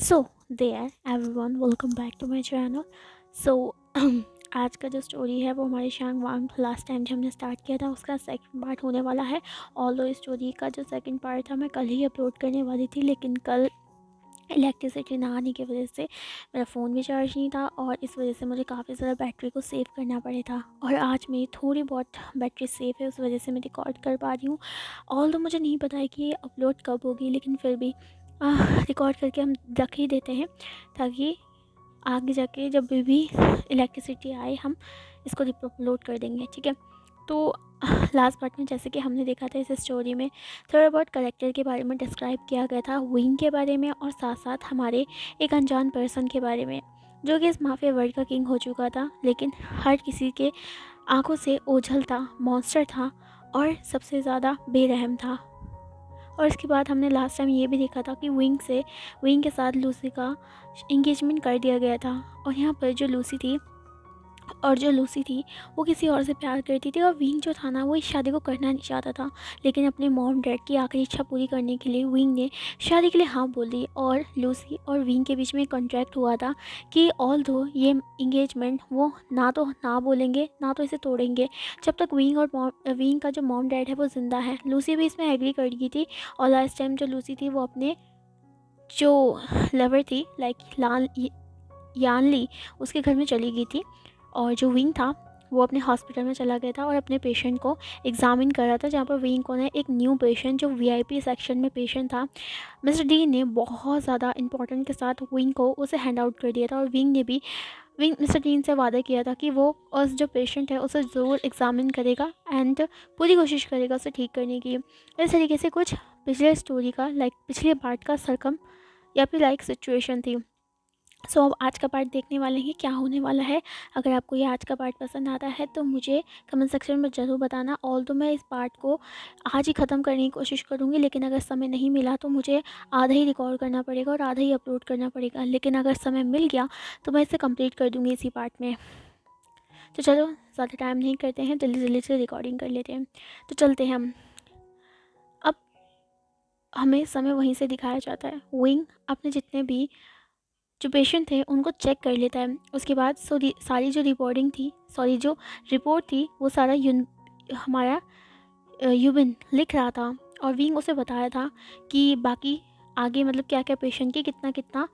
So there everyone, welcome back to my channel. So आज का जो स्टोरी है वो हमारे शांग वांग लास्ट टाइम जो हमने स्टार्ट किया था उसका सेकंड पार्ट होने वाला है। ऑल्दो इस स्टोरी का जो सेकंड पार्ट था मैं कल ही अपलोड करने वाली थी, लेकिन कल इलेक्ट्रिसिटी ना आने की वजह से मेरा फ़ोन भी चार्ज नहीं था और इस वजह से मुझे काफ़ी ज़्यादा बैटरी को सेव करना पड़ा था। और आज मेरी थोड़ी बहुत बैटरी सेफ है, उस वजह से मैं रिकॉर्ड कर पा रही हूँ। ऑल्दो मुझे नहीं पता है कि ये अपलोड कब होगी, लेकिन फिर भी रिकॉर्ड करके हम रख ही देते हैं ताकि आगे जाके जब भी इलेक्ट्रिसिटी आए हम इसको अपलोड कर देंगे, ठीक है। तो लास्ट पार्ट में जैसे कि हमने देखा था, इस स्टोरी में थोड़ा बहुत करेक्टर के बारे में डिस्क्राइब किया गया था, विंग के बारे में और साथ साथ हमारे एक अनजान पर्सन के बारे में जो कि इस माफिया वर्ल्ड का किंग हो चुका था, लेकिन हर किसी के आंखों से ओझल था, मॉन्स्टर था और सबसे ज़्यादा बेरहम था। और इसके बाद हमने लास्ट टाइम ये भी देखा था कि विंग के साथ लूसी का इंगेजमेंट कर दिया गया था। और यहाँ पर जो लूसी थी वो किसी और से प्यार करती थी, और विंग जो था ना वो इस शादी को करना नहीं चाहता था। लेकिन अपने मॉम डैड की आखिरी इच्छा पूरी करने के लिए विंग ने शादी के लिए हाँ बोल दी, और लूसी और विंग के बीच में कॉन्ट्रैक्ट हुआ था कि ऑल दो ये इंगेजमेंट वो ना तो ना बोलेंगे ना तो इसे तोड़ेंगे जब तक विंग का जो मॉम डैड है वो ज़िंदा है। लूसी भी इसमें एग्री कर गई थी, और लास्ट टाइम जो लूसी थी वो अपने जो लवर थी लाइक यानली उसके घर में चली गई थी, और जो विंग था वो अपने हॉस्पिटल में चला गया था और अपने पेशेंट को एग्जामिन कर रहा था, जहाँ पर विंग को ने एक न्यू पेशेंट जो वीआईपी सेक्शन में पेशेंट था, मिस्टर डी ने बहुत ज़्यादा इंपॉर्टेंट के साथ विंग को उसे हैंड आउट कर दिया था। और विंग मिस्टर डीन से वादा किया था कि वो उस जो पेशेंट है उसे ज़रूर एग्जामिन करेगा एंड पूरी कोशिश करेगा उसे ठीक करने की। इस तरीके से कुछ पिछले स्टोरी का लाइक पिछले पार्ट का सरकम या फिर लाइक सिचुएशन थी। सो अब आज का पार्ट देखने वाले हैं क्या होने वाला है। अगर आपको ये आज का पार्ट पसंद आता है तो मुझे कमेंट सेक्शन में ज़रूर बताना। ऑल तो मैं इस पार्ट को आज ही ख़त्म करने की कोशिश करूँगी, लेकिन अगर समय नहीं मिला तो मुझे आधा ही रिकॉर्ड करना पड़ेगा और आधा ही अपलोड करना पड़ेगा। लेकिन अगर समय मिल गया तो मैं इसे कंप्लीट कर दूँगी इसी पार्ट में। तो चलो ज़्यादा टाइम नहीं करते हैं, जल्दी जल्दी से रिकॉर्डिंग कर लेते हैं। तो चलते हैं हम। अब हमें समय वहीं से दिखाया जाता है। विंग अपने जितने भी जो पेशेंट थे उनको चेक कर लेता है। उसके बाद सारी जो रिपोर्ट थी वो सारा हमारा यूबिन लिख रहा था, और विंग उसे बताया था कि बाकी आगे मतलब क्या क्या पेशेंट की कितना कितना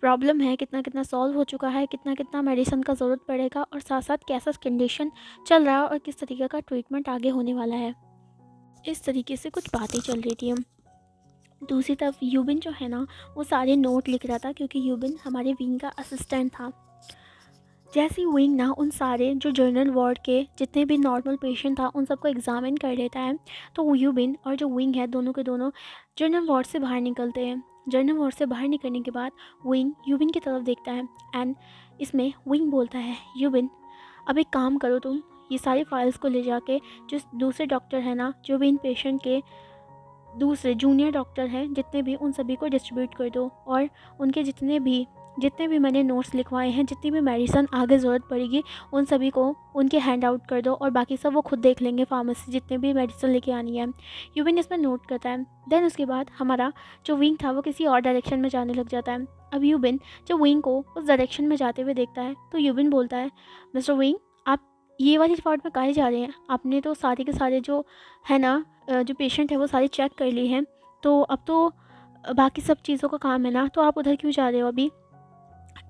प्रॉब्लम है, कितना कितना सॉल्व हो चुका है, कितना कितना मेडिसिन का ज़रूरत पड़ेगा, और साथ साथ कैसा कंडीशन चल रहा है और किस तरीके का ट्रीटमेंट आगे होने वाला है। इस तरीके से कुछ बातें चल रही थी। दूसरी तरफ यूबिन जो है ना वो सारे नोट लिख रहा था, क्योंकि यूबिन हमारे विंग का असिस्टेंट था। जैसे ही विंग ना उन सारे जो जनरल वार्ड के जितने भी नॉर्मल पेशेंट था उन सबको एग्जामिन कर लेता है, तो वो यूबिन और जो विंग है दोनों के दोनों जनरल वार्ड से बाहर निकलते हैं। जनरल वार्ड से बाहर निकलने के बाद विंग यूबिन की तरफ देखता है एंड इसमें विंग बोलता है, यूबिन अब एक काम करो, तुम ये सारी फाइल्स को ले जाके जो दूसरे डॉक्टर है ना, जो भी इन पेशेंट के दूसरे जूनियर डॉक्टर हैं जितने भी, उन सभी को डिस्ट्रीब्यूट कर दो, और उनके जितने भी मैंने नोट्स लिखवाए हैं, जितनी भी मेडिसिन आगे ज़रूरत पड़ेगी उन सभी को उनके हैंड आउट कर दो, और बाकी सब वो खुद देख लेंगे फार्मेसी जितने भी मेडिसिन लेके आनी है। यूविन इसमें नोट करता है। देन उसके बाद हमारा जो विंग था वो किसी और डायरेक्शन में जाने लग जाता है। अब यूबिन जब विंग को उस डायरेक्शन में जाते हुए देखता है तो यूबिन बोलता है, मिस्टर विंग आप ये वाली वार्ड में काहे जा रहे हैं? आपने तो सारे के सारे जो है ना जो पेशेंट है वो सारी चेक कर ली है, तो अब तो बाकी सब चीज़ों का काम है ना, तो आप उधर क्यों जा रहे हो अभी?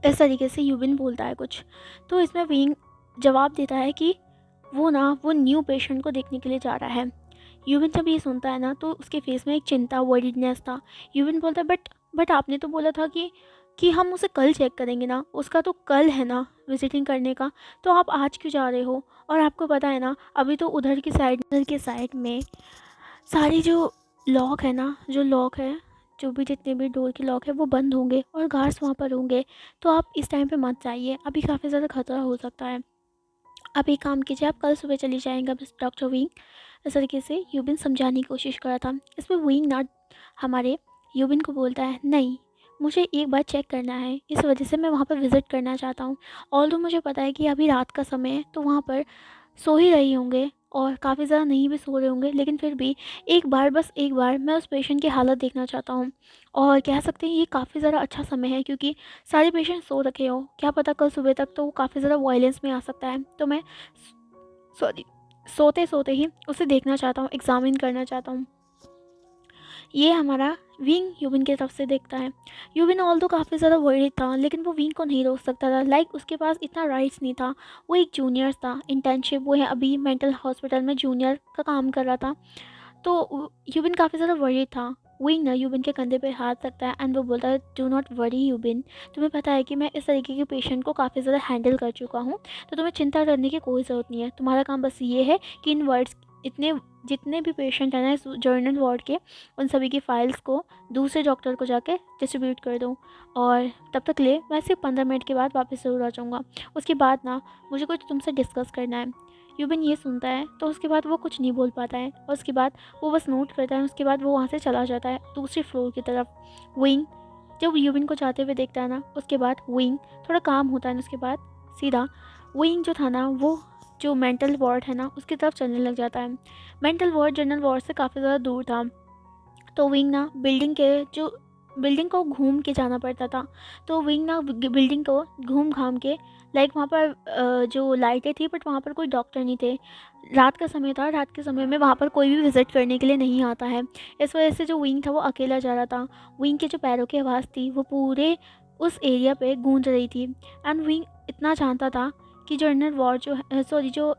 इस तरीके से यूबिन बोलता है कुछ। तो इसमें विंग जवाब देता है कि वो न्यू पेशेंट को देखने के लिए जा रहा है। यूबिन जब ये सुनता है ना तो उसके फेस में एक चिंता वरीडनेस था। यूबिन बोलता है, बट आपने तो बोला था कि हम उसे कल चेक करेंगे ना, उसका तो कल है ना विजिटिंग करने का, तो आप आज क्यों जा रहे हो? और आपको पता है ना अभी तो उधर के साइड में सारी जो लॉक है, जो भी जितने भी डोर के लॉक है वो बंद होंगे और गार्ड्स वहाँ पर होंगे, तो आप इस टाइम पे मत जाइए, अभी काफ़ी ज़्यादा खतरा हो सकता है। आप एक काम कीजिए, आप कल सुबह चली जाएंगे डॉक्टर विंग। इस तरीके से यूबिन समझाने की कोशिश कर रहा था। इसमें विंग ना हमारे यूबिन को बोलता है, नहीं मुझे एक बार चेक करना है, इस वजह से मैं वहाँ पर विज़िट करना चाहता हूँ। ऑल्दो मुझे पता है कि अभी रात का समय है तो वहाँ पर सो ही रही होंगे, और काफ़ी ज़्यादा नहीं भी सो रहे होंगे, लेकिन फिर भी एक बार, बस एक बार मैं उस पेशेंट की हालत देखना चाहता हूँ। और कह सकते हैं ये काफ़ी ज़्यादा अच्छा समय है, क्योंकि सारे पेशेंट सो रखे हो, क्या पता कल सुबह तक तो वो काफ़ी ज़्यादा वायलेंस में आ सकता है। तो मैं सॉरी सोते सोते ही उसे देखना चाहता हूँ, एग्जामिन करना चाहता हूँ। ये हमारा विंग यूबिन की तरफ से देखता है। यूबिन ऑल तो काफ़ी ज़्यादा वर्ried था, लेकिन वो विंग को नहीं रोक सकता था। लाइक उसके पास इतना राइट्स नहीं था। वो एक जूनियर था, इंटर्नशिप वो है अभी मेंटल हॉस्पिटल में जूनियर का काम कर रहा था। तो यूबिन काफ़ी ज़्यादा वर्ried था। विंग ना यूबिन के कंधे पे हाथ रखता है एंड वो बोलता है, डू नॉट वरी यूबिन, तुम्हें पता है कि मैं इस तरीके के पेशेंट को काफ़ी ज़्यादा हैंडल कर चुका हूँ, तो तुम्हें चिंता करने की कोई ज़रूरत नहीं है। तुम्हारा काम बस ये है कि इन वर्ड्स, इतने जितने भी पेशेंट हैं ना इस जर्नल वार्ड के, उन सभी की फाइल्स को दूसरे डॉक्टर को जाके डिस्ट्रीब्यूट कर दूँ। और तब तक ले मैं सिर्फ 15 मिनट के बाद वापस ज़रूर आ जाऊँगा। उसके बाद ना मुझे कुछ तुमसे डिस्कस करना है। यूबिन ये सुनता है तो उसके बाद वो कुछ नहीं बोल पाता है, और उसके बाद वो बस नोट करता है। उसके बाद वो वहाँ से चला जाता है दूसरी फ्लोर की तरफ। विंग जब यूबिन को जाते हुए देखता है ना, उसके बाद विंग थोड़ा काम होता है। उसके बाद सीधा विंग जो था ना, वो जो मेंटल वार्ड है ना उसकी तरफ चलने लग जाता है। मेंटल वार्ड जनरल वार्ड से काफ़ी ज़्यादा दूर था, तो विंग ना बिल्डिंग को घूम के जाना पड़ता था। तो विंग ना बिल्डिंग को घूम घाम के, लाइक वहाँ पर जो लाइटें थी, बट वहाँ पर कोई डॉक्टर नहीं थे। रात का समय था, रात के समय में वहाँ पर कोई भी विज़िट करने के लिए नहीं आता है। इस वजह से जो विंग था वो अकेला जा रहा था। विंग के जो पैरों की आवाज़ थी वो पूरे उस एरिया पे गूंज रही थी। एंड विंग इतना जानता था कि जर्नल वार्ड जो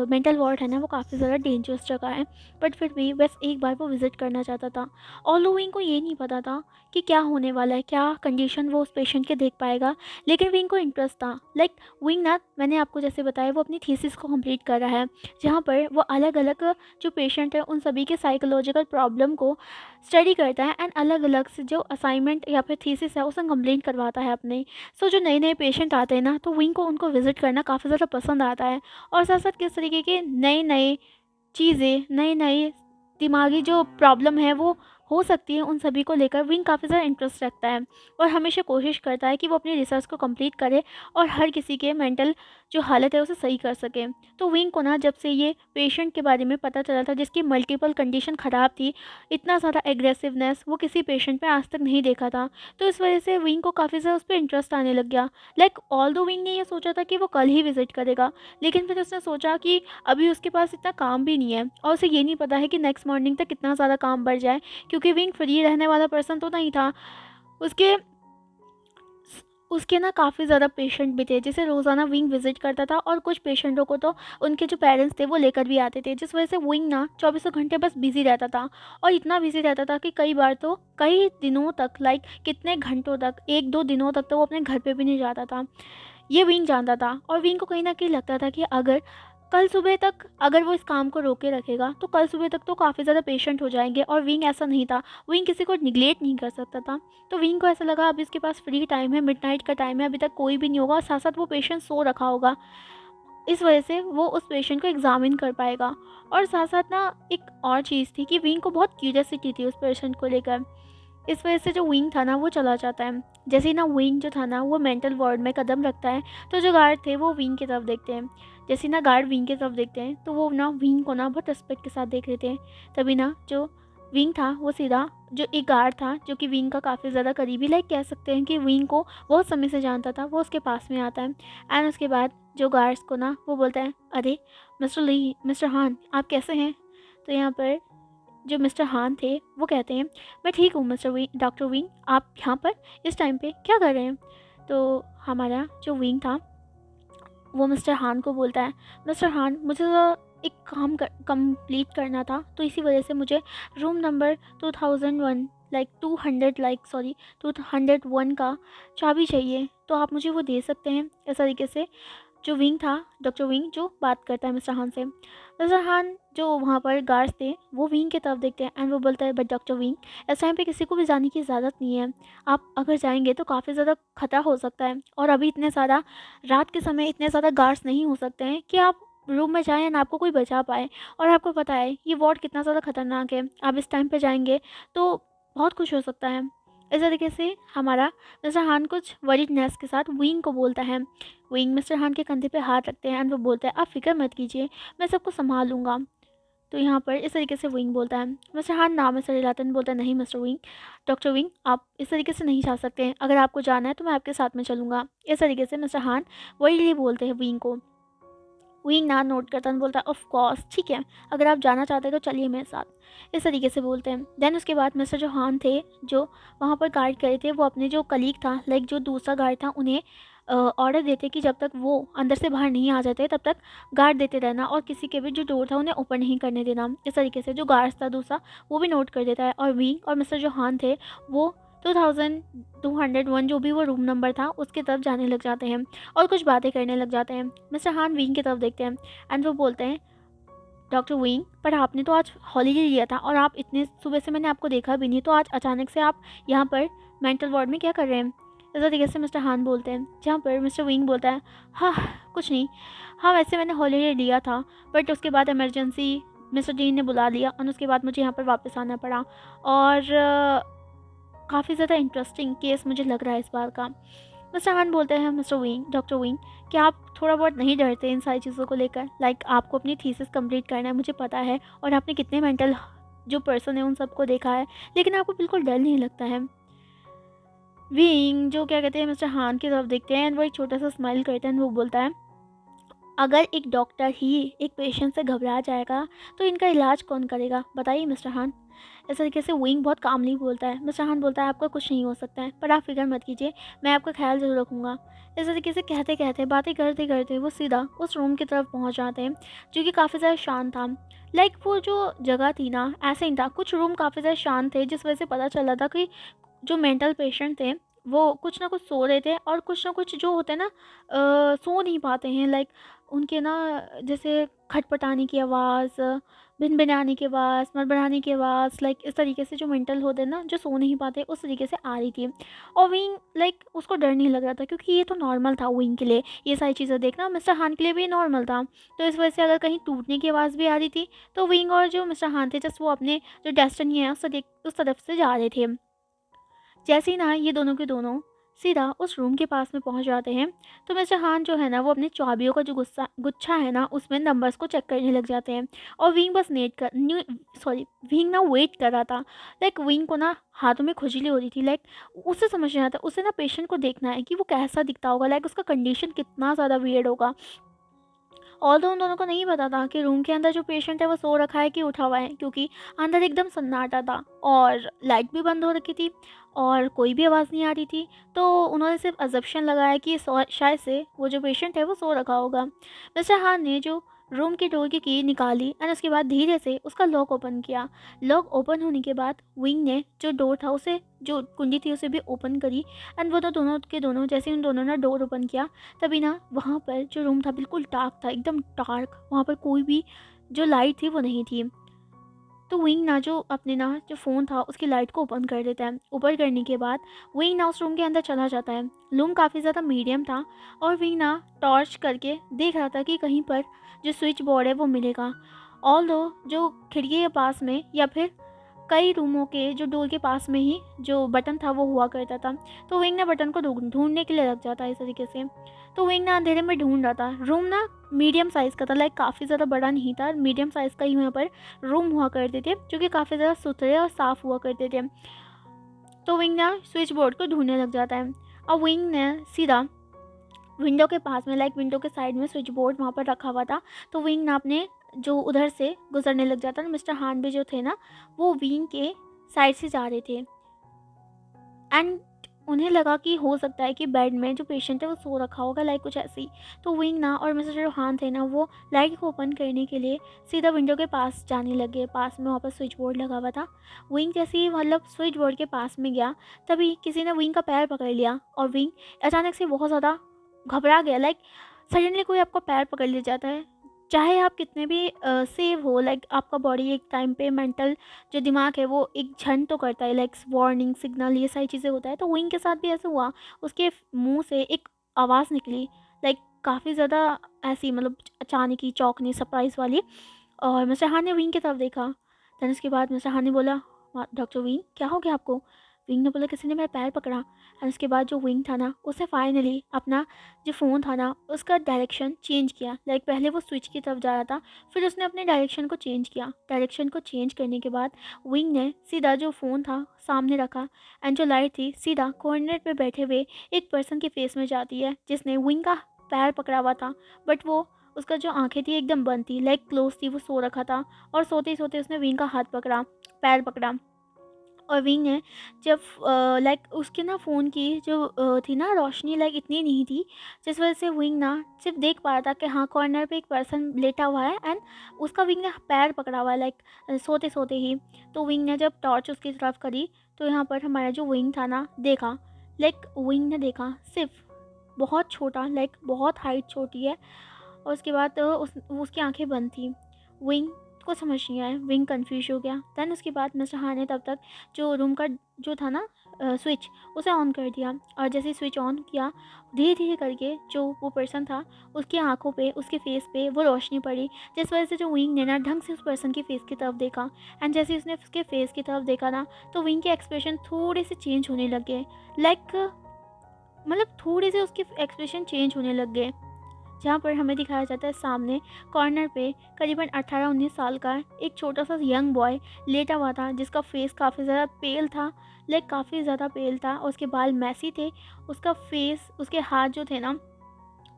मेंटल वार्ड है ना वो काफ़ी ज़्यादा डेंजरस जगह है, बट फिर भी बस एक बार वो विज़िट करना चाहता था। ऑल्दो विंग को ये नहीं पता था कि क्या होने वाला है, क्या कंडीशन वो उस पेशेंट के देख पाएगा, लेकिन विंग को इंटरेस्ट था। लाइक विंग ना, मैंने आपको जैसे बताया, वो अपनी थीसिस को कंप्लीट कर रहा है, जहाँ पर वो अलग अलग जो पेशेंट है उन सभी के साइकोलॉजिकल प्रॉब्लम को स्टडी करता है, एंड अलग अलग से जो असाइनमेंट या फिर थीसिस है उसे कंप्लीट करवाता है अपने। सो जो नए नए पेशेंट आते हैं ना, तो विंग को उनको विज़िट करना काफ़ी ज़्यादा पसंद आता है। और साथ साथ किस तरीके के नए नए चीज़ें, नए नए दिमागी जो प्रॉब्लम है वो हो सकती है, उन सभी को लेकर विंग काफ़ी ज़्यादा इंटरेस्ट रखता है, और हमेशा कोशिश करता है कि वो अपनी रिसर्च को कंप्लीट करे और हर किसी के मेंटल जो हालत है उसे सही कर सके। तो विंग को ना जब से ये पेशेंट के बारे में पता चला था जिसकी मल्टीपल कंडीशन ख़राब थी, इतना ज़्यादा एग्रेसिवनेस वो किसी पेशेंट में आज तक नहीं देखा था, तो इस वजह से विंग को काफ़ी ज़्यादा उस पर इंटरेस्ट आने लग गया। लाइक ऑल दो विंग ने ये सोचा था कि वो कल ही विज़िट करेगा, लेकिन फिर उसने सोचा कि अभी उसके पास इतना काम भी नहीं है, और उसे ये नहीं पता है कि नेक्स्ट मॉर्निंग तक कितना ज़्यादा काम बढ़ जाए, क्योंकि विंग फ्री रहने वाला पर्सन तो नहीं था। उसके उसके ना काफ़ी ज़्यादा पेशेंट भी थे जिसे रोज़ाना विंग विज़िट करता था, और कुछ पेशेंटों को तो उनके जो पेरेंट्स थे वो लेकर भी आते थे, जिस वजह से विंग ना चौबीसों घंटे बस बिज़ी रहता था। और इतना बिज़ी रहता था कि कई बार तो कई दिनों तक, लाइक कितने घंटों तक, 1-2 दिनों तक तो वो अपने घर पे भी नहीं जाता था। ये विंग जानता था, और विंग को कहीं न कहीं लगता था कि अगर कल सुबह तक अगर वो इस काम को रोके रखेगा, तो कल सुबह तक तो काफ़ी ज़्यादा पेशेंट हो जाएँगे, और विंग ऐसा नहीं था, विंग किसी को निग्लेक्ट नहीं कर सकता था। तो विंग को ऐसा लगा अभी उसके पास फ्री टाइम है, मिडनाइट का टाइम है, अभी तक कोई भी नहीं होगा, और साथ-साथ वो पेशेंट सो रखा होगा। इस वजह से वो उस पेशेंट को एग्ज़ामिन कर पाएगा। और साथ-साथ ना एक और चीज़ थी कि विंग को बहुत क्यूरियोसिटी थी उस पेशेंट को लेकर। इस वजह से जो विंग था ना वो चला जाता है। जैसे ही ना विंग जो था ना वो मेंटल वार्ड में कदम रखता है, तो जो गार्ड थे वो विंग की तरफ देखते हैं। जैसे ही ना गार्ड विंग की तरफ देखते हैं, तो वो ना विंग को ना बहुत रिस्पेक्ट के साथ देख रहे थे। तभी ना जो विंग था वो सीधा, जो एक गार्ड था जो कि विंग का काफ़ी ज़्यादा करीबी, लाइक कह सकते हैं कि विंग को बहुत समय से जानता था, वो उसके पास में आता है। एंड उसके बाद जो गार्ड्स को ना वो बोलता है, अरे मिस्टर हान, आप कैसे हैं? तो यहाँ पर जो मिस्टर हान थे वो कहते हैं, मैं ठीक हूँ मिस्टर विंग, डॉक्टर विंग, आप यहाँ पर इस टाइम पे क्या कर रहे हैं? तो हमारा जो विंग था वो मिस्टर हान को बोलता है, मिस्टर हान, मुझे एक काम कंप्लीट करना था, तो इसी वजह से मुझे room number 2001 like 200 like sorry 201 का चाबी चाहिए, तो आप मुझे वो दे सकते हैं? इस तरीके से जो विंग था, डॉक्टर विंग जो बात करता है मिस्टर हान से। मिस्टर हान जो वहाँ पर गार्ड्स थे वो विंग की तरफ देखते हैं, एंड वो बोलता है, बट डॉक्टर विंग, इस टाइम पे किसी को भी जाने की इजाज़त नहीं है, आप अगर जाएंगे तो काफ़ी ज़्यादा खतरा हो सकता है, और अभी इतने ज़्यादा रात के समय इतने ज़्यादा गार्ड्स नहीं हो सकते हैं कि आप रूम में जाएँ एंड आपको कोई बचा पाए। और आपको पता है ये वार्ड कितना ज़्यादा खतरनाक है, आप इस टाइम पे जाएंगे तो बहुत कुछ हो सकता है। इस तरीके से हमारा मिस्टर हान कुछ वरीडनेस के साथ विंग को बोलता है। विंग मिस्टर हान के कंधे पे हाथ रखते हैं एंड वो बोलते हैं आप फिक्र मत कीजिए, मैं सबको संभाल लूँगा। तो यहाँ पर इस तरीके से विंग बोलता है। मिस्टर हान नाम है सर इलातन बोलता है नहीं मिस्टर विंग, डॉक्टर विंग आप इस तरीके से नहीं जा सकते हैं, अगर आपको जाना है तो मैं आपके साथ में चलूँगा। इस तरीके से मिस्टर हान वही बोलते हैं विंग को। विंग ना नोट करता है, बोलता है ऑफ कोर्स ठीक है, अगर आप जाना चाहते हैं तो चलिए मेरे साथ। इस तरीके से बोलते हैं। देन उसके बाद मिस्टर जो हान थे जो वहाँ पर गार्ड करे थे, वो अपने जो कलीग था लाइक जो दूसरा गार्ड था उन्हें ऑर्डर देते कि जब तक वो अंदर से बाहर नहीं आ जाते तब तक गार्ड देते रहना और किसी के भी जो डोर था उन्हें ओपन नहीं करने देना। इस तरीके से जो गार्ड था दूसरा वो भी नोट कर देता है और विंग और मिस्टर जो हान थे वो 2201 जो भी वो रूम नंबर था उसकी तरफ जाने लग जाते हैं और कुछ बातें करने लग जाते हैं। मिस्टर हान विंग की तरफ देखते हैं एंड वो बोलते हैं डॉक्टर विंग पर आपने तो आज हॉलीडे लिया था और आप इतने सुबह से मैंने आपको देखा भी नहीं, तो आज अचानक से आप यहाँ पर मेंटल वार्ड में क्या कर रहे हैं। इस तरीके से मिस्टर हान बोलते हैं, जहाँ पर मिस्टर विंग बोलता है हाँ कुछ नहीं, हाँ वैसे मैंने हॉलीडे लिया था बट उसके बाद इमरजेंसी मिस्टर डीन ने बुला लिया और उसके बाद मुझे यहाँ पर वापस आना पड़ा और काफ़ी ज़्यादा इंटरेस्टिंग केस मुझे लग रहा है इस बार का। मिस्टर हान बोलते हैं मिस्टर विंग डॉक्टर विंग क्या आप थोड़ा बहुत नहीं डरते इन सारी चीज़ों को लेकर, लाइक आपको अपनी थीसिस कंप्लीट करना है मुझे पता है और आपने कितने मेंटल जो पर्सन है उन सबको देखा है, लेकिन आपको बिल्कुल डर नहीं लगता है। विंग जो क्या कहते हैं मिस्टर हान की तरफ देखते हैं वो एक छोटा सा स्माइल करते हैं, वो बोलता है अगर एक डॉक्टर ही एक पेशेंट से घबरा जाएगा तो इनका इलाज कौन करेगा, बताइए मिस्टर हान। इस तरीके से विंग बहुत कामली बोलता है। मिस्टर हान बोलता है आपका कुछ नहीं हो सकता है पर आप फिक्र मत कीजिए, मैं आपका ख्याल जरूर रखूँगा। इस तरीके से कहते कहते बातें करते करते वो सीधा उस रूम की तरफ पहुँच जाते हैं जो कि काफ़ी ज़्यादा शांत था। लाइक वो जो जगह थी ना ऐसे ही था, कुछ रूम काफ़ी ज़्यादा शांत थे जिस वजह से पता चला था कि जो मेंटल पेशेंट थे वो कुछ ना कुछ सो रहे थे और कुछ ना कुछ जो होते हैं ना सो नहीं पाते हैं, लाइक उनके ना जैसे खटपटाने की आवाज़, भिनभिनाने की आवाज़, मड़मड़ाने की आवाज़, लाइक इस तरीके से जो मेंटल होते हैं ना जो सो नहीं पाते उस तरीके से आ रही थी। और विंग लाइक उसको डर नहीं लग रहा था क्योंकि ये तो नॉर्मल था विंग के लिए, ये सारी चीज़ें देखना मिस्टर हान के लिए भी नॉर्मल था। तो इस वजह से अगर कहीं टूटने की आवाज़ भी आ रही थी तो विंग और जो मिस्टर हान थे जस्ट वो अपने जो डेस्टिनी है उस तरफ से जा रहे थे। जैसे ही ना ये दोनों के दोनों सीधा उस रूम के पास में पहुंच जाते हैं तो मिस्टर हान जो है ना वो अपने चाबियों का जो गुस्सा गुच्छा है ना उसमें नंबर्स को चेक करने लग जाते हैं और विंग बस नेट कर न्यू सॉरी विंग ना वेट कर रहा था। लाइक विंग को ना हाथों में खुजली हो रही थी, लाइक उसे समझ नहीं आता, उसे ना पेशेंट को देखना है कि वो कैसा दिखता होगा, लाइक उसका कंडीशन कितना ज़्यादा वियर्ड होगा। ऑल दो उन दोनों को नहीं पता था कि रूम के अंदर जो पेशेंट है वो सो रखा है कि उठा हुआ है, क्योंकि अंदर एकदम सन्नाटा था और लाइट भी बंद हो रखी थी और कोई भी आवाज़ नहीं आ रही थी। तो उन्होंने सिर्फ अजम्पशन लगाया कि शायद से वो जो पेशेंट है वो सो रखा होगा। मिस्टर हान ने जो रूम की डोर की निकाली एंड उसके बाद धीरे से उसका लॉक ओपन किया। लॉक ओपन होने के बाद विंग ने जो डोर था उसे जो कुंडी थी उसे भी ओपन करी एंड वो तो दोनों के दोनों जैसे उन दोनों ने डोर ओपन किया तभी ना वहाँ पर जो रूम था बिल्कुल डार्क था, एकदम डार्क, वहाँ पर कोई भी जो लाइट थी वो नहीं थी। तो विंग ना जो अपने ना जो फ़ोन था उसकी लाइट को ओपन कर देता है। ओपन करने के बाद विंग ना उस रूम के अंदर चला जाता है। रूम काफ़ी ज़्यादा मीडियम था और विंग ना टॉर्च करके देख रहा था कि कहीं पर जो स्विच बोर्ड है वो मिलेगा। ऑल दो जो खिड़की के पास में या फिर कई रूमों के जो डोर के पास में ही जो बटन था वो हुआ करता था, तो विंग ना बटन को ढूंढने के लिए लग जाता है इस तरीके से। तो विंग ना अंधेरे में ढूंढ रहा था। रूम ना मीडियम साइज़ का था, लाइक काफ़ी ज़्यादा बड़ा नहीं था, मीडियम साइज़ का ही यहाँ पर रूम हुआ करते थे जो कि काफ़ी ज़्यादा सुथरे और साफ़ हुआ करते थे। तो विंग ना स्विच बोर्ड को ढूंढने लग जाता है और विंग ने सीधा विंडो के पास में, लाइक विंडो के साइड में स्विच बोर्ड वहाँ पर रखा हुआ था, तो विंग ना अपने जो उधर से गुजरने लग जाता है। मिस्टर हान भी जो थे ना वो विंग के साइड से जा रहे थे एंड उन्हें लगा कि हो सकता है कि बेड में जो पेशेंट है वो सो रखा होगा, लाइक कुछ ऐसे ही। तो विंग ना और मिस्टर जो हान थे ना वो लाइट को ओपन करने के लिए सीधा विंडो के पास जाने लगे। पास में वहाँ पर स्विच बोर्ड लगा हुआ था। विंग जैसे ही मतलब स्विच बोर्ड के पास में गया तभी किसी ने विंग का पैर पकड़ लिया और विंग अचानक से बहुत ज़्यादा घबरा गया। लाइक सडनली कोई आपका पैर पकड़ लिया जाता है, चाहे आप कितने भी सेव हो, लाइक आपका बॉडी एक टाइम पे मेंटल जो दिमाग है वो एक झन तो करता है, लाइक वार्निंग सिग्नल ये सारी चीज़ें होता है। तो विंग के साथ भी ऐसा हुआ, उसके मुंह से एक आवाज़ निकली, लाइक काफ़ी ज़्यादा ऐसी मतलब अचानक ही चौंकनी सरप्राइज़ वाली। और मिस्टर हान ने विंग की तरफ देखा। देन उसके बाद मिस्टर हान ने बोला डॉक्टर विंग क्या हो गया आपको, विंग ने बोला किसी ने मेरा पैर पकड़ा। एंड उसके बाद जो विंग था ना उसने फाइनली अपना जो फ़ोन था ना उसका डायरेक्शन चेंज किया। लाइक पहले वो स्विच की तरफ जा रहा था, फिर उसने अपने डायरेक्शन को चेंज किया। डायरेक्शन को चेंज करने के बाद विंग ने सीधा जो फ़ोन था सामने रखा, एंड जो लाइट थी सीधा कोऑर्डिनेट पे बैठे हुए एक पर्सन के फेस में जाती है जिसने विंग का पैर पकड़ा हुआ था। बट वो उसका जो आंखें थी एकदम बंद थी, लाइक क्लोज थी, वो सो रखा था। और सोते ही सोते उसने विंग का हाथ पकड़ा, पैर पकड़ा। और विंग ने जब लाइक उसके ना फ़ोन की जो थी ना रोशनी लाइक इतनी नहीं थी, जिस वजह से विंग ना सिर्फ देख पा रहा था कि हाँ कॉर्नर पे एक पर्सन लेटा हुआ है एंड उसका विंग ने पैर पकड़ा हुआ है, लाइक सोते सोते ही। तो विंग ने जब टॉर्च उसकी तरफ करी तो यहाँ पर हमारा जो विंग था ना देखा, लाइक विंग ने देखा सिर्फ बहुत छोटा, लाइक बहुत हाइट छोटी है। और उसके बाद उसकी आंखें बंद थी। विंग को समझ नहीं आया, विंग कंफ्यूज हो गया। दैन उसके बाद मिस्टर हान ने तब तक जो रूम का जो था ना स्विच उसे ऑन कर दिया। और जैसे ही स्विच ऑन किया धीरे धीरे करके जो वो पर्सन था उसकी आंखों पे, उसके फेस पे वो रोशनी पड़ी, जिस वजह से जो विंग ने ना ढंग से उस पर्सन के फेस की तरफ देखा। एंड जैसे ही उसने उसके फेस की तरफ देखा ना तो विंग के एक्सप्रेशन थोड़े से चेंज होने लग गए, लाइक मतलब थोड़े से उसके एक्सप्रेशन चेंज होने लग गए। जहाँ पर हमें दिखाया जाता है सामने कॉर्नर पे करीबन 18-19 साल का एक छोटा सा यंग बॉय लेटा हुआ था, जिसका फेस काफ़ी ज़्यादा पेल था, लाइक काफ़ी ज़्यादा पेल था। और उसके बाल मैसी थे, उसका फेस, उसके हाथ जो थे ना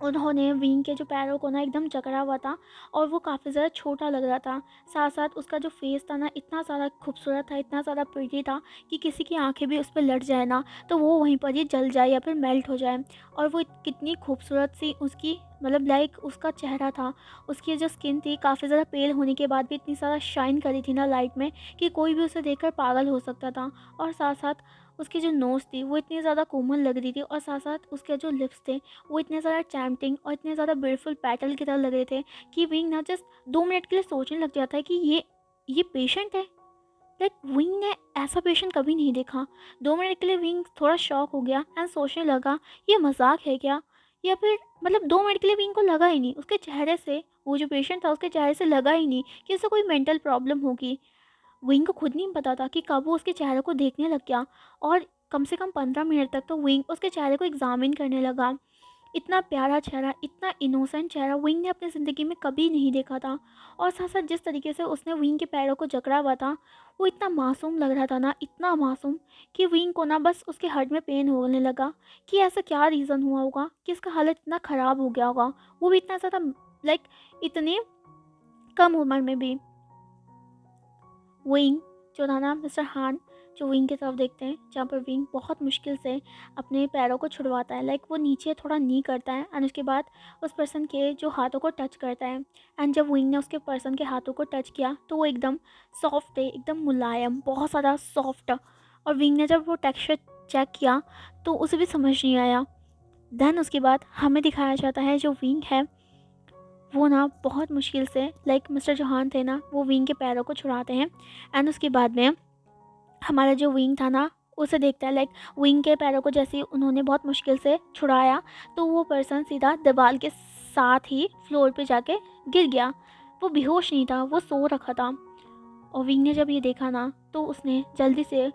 उन्होंने विंग के जो पैरों को ना एकदम जकड़ा हुआ था और वो काफ़ी ज़्यादा छोटा लग रहा था। साथ साथ उसका जो फेस था ना इतना ज़्यादा खूबसूरत था, इतना ज़्यादा प्रिटी था कि किसी की आंखें भी उस पर लट जाए ना तो वो वहीं पर ही जल जाए या फिर मेल्ट हो जाए। और वो कितनी खूबसूरत सी उसकी मतलब लाइक उसका चेहरा था, उसकी जो स्किन थी काफ़ी ज़्यादा पेल होने के बाद भी इतनी ज़्यादा शाइन करी थी ना लाइट में कि कोई भी उसे देखकर पागल हो सकता था। और साथ साथ उसकी जो नोज़ थी वो इतनी ज़्यादा कोमल लग रही थी, और साथ साथ उसके जो लिप्स थे वो इतने ज़्यादा टैम्पटिंग और इतने ज़्यादा ब्यूटीफुल पेटल की तरह लग रहे थे कि विंग ना जस्ट 2 मिनट के लिए सोचने लग जाता है कि ये पेशेंट है। लाइक विंग ने ऐसा पेशेंट कभी नहीं देखा। 2 मिनट के लिए विंग थोड़ा शॉक हो गया एंड सोचने लगा ये मजाक है क्या, या फिर मतलब 2 मिनट के लिए विंग को लगा ही नहीं उसके चेहरे से, वो जो पेशेंट था उसके चेहरे से लगा ही नहीं कि उसे कोई मेंटल प्रॉब्लम होगी। विंग को खुद नहीं पता था कि कब वो उसके चेहरे को देखने लग गया। और कम से कम 15 मिनट तक तो विंग उसके चेहरे को एग्जामिन करने लगा। इतना प्यारा चेहरा, इतना इनोसेंट चेहरा विंग ने अपनी ज़िंदगी में कभी नहीं देखा था। और साथ साथ जिस तरीके से उसने विंग के पैरों को जकड़ा हुआ था वो इतना मासूम लग रहा था ना, इतना मासूम कि विंग को ना बस उसके हार्ट में पेन होने लगा कि ऐसा क्या रीज़न हुआ होगा कि इसका हालत इतना ख़राब हो गया होगा, वो भी इतना ज़्यादा, लाइक इतने कम उम्र में भी। विंग जो था ना मिस्टर हान जो विंग की तरफ देखते हैं, जहाँ पर विंग बहुत मुश्किल से अपने पैरों को छुड़वाता है, लाइक वो नीचे थोड़ा नी करता है एंड उसके बाद उस पर्सन के जो हाथों को टच करता है। एंड जब विंग ने उसके पर्सन के हाथों को टच किया तो वो एकदम सॉफ्ट थे, एकदम मुलायम, बहुत ज़्यादा सॉफ्ट। और विंग ने जब वो टेक्सचर चेक किया तो उसे भी समझ नहीं आया। देन उसके बाद हमें दिखाया जाता है जो विंग है वो ना बहुत मुश्किल से, लाइक मिस्टर जोहान थे ना वो विंग के पैरों को छुड़ाते हैं। एंड उसके बाद में हमारा जो विंग था ना उसे देखता है, लाइक विंग के पैरों को जैसे ही उन्होंने बहुत मुश्किल से छुड़ाया तो वो पर्सन सीधा दीवार के साथ ही फ्लोर पे जाके गिर गया। वो बेहोश नहीं था, वो सो रखा था। और विंग ने जब ये देखा ना तो उसने जल्दी से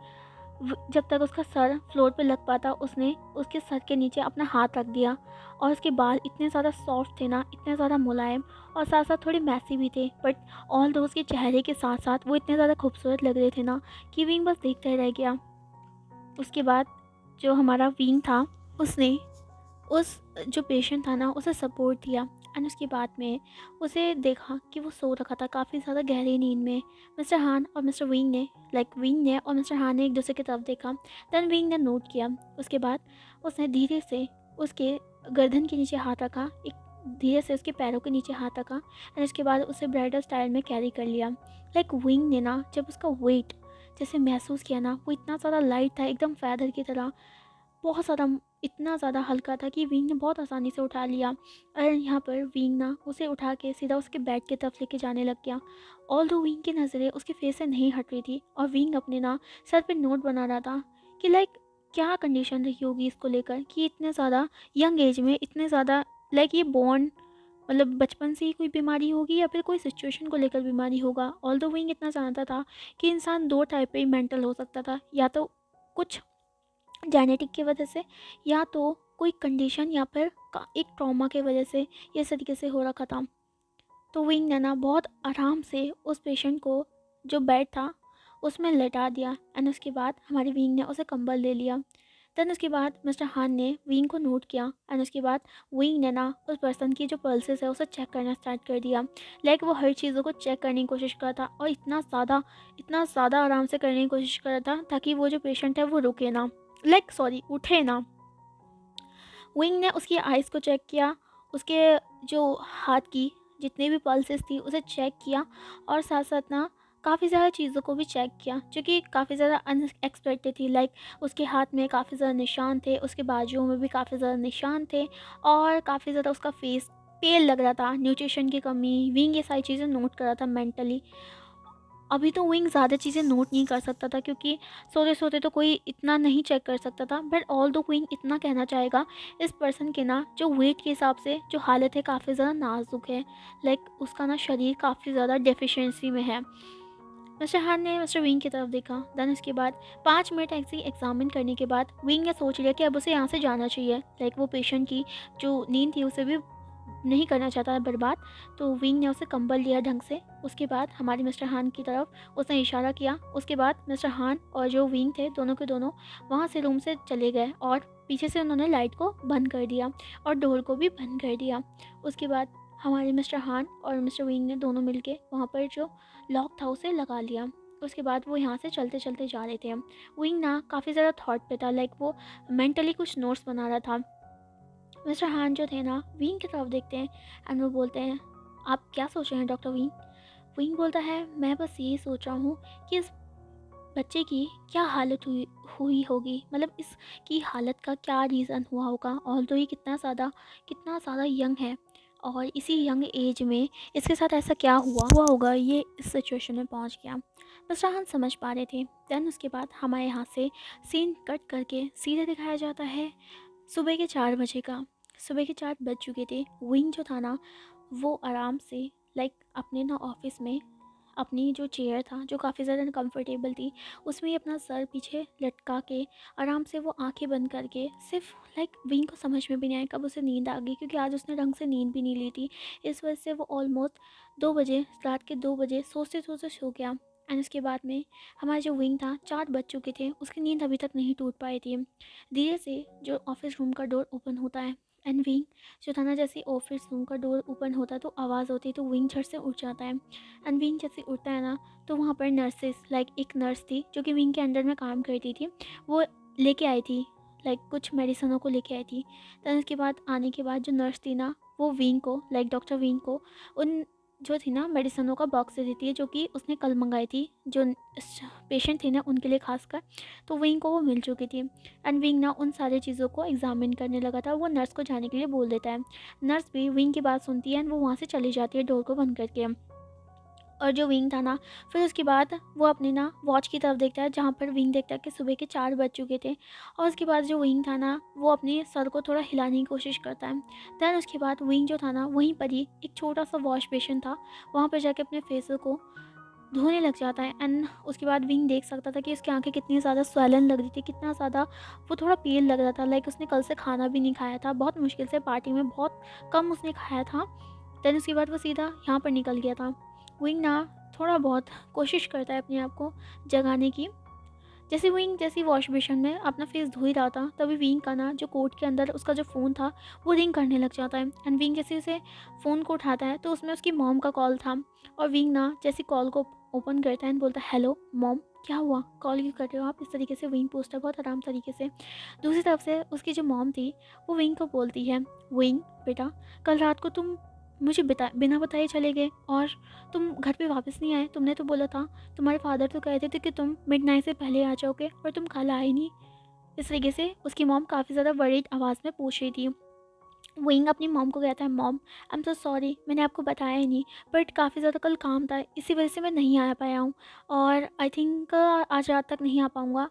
जब तक उसका सर फ्लोर पे लग पाता उसने उसके सर के नीचे अपना हाथ रख दिया। और उसके बाल इतने ज़्यादा सॉफ्ट थे ना, इतने ज़्यादा मुलायम, और साथ साथ थोड़े मैसी भी थे, बट ऑल दो उसके चेहरे के साथ साथ वो इतने ज़्यादा खूबसूरत लग रहे थे ना कि विंग बस देखता ही रह गया। उसके बाद जो हमारा विंग था उसने उस जो पेशेंट था ना उसे सपोर्ट दिया। एंड उसके बाद में उसे देखा कि वो सो रखा था काफ़ी ज़्यादा गहरी नींद में। मिस्टर हान और मिस्टर विंग ने, लाइक विंग ने और मिस्टर हान ने एक दूसरे की तरफ देखा। देन विंग ने नोट किया। उसके बाद उसने धीरे से उसके गर्दन के नीचे हाथ रखा, एक धीरे से उसके पैरों के नीचे हाथ रखा एंड उसके बाद उसे ब्राइडल स्टाइल में कैरी कर लिया। लाइक विंग ने ना जब उसका वेट जैसे महसूस किया ना वो इतना ज़्यादा लाइट था, एकदम फैदर की तरह, बहुत ज़्यादा, इतना ज़्यादा हल्का था कि विंग ने बहुत आसानी से उठा लिया। और यहाँ पर विंग ना उसे उठा के सीधा उसके बेड की तरफ लेके जाने लग गया। ऑल दो विंग की नज़रें उसके फेस से नहीं हट रही थी और विंग अपने ना सर पे नोट बना रहा था कि लाइक क्या कंडीशन रही होगी इसको लेकर कि इतने ज़्यादा यंग एज में इतने ज़्यादा, लाइक ये बॉर्न मतलब बचपन से ही कोई बीमारी होगी या फिर कोई सिचुएशन को लेकर बीमारी होगा। ऑल दो विंग इतना जानता था कि इंसान दो टाइप पे ही मेंटल हो सकता था, या तो कुछ जेनेटिक की वजह से या तो कोई कंडीशन या फिर एक ट्रॉमा की वजह से ये इस तरीके से हो रखा था। तो विंग ने ना बहुत आराम से उस पेशेंट को जो बेड था उसमें लेटा दिया एंड उसके बाद हमारी विंग ने उसे कंबल ले लिया। देन उसके बाद मिस्टर हान ने विंग को नोट किया एंड उसके बाद विंग ने ना उस पर्सन की जो पल्सेस है उसे चेक करना स्टार्ट कर दिया। लाइक वो हर चीज़ों को चेक करने की कोशिश कर रहा था और इतना ज़्यादा आराम से करने की कोशिश कर रहा था ताकि वो जो पेशेंट है वो रुके ना, लाइक सॉरी उठे ना। विंग ने उसकी आइज़ को चेक किया, उसके जो हाथ की जितनी भी पल्सेस थी उसे चेक किया और साथ साथ ना काफ़ी ज़्यादा चीज़ों को भी चेक किया जो कि काफ़ी ज़्यादा अनएक्सपेक्टेड थी। लाइक उसके हाथ में काफ़ी ज़्यादा निशान थे, उसके बाजुओं में भी काफ़ी ज़्यादा निशान थे और काफ़ी ज़्यादा उसका फेस पेल लग रहा था, न्यूट्रिशन की कमी। विंग ये सारी चीज़ें नोट कर रहा था मेंटली। अभी तो विंग ज़्यादा चीज़ें नोट नहीं कर सकता था क्योंकि सोते सोते तो कोई इतना नहीं चेक कर सकता था, बट ऑल दो विंग इतना कहना चाहेगा इस पर्सन के ना जो वेट के हिसाब से जो हालत है काफ़ी ज़्यादा नाजुक है। लाइक उसका ना शरीर काफ़ी ज़्यादा डेफिशिएंसी में है। मिस्टर हान ने मिस्टर विंग की तरफ देखा। देन उसके बाद 5 मिनट ऐसे ही एग्जामिन करने के बाद विंग ने सोच लिया कि अब उसे यहाँ से जाना चाहिए। लाइक वो पेशेंट की जो नींद थी उसे भी नहीं करना चाहता था बर्बाद। तो विंग ने उसे कंबल लिया ढंग से। उसके बाद हमारे मिस्टर हान की तरफ उसने इशारा किया। उसके बाद मिस्टर हान और जो विंग थे दोनों के दोनों वहाँ से रूम से चले गए और पीछे से उन्होंने लाइट को बंद कर दिया और डोर को भी बंद कर दिया। उसके बाद हमारे मिस्टर हान और मिस्टर विंग ने दोनों मिलके वहाँ पर जो लॉक था उसे लगा लिया। उसके बाद वो यहाँ से चलते चलते जा रहे थे। विंग ना काफ़ी ज़्यादा थॉट पे था, लाइक वो मेंटली कुछ नोट्स बना रहा था। मिस्टर हान जो थे ना विंग की तरफ देखते हैं एंड वो बोलते हैं, आप क्या सोच रहे हैं डॉक्टर विंग? विंग बोलता है, मैं बस यही सोच रहा हूँ कि इस बच्चे की क्या हालत हुई हुई होगी, मतलब इसकी हालत का क्या रीज़न हुआ होगा। ऑल तो ये कितना ज़्यादा यंग है और इसी यंग एज में इसके साथ ऐसा क्या हुआ होगा, ये इस सिचुएशन में पहुंच गया। बस राहन समझ पा रहे थे। देन उसके बाद हमारे यहाँ से सीन कट करके सीधे दिखाया जाता है सुबह के 4 बजे का। सुबह के 4 बज चुके थे। विंग जो था ना वो आराम से लाइक अपने ना ऑफिस में अपनी जो चेयर था जो काफ़ी ज़्यादा कंफर्टेबल थी उसमें ही अपना सर पीछे लटका के आराम से वो आंखें बंद करके सिर्फ लाइक विंग को समझ में भी नहीं आया कब उसे नींद आ गई, क्योंकि आज उसने ढंग से नींद भी नहीं ली थी। इस वजह से वो ऑलमोस्ट 2 बजे, रात के 2 बजे सोचते सोचते सो गया। एंड उसके बाद में हमारा जो विंग था 4 बज चुके थे, उसकी नींद अभी तक नहीं टूट पाई थी। धीरे से जो ऑफिस रूम का डोर ओपन होता है एंड विंग जो था ना जैसे ऑफिस रूम का डोर ओपन होता है तो आवाज़ होती है तो विंग झट से उठ जाता है। एंड विंग जैसे उठता है ना तो वहाँ पर नर्सेस लाइक एक नर्स थी जो कि विंग के अंडर में काम करती थी, वो लेके आई थी लाइक कुछ मेडिसिनों को लेके आई थी। देन उसके बाद आने के बाद जो नर्स थी ना वो विंग को लाइक डॉक्टर विंग को उन जो थी ना मेडिसिनों का बॉक्स दे देती है जो कि उसने कल मंगाई थी जो पेशेंट थी ना उनके लिए खासकर। तो विंग को वो मिल चुकी थी एंड विंग ना उन सारी चीज़ों को एग्जामिन करने लगा था। वो नर्स को जाने के लिए बोल देता है। नर्स भी विंग की बात सुनती है एंड वो वहाँ से चली जाती है डोर को बंद करके। और जो विंग था ना फिर उसके बाद वो अपनी ना वॉच की तरफ देखता है जहाँ पर विंग देखता है कि सुबह के 4 बज चुके थे। और उसके बाद जो विंग था ना वो अपने सर को थोड़ा हिलाने की कोशिश करता है। दैन उसके बाद विंग जो था ना वहीं पर ही एक छोटा सा वॉश बेसिन था, वहाँ पर जाके अपने फेस को धोने लग जाता है। एंड उसके बाद विंग देख सकता था कि उसकी आंखें कितनी ज़्यादा स्वेलन लग रही थी, कितना ज़्यादा वो थोड़ा पेल लग रहा था। लाइक उसने कल से खाना भी नहीं खाया था, बहुत मुश्किल से पार्टी में बहुत कम उसने खाया था। देन उसके बाद वो सीधा यहाँ पर निकल गया था। विंग ना थोड़ा बहुत कोशिश करता है अपने आप को जगाने की। जैसे विंग जैसी वॉश बेसिन में अपना फेस धो ही रहा था तभी विंग का ना जो कोट के अंदर उसका जो फ़ोन था वो रिंग करने लग जाता है। एंड विंग जैसे उसे फ़ोन को उठाता है तो उसमें उसकी मॉम का कॉल था। और विंग ना जैसे कॉल को ओपन करता है एंड बोलता है, हेलो मॉम, क्या हुआ, कॉल क्यों कर रहे हो आप? इस तरीके से विंग पूछता है बहुत आराम तरीके से। दूसरी तरफ से उसकी जो मॉम थी वो विंग को बोलती है, विंग बेटा, कल रात को तुम मुझे बिना बताए चले गए और तुम घर पे वापस नहीं आए। तुमने तो बोला था, तुम्हारे फादर तो कहते थे कि तुम मिडनाइट से पहले आ जाओगे और तुम कल आए नहीं। इस तरीके से उसकी मॉम काफ़ी ज़्यादा वरीड आवाज़ में पूछ रही थी। विंग अपनी मॉम को कहता है, mom I am so sorry, मैंने आपको बताया ही नहीं, बट काफ़ी ज़्यादा कल काम था इसी वजह से मैं नहीं आ पाया हूँ और आई थिंक आज रात तक नहीं आ पाऊँगा।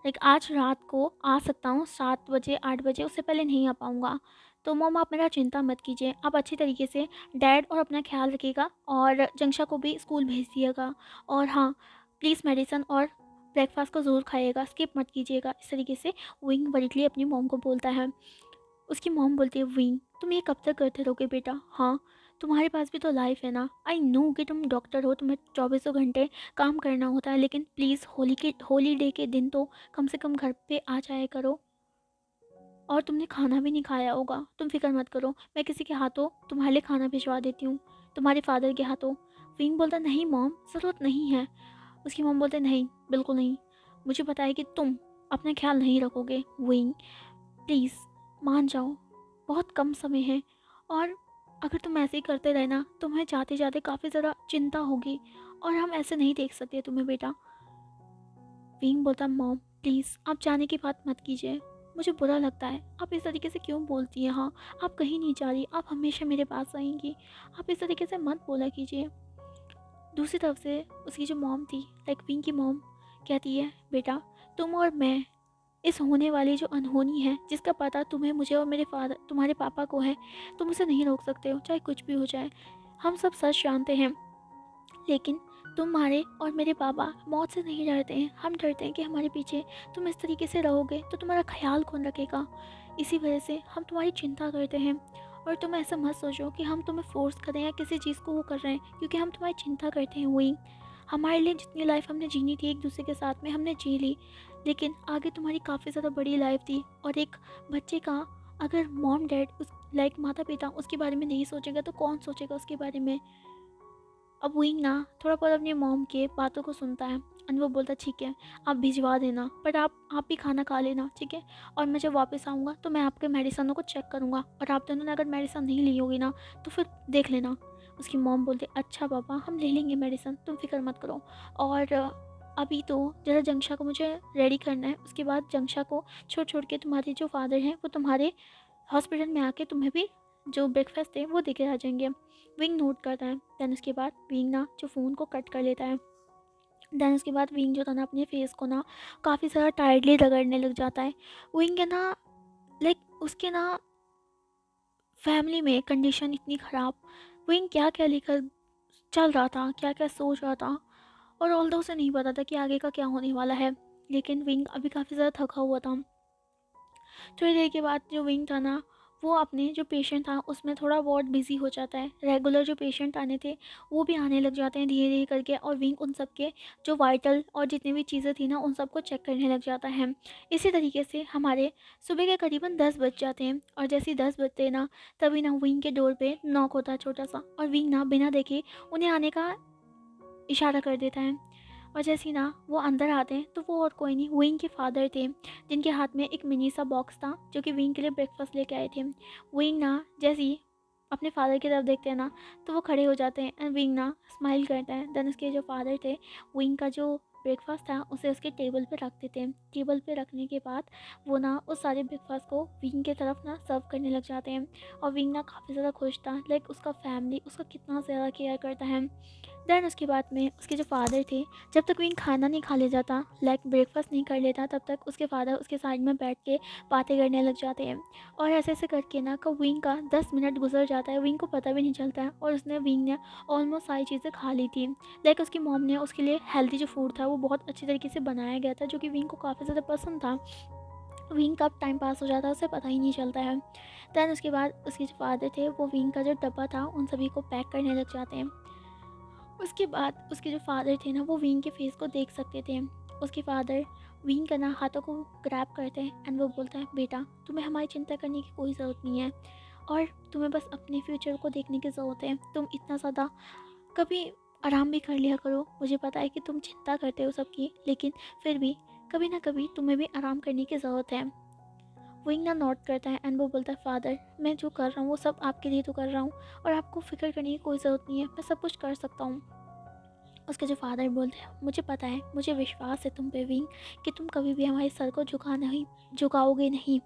लाइक आज रात को आ सकता हूँ 7 बजे 8 बजे, उससे पहले नहीं आ पाऊँगा। तो मॉम आप मेरा चिंता मत कीजिए, आप अच्छी तरीके से डैड और अपना ख्याल रखिएगा और जंक्षा को भी स्कूल भेज दिएगा। और हाँ, प्लीज़ मेडिसिन और ब्रेकफास्ट को ज़रूर खाइएगा, स्किप मत कीजिएगा। इस तरीके से विंग वरीडली अपनी मॉम को बोलता है। उसकी मॉम बोलती है, विंग तुम ये कब तक करते रहोगे बेटा? हाँ, तुम्हारे पास भी तो लाइफ है ना। आई नो कि तुम डॉक्टर हो, तुम्हें चौबीसों घंटे काम करना होता है, लेकिन प्लीज़ होलीडे के दिन तो कम से कम घर पे आ जाया करो। और तुमने खाना भी नहीं खाया होगा, तुम फिक्र मत करो, मैं किसी के हाथों तुम्हारे लिए खाना भिजवा देती हूँ, तुम्हारे फादर के हाथों। विंग बोलता, नहीं मॉम, ज़रूरत नहीं है। उसकी मॉम बोलते, नहीं, बिल्कुल नहीं, मुझे पता है कि तुम अपना ख्याल नहीं रखोगे। विंग प्लीज़ मान जाओ, बहुत कम समय है, और अगर तुम ऐसे ही करते रहे ना, तुम्हें जाते जाते काफ़ी ज़्यादा चिंता होगी, और हम ऐसे नहीं देख सकते तुम्हें बेटा। विंग बोलता, मॉम प्लीज़ आप जाने की बात मत कीजिए, मुझे बुरा लगता है, आप इस तरीके से क्यों बोलती हैं? हाँ, आप कहीं नहीं जा रही, आप हमेशा मेरे पास आएंगी, आप इस तरीके से मत बोला कीजिए। दूसरी तरफ से उसकी जो मॉम थी, लाइक विंग की मॉम, कहती है, बेटा तुम और मैं इस होने वाली जो अनहोनी है, जिसका पता तुम्हें, मुझे और मेरे फादर, तुम्हारे पापा को है, तुम उसे नहीं रोक सकते हो, चाहे कुछ भी हो जाए। हम सब सच जानते हैं, लेकिन तुम्हारे और मेरे पापा मौत से नहीं डरते हैं, हम डरते हैं कि हमारे पीछे तुम इस तरीके से रहोगे तो तुम्हारा ख्याल कौन रखेगा। इसी वजह से हम तुम्हारी चिंता करते हैं। और तुम ऐसा मत सोचो कि हम तुम्हें फोर्स करें या किसी चीज़ को वो कर रहे हैं, क्योंकि हम तुम्हारी चिंता करते हैं। वही हमारे लिए जितनी लाइफ हमने जीनी थी एक दूसरे के साथ में, हमने जी ली, लेकिन आगे तुम्हारी काफ़ी ज़्यादा बड़ी लाइफ थी। और एक बच्चे का अगर मॉम डैड, उस लाइक माता पिता उसके बारे में नहीं सोचेगा तो कौन सोचेगा उसके बारे में। अब विंग ना थोड़ा बहुत अपनी मॉम के बातों को सुनता है, एंड वो बोलता, ठीक है आप भिजवा देना, बट आप भी खाना खा लेना, ठीक है। और मैं जब वापस आऊँगा तो मैं आपके मेडिसनों को चेक करूँगा, और आप दोनों ने अगर मेडिसन नहीं ली होगी ना तो फिर देख लेना। उसकी मॉम बोलती, अच्छा पापा हम ले लेंगे मेडिसन, तुम फिक्र मत करो। और अभी तो जरा जंक्षा को मुझे रेडी करना है, उसके बाद जंक्षा को छोड़ छोड़ के तुम्हारे जो फादर हैं वो तुम्हारे हॉस्पिटल में आके तुम्हें भी जो ब्रेकफास्ट है वो देके आ जाएंगे। विंग नोट करता है। देन उसके बाद विंग ना जो फ़ोन को कट कर लेता है। देन उसके बाद विंग जो था ना अपने फेस को ना काफ़ी सारा टायर्डली रगड़ने लग जाता है। विंग है ना, लाइक उसके ना फैमिली में कंडीशन इतनी ख़राब, विंग क्या क्या लेकर चल रहा था, क्या क्या सोच रहा था, और ऑल्दो उसे नहीं पता था कि आगे का क्या होने वाला है। लेकिन विंग अभी काफ़ी ज़्यादा थका हुआ था। थोड़ी देर के बाद जो विंग था ना, वो अपने जो पेशेंट था उसमें थोड़ा बहुत बिजी हो जाता है। रेगुलर जो पेशेंट आने थे वो भी आने लग जाते हैं धीरे धीरे करके, और विंग उन सब के जो वाइटल और जितनी भी चीज़ें थी ना उन सबको चेक करने लग जाता है। इसी तरीके से हमारे सुबह के करीबन 10 बज जाते हैं, और जैसे ही 10 बजते हैं ना, तभी ना विंग के डोर पे नॉक होता है छोटा सा, और विंग ना बिना देखे उन्हें आने का इशारा कर देता है। और जैसे ही ना वो अंदर आते हैं तो वो और कोई नहीं, विंग के फादर थे, जिनके हाथ में एक मिनी सा बॉक्स था जो कि विंग के लिए ब्रेकफास्ट लेके आए थे। विंग ना जैसे ही अपने फादर की तरफ देखते हैं ना तो वो खड़े हो जाते हैं, एंड विंग ना स्माइल करता है। देन उसके जो फादर थे, विंग का जो ब्रेकफास्ट था उसे उसके टेबल पे रख देते हैं। टेबल पे रखने के बाद वो ना उस सारे ब्रेकफास्ट को विंग के तरफ ना सर्व करने लग जाते हैं। और विंग ना काफ़ी ज़्यादा खुश था, लाइक उसका फैमिली उसका कितना ज़्यादा केयर करता है। देन उसके बाद में उसके जो फादर थे, जब तक विंग खाना नहीं खा ले जाता, लाइक ब्रेकफास्ट नहीं कर लेता, तब तक उसके फादर उसके साइड में बैठ के बातें करने लग जाते हैं। और ऐसे ऐसे करके ना कब विंग का 10 मिनट गुजर जाता है, विंग को पता भी नहीं चलता है, और विंग ने ऑलमोस्ट सारी चीज़ें खा ली थी। लाइक उसकी मॉम ने उसके लिए हेल्दी जो फूड था वो बहुत अच्छी तरीके से बनाया गया था, जो कि विंग को काफ़ी ज़्यादा पसंद था। विंग कब टाइम पास हो जाता है उसे पता ही नहीं चलता है। दैन उसके बाद उसके जो फादर थे वो विंग का जो डब्बा था उन सभी को पैक करने लग जाते हैं। उसके बाद उसके जो फादर थे ना वो विंग के फेस को देख सकते थे। उसके फादर विंग का ना हाथों को ग्रैब करते हैं, एंड वो बोलता है, बेटा तुम्हें हमारी चिंता करने की कोई ज़रूरत नहीं है, और तुम्हें बस अपने फ्यूचर को देखने की ज़रूरत है। तुम इतना ज़्यादा कभी आराम भी कर लिया करो, मुझे पता है कि तुम चिंता करते हो सबकी, लेकिन फिर भी कभी ना कभी तुम्हें भी आराम करने की ज़रूरत है। विंग ना नोट करता है, एंड वो बोलता है, फादर मैं जो कर रहा हूँ वो सब आपके लिए तो कर रहा हूँ, और आपको फिक्र करने की कोई ज़रूरत नहीं है, मैं सब कुछ कर सकता हूँ। उसके जो फादर बोलते हैं, मुझे पता है, मुझे विश्वास है तुम पे विंग, कि तुम कभी भी हमारे सर को झुकाओगे नहीं,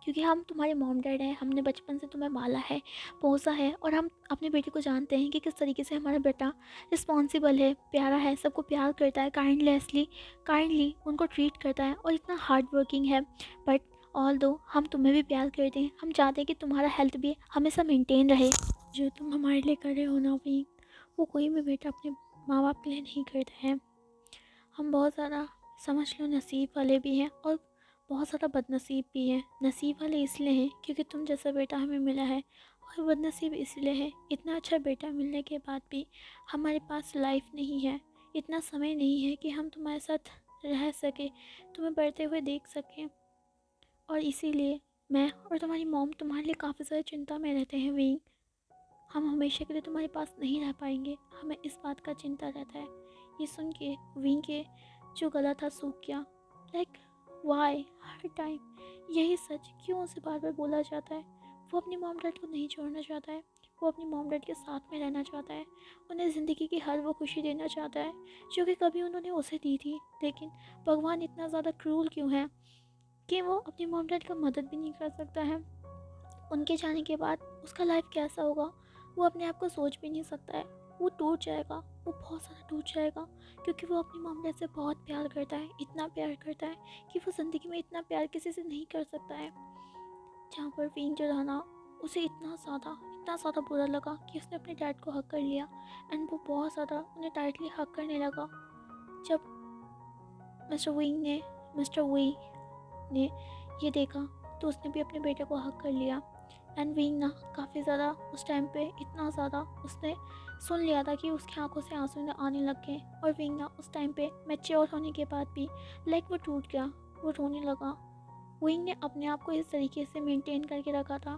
क्योंकि हम तुम्हारे मॉम डैड हैं, हमने बचपन से तुम्हें पाला है, पोसा है, और हम अपने बेटे को जानते हैं कि किस तरीके से हमारा बेटा रिस्पॉन्सिबल है, प्यारा है, सबको प्यार करता है, काइंडली उनको ट्रीट करता है, और इतना हार्ड वर्किंग है। बट ऑल दो हम तुम्हें भी प्यार करते हैं, हम चाहते हैं कि तुम्हारा हेल्थ भी हमेशा मेंटेन रहे। जो तुम हमारे लिए कर रहे हो ना विंग, वो कोई भी बेटा अपने माँ बाप के लिए नहीं करता है। हम बहुत ज़्यादा समझ लो नसीब वाले भी हैं और बहुत ज़्यादा बदनसीब भी हैं। नसीब वाले इसलिए हैं क्योंकि तुम जैसा बेटा हमें मिला है, और बदनसीब इसलिए है इतना अच्छा बेटा मिलने के बाद भी हमारे पास लाइफ नहीं है, इतना समय नहीं है कि हम तुम्हारे साथ रह सके, तुम्हें बढ़ते हुए देख सकें। और इसीलिए मैं और तुम्हारी मॉम तुम्हारे लिए काफ़ी ज़्यादा चिंता में रहते हैं विंग। हम हमेशा के लिए तुम्हारे पास नहीं रह पाएंगे, हमें इस बात का चिंता रहता है। ये सुन के विंग के जो गला था सूख गया। लाइक वाई हर टाइम यही सच क्यों उसे बार बार बोला जाता है। वो अपनी मॉम डैड को नहीं छोड़ना चाहता है, वो अपनी मॉम डैड के साथ में रहना चाहता है, उन्हें ज़िंदगी की हर वो खुशी देना चाहता है जो कि कभी उन्होंने उसे दी थी। लेकिन भगवान इतना ज़्यादा क्रूल क्यों है कि वो अपनी मॉम डैड का मदद भी नहीं कर सकता है। उनके जाने के बाद उसका लाइफ कैसा होगा वो अपने आप को सोच भी नहीं सकता है। वो टूट जाएगा, वो बहुत ज़्यादा टूट जाएगा, क्योंकि वो अपनी मॉम डैड से बहुत प्यार करता है, इतना प्यार करता है कि वो ज़िंदगी में इतना प्यार किसी से नहीं कर सकता है। जहाँ पर विंग जो था ना, उसे इतना ज़्यादा बुरा लगा कि उसने अपने डैड को हक कर लिया, एंड वो बहुत ज़्यादा उन्हें टाइटली हक करने लगा। जब मिस्टर विंग ने मिस्टर वी ने ये देखा तो उसने भी अपने बेटे को हक कर लिया। एंड विंग ना काफ़ी ज़्यादा उस टाइम पे इतना ज़्यादा उसने सुन लिया था कि उसकी आंखों से आंसू आने लग गए, और विंग ना उस टाइम पे मैच्योर होने के बाद भी लाइक वो टूट गया, वो रोने लगा। विंग ने अपने आप को इस तरीके से मेंटेन करके रखा था।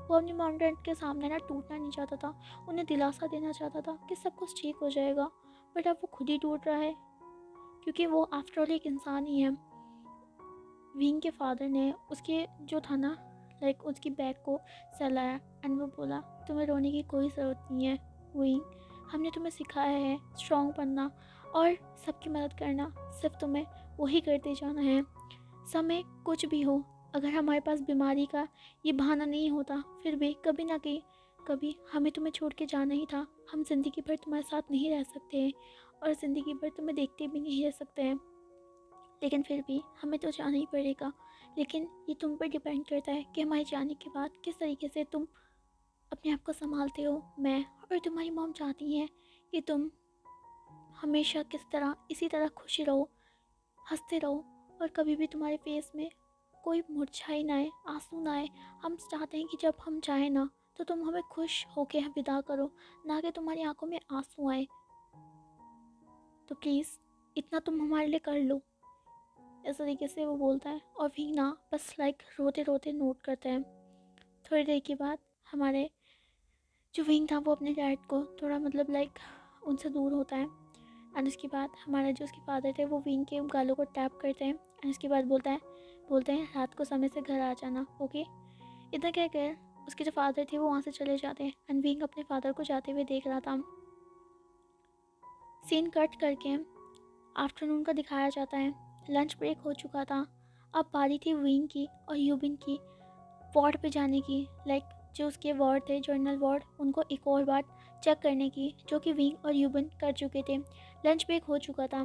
वो अपनी मॉम डैड के सामने ना टूटना नहीं चाहता था, उन्हें दिलासा देना चाहता था कि सब कुछ ठीक हो जाएगा। बट अब वो खुद ही टूट रहा है, क्योंकि वो आफ्टर ऑल एक इंसान ही है। विंग के फादर ने उसके जो था ना लाइक उसकी बैग को सहलाया, एंड वो बोला तुम्हें रोने की कोई ज़रूरत नहीं है विंग, हमने तुम्हें सिखाया है स्ट्रॉन्ग बनना और सबकी मदद करना, सिर्फ तुम्हें वही करते जाना है। समय कुछ भी हो, अगर हमारे पास बीमारी का ये बहाना नहीं होता फिर भी कभी ना कभी हमें तुम्हें छोड़ के जाना ही था। हम ज़िंदगी भर तुम्हारे साथ नहीं रह सकते हैं, और ज़िंदगी भर तुम्हें देखते भी नहीं रह सकते हैं, लेकिन फिर भी हमें तो जाना ही पड़ेगा। लेकिन ये तुम पर डिपेंड करता है कि हमारे जाने के बाद किस तरीके से तुम अपने आप को संभालते हो। मैं और तुम्हारी मॉम चाहती हैं कि तुम हमेशा किस तरह इसी तरह खुश रहो, हंसते रहो, और कभी भी तुम्हारे फेस में कोई मुरझाई ना आए, आंसू ना आए। हम चाहते हैं कि जब हम जाएं ना तो तुम हमें खुश होके विदा करो, ना कि तुम्हारी आंखों में आंसू आए। तो प्लीज़ इतना तुम हमारे लिए कर लो। इस तरीके से वो बोलता है, और भी ना बस लाइक रोते रोते नोट करता है। थोड़ी देर के बाद हमारे जो विंग था वो अपने डैड को थोड़ा मतलब लाइक उनसे दूर होता है। एंड उसके बाद हमारा जो उसके फादर थे वो विंग के गालों को टैप करते हैं, एंड उसके बाद बोलते हैं रात को समय से घर आ जाना, ओके। इतना कह कर उसके जो फादर थे वो वहाँ से चले जाते हैं, एंड विंग अपने फादर को जाते हुए देख रहा था। सीन कट करके आफ्टरनून का दिखाया जाता है। लंच ब्रेक हो चुका था, अब बारी थी विंग की और यूबिन की वार्ड पे जाने की। लाइक जो उसके वार्ड थे जर्नल वार्ड, उनको एक और बार चेक करने की, जो कि विंग और यूबिन कर चुके थे। लंच ब्रेक हो चुका था,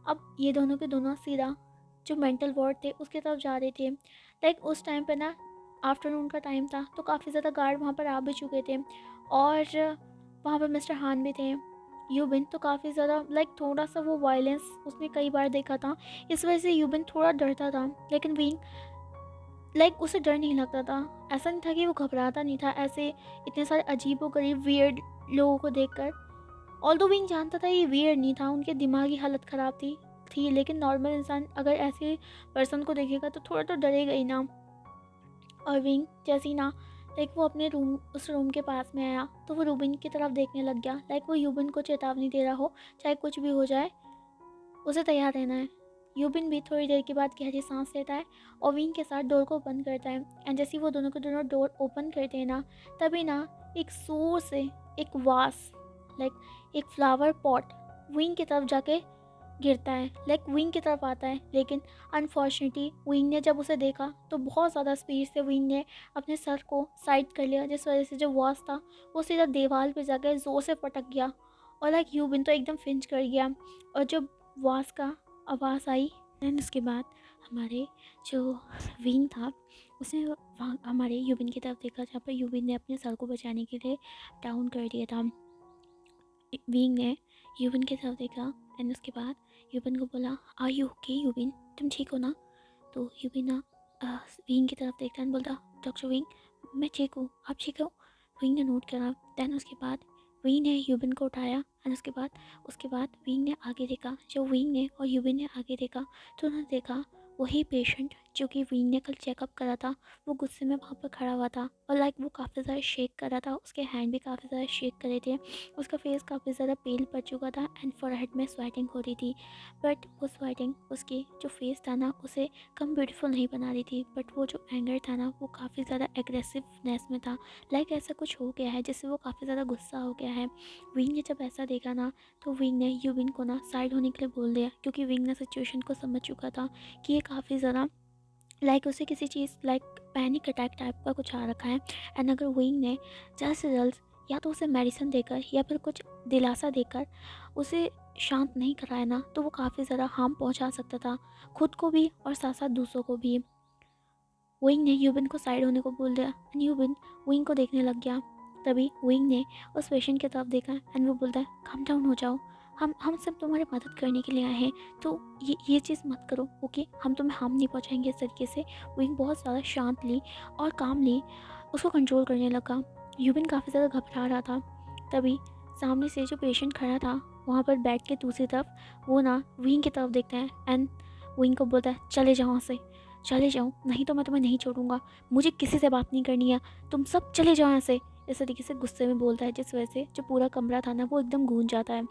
अब ये दोनों के दोनों सीधा जो मेंटल वार्ड थे उसके तरफ जा रहे थे। लाइक उस टाइम पे ना आफ्टरनून का टाइम था, तो काफ़ी ज़्यादा गार्ड वहाँ पर आ भी चुके थे, और वहाँ पर मिस्टर हान भी थे। यूबिन तो काफ़ी ज़्यादा लाइक थोड़ा सा वो वायलेंस उसने कई बार देखा था, इस वजह से यूबिन थोड़ा डरता था। लेकिन विंग लाइक उसे डर नहीं लगता था, ऐसा नहीं था कि वो घबराता नहीं था ऐसे इतने सारे अजीबो गरीब वियर्ड लोगों को देखकर। ऑल्दो विंग जानता था ये वियर्ड नहीं था, उनकी दिमागी हालत ख़राब थी, लेकिन नॉर्मल इंसान अगर ऐसे पर्सन को देखेगा तो थोड़ा तो डरेगा ही ना। और विंग जैसे ही ना लाइक वो अपने उस रूम के पास में आया तो वो रूबिन की तरफ देखने लग गया, लाइक वो यूबिन को चेतावनी दे रहा हो चाहे कुछ भी हो जाए उसे तैयार रहना है। यूबिन भी थोड़ी देर के बाद गहरी सांस लेता है और विंग के साथ डोर को बंद करता है। एंड जैसे ही वो दोनों के दोनों डोर ओपन करते हैं ना, तभी ना एक जोर से एक वास लाइक एक फ्लावर पॉट विंग की तरफ जाके गिरता है, लाइक विंग की तरफ आता है। लेकिन अनफॉर्चुनेटली विंग ने जब उसे देखा तो बहुत ज़्यादा स्पीड से विंग ने अपने सर को साइड कर लिया, जिस वजह से जो वास था वो सीधा दीवार पे जाकर ज़ोर से पटक गया, और लाइक यूबिन तो एकदम फिंच कर गया। और जो वास का आवाज़ आई, एंड उसके बाद हमारे जो विंग था उसने वहाँ हमारे यूबिन की तरफ देखा, जहाँ पर यूबिन ने अपने सर को बचाने के लिए डाउन कर दिया था। विंग ने यूबिन की तरफ देखा, एंड उसके बाद यूबिन को बोला, आर यू ओके यूबिन, तुम ठीक हो ना? तो यूबिन ना विंग की तरफ देखता है बोलता, डॉक्टर विंग मैं ठीक हूँ, आप ठीक हो? विंग ने नोट करा। दैन उसके बाद विंग ने यूबिन को उठाया एंड उसके बाद विंग ने आगे देखा। जो विंग ने और यूबिन ने आगे देखा तो उन्होंने देखा वही पेशेंट जो कि विंग ने कल चेकअप करा था, वो गुस्से में वहाँ पर खड़ा हुआ था और लाइक वो काफ़ी ज़्यादा शेक कर रहा था, उसके हैंड भी काफ़ी ज़्यादा शेक कर रहे थे, उसका फेस काफ़ी ज़्यादा पेल पड़ चुका था एंड फॉरहेड में स्वेटिंग हो रही थी। बट वो स्वेटिंग उसकी जो फेस था ना उसे कम ब्यूटीफुल नहीं बना रही थी, बट वो जो एंगर था ना वो काफ़ी ज़्यादा एग्रेसिवनेस में था। लाइक ऐसा कुछ हो गया है जिससे वो काफ़ी ज़्यादा गुस्सा हो गया है। विंग ने जब ऐसा देखा ना तो विंग ने यूबिन को ना साइड होने के लिए बोल दिया, क्योंकि विंग ने सिचुएशन को समझ चुका था कि ये काफ़ी ज़्यादा लाइक उसे किसी चीज़ लाइक पैनिक अटैक टाइप का कुछ आ रखा है। एंड अगर विंग ने जल्द से जल्द या तो उसे मेडिसिन देकर या फिर कुछ दिलासा देकर उसे शांत नहीं कराया ना तो वो काफ़ी ज़्यादा हार्म पहुंचा सकता था, खुद को भी और साथ साथ दूसरों को भी। विंग ने यूबिन को साइड होने को बोल दिया एंड यूबिन विंग को देखने लग गया। तभी विंग ने उस पेशेंट की तरफ देखा एंड वो बोलता है, काम डाउन हो जाओ, हम सब तुम्हारी मदद करने के लिए आए हैं, तो ये चीज़ मत करो, ओके? हम तुम्हें हार्म नहीं पहुंचाएंगे इस तरीके से। विंग बहुत ज़्यादा शांतली और कामली उसको कंट्रोल करने लगा। यूबिन काफ़ी ज़्यादा घबरा रहा था। तभी सामने से जो पेशेंट खड़ा था वहाँ पर बेड के दूसरी तरफ, वो ना विंग की तरफ देखता है एंड विंग को बोलता है, चले जाओ वहाँ से, चले जाओ, नहीं तो मैं तुम्हें नहीं छोड़ूंगा, मुझे किसी से बात नहीं करनी है, तुम सब चले जाओ यहाँ से। इस तरीके से गुस्से में बोलता है जिस वजह से जो पूरा कमरा था ना वो एकदम गूंज जाता है।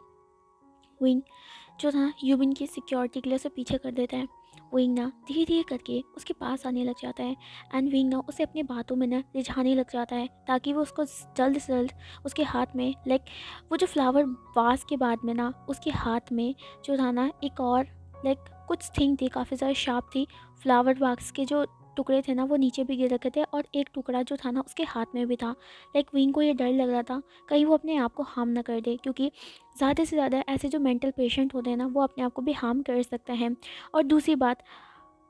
विंग जो था यूबिन की सिक्योरिटी के लिए उसे पीछे कर देता है। विंग ना धीरे धीरे करके उसके पास आने लग जाता है एंड विंग ना उसे अपनी बातों में ना रिझाने लग जाता है ताकि वो उसको जल्द से जल्द उसके हाथ में लाइक वो जो फ्लावर वास के बाद में ना उसके हाथ में जो था ना एक और लाइक कुछ थिंग थी, काफ़ी ज़्यादा शार्प थी। फ्लावर वास के जो टुकड़े थे ना वो नीचे भी गिर रखे थे और एक टुकड़ा जो था ना उसके हाथ में भी था। लाइक विंग को ये डर लग रहा था कहीं वो अपने आप को हार्म ना कर दे, क्योंकि ज़्यादा से ज़्यादा ऐसे जो मेंटल पेशेंट होते हैं ना वो अपने आप को भी हार्म कर सकते हैं। और दूसरी बात,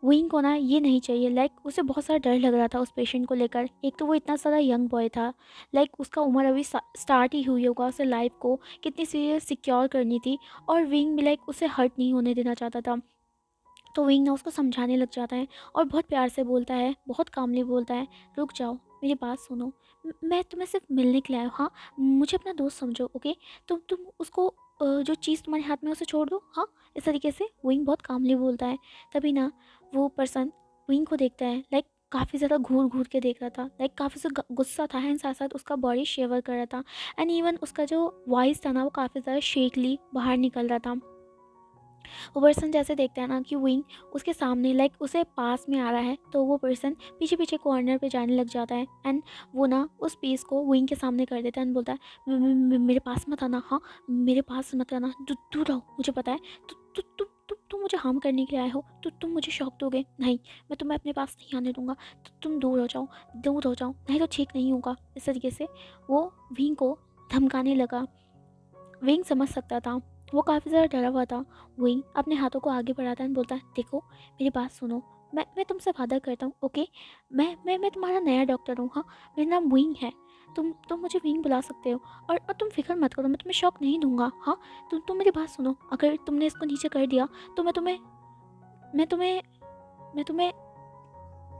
विंग को ना ये नहीं चाहिए, लाइक उसे बहुत सारा डर लग रहा था उस पेशेंट को लेकर। एक तो वो इतना सारा यंग बॉय था, लाइक उसका उम्र अभी स्टार्ट ही हुई होगा, उसे लाइफ को कितनी सीरियस सिक्योर करनी थी और विंग भी लाइक उसे हर्ट नहीं होने देना चाहता था। तो विंग ना उसको समझाने लग जाता है और बहुत प्यार से बोलता है, बहुत कामली बोलता है, रुक जाओ, मेरी बात सुनो, मैं तुम्हें सिर्फ मिलने के लिए आया हूँ, हाँ? मुझे अपना दोस्त समझो, ओके? तुम उसको जो चीज़ तुम्हारे हाथ में है, उसे छोड़ दो, हाँ? इस तरीके से विंग बहुत कामली बोलता है। तभी ना वो पर्सन विंग को देखता है, लाइक काफ़ी ज़्यादा घूर घूर के देख रहा था, लाइक काफ़ी से गुस्सा था एंड साथ साथ उसका बॉडी शेवर कर रहा था एंड इवन उसका जो वॉइस था ना वो काफ़ी ज़्यादा शेकली बाहर निकल रहा था। वो पर्सन जैसे देखता है ना कि विंग उसके सामने लाइक उसे पास में आ रहा है तो वो पर्सन पीछे पीछे कॉर्नर पे जाने लग जाता है एंड वो ना उस पीस को विंग के सामने कर देता है एंड बोलता है, मेरे पास मत आना, हाँ? मेरे पास मत आना, दूर रहो, मुझे पता है तुम मुझे हार्म करने के लिए आए हो, तुम मुझे शॉक दोगे, नहीं, मैं तुम्हें अपने पास नहीं आने दूंगा, तुम दूर हो जाओ, नहीं तो ठीक नहीं होगा। इस तरीके से वो विंग को धमकाने लगा। विंग समझ सकता था, वो काफ़ी ज़्यादा डरा हुआ था। विंग अपने हाथों को आगे बढ़ाता है और बोलता है, देखो मेरी बात सुनो, मैं तुमसे वादा करता हूँ, ओके? मैं तुम्हारा नया डॉक्टर हूँ, हाँ? मेरा नाम विंग है, तुम मुझे विंग बुला सकते हो। और तुम फिक्र मत करो, मैं तुम्हें शौक नहीं दूंगा, हाँ? तुम मेरी बात सुनो, अगर तुमने इसको नीचे कर दिया तो मैं तुम्हें मैं तुम्हें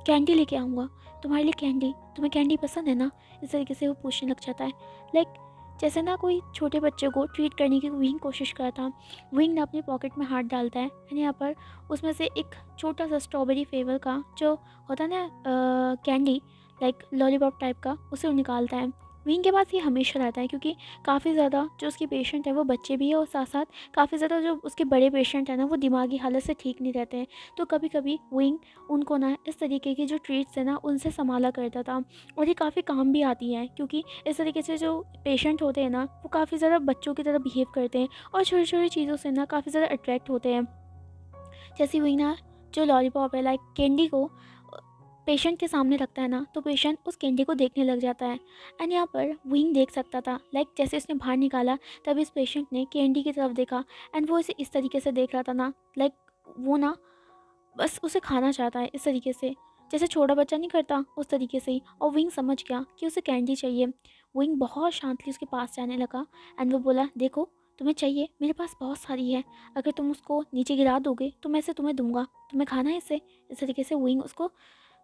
कैंडी लेके आऊँगा, तुम्हारे लिए कैंडी, तुम्हें कैंडी पसंद है ना? इस तरीके से वो पूछने लग जाता है, लाइक जैसे ना कोई छोटे बच्चे को ट्रीट करने की विंग कोशिश करता। विंग ना अपने पॉकेट में हाथ डालता है एंड यहाँ पर उसमें से एक छोटा सा स्ट्रॉबेरी फ्लेवर का जो होता है ना कैंडी, लाइक लॉलीपॉप टाइप का, उसे वो निकालता है। विंग के पास ये हमेशा रहता है क्योंकि काफ़ी ज़्यादा जो उसके पेशेंट है वो बच्चे भी है और साथ साथ काफ़ी ज़्यादा जो उसके बड़े पेशेंट हैं ना वो दिमागी हालत से ठीक नहीं रहते हैं। तो कभी कभी विंग उनको ना इस तरीके की जो ट्रीट्स है ना उनसे संभाला करता था और ये काफ़ी काम भी आती है, क्योंकि इस तरीके से जो पेशेंट होते हैं ना वो काफ़ी ज़्यादा बच्चों की तरह बिहेव करते हैं और छोटी छोटी चीज़ों से ना काफ़ी ज़्यादा अट्रैक्ट होते हैं। जैसे वही ना जो लॉलीपॉप है लाइक कैंडी को पेशेंट के सामने रखता है ना तो पेशेंट उस कैंडी को देखने लग जाता है एंड यहाँ पर विंग देख सकता था, लाइक जैसे उसने बाहर निकाला तभी इस पेशेंट ने कैंडी की तरफ देखा एंड वो इसे इस तरीके से देख रहा था ना, लाइक वो ना बस उसे खाना चाहता है इस तरीके से, जैसे छोटा बच्चा नहीं करता उस तरीके से ही। और विंग समझ गया कि उसे कैंडी चाहिए। विंग बहुत शांतली उसके पास जाने लगा एंड वो बोला, देखो तुम्हें चाहिए? मेरे पास बहुत सारी है, अगर तुम उसको नीचे गिरा दोगे तो मैं इसे तुम्हें दूंगा, तुम्हें खाना है इसे। इस तरीके से विंग उसको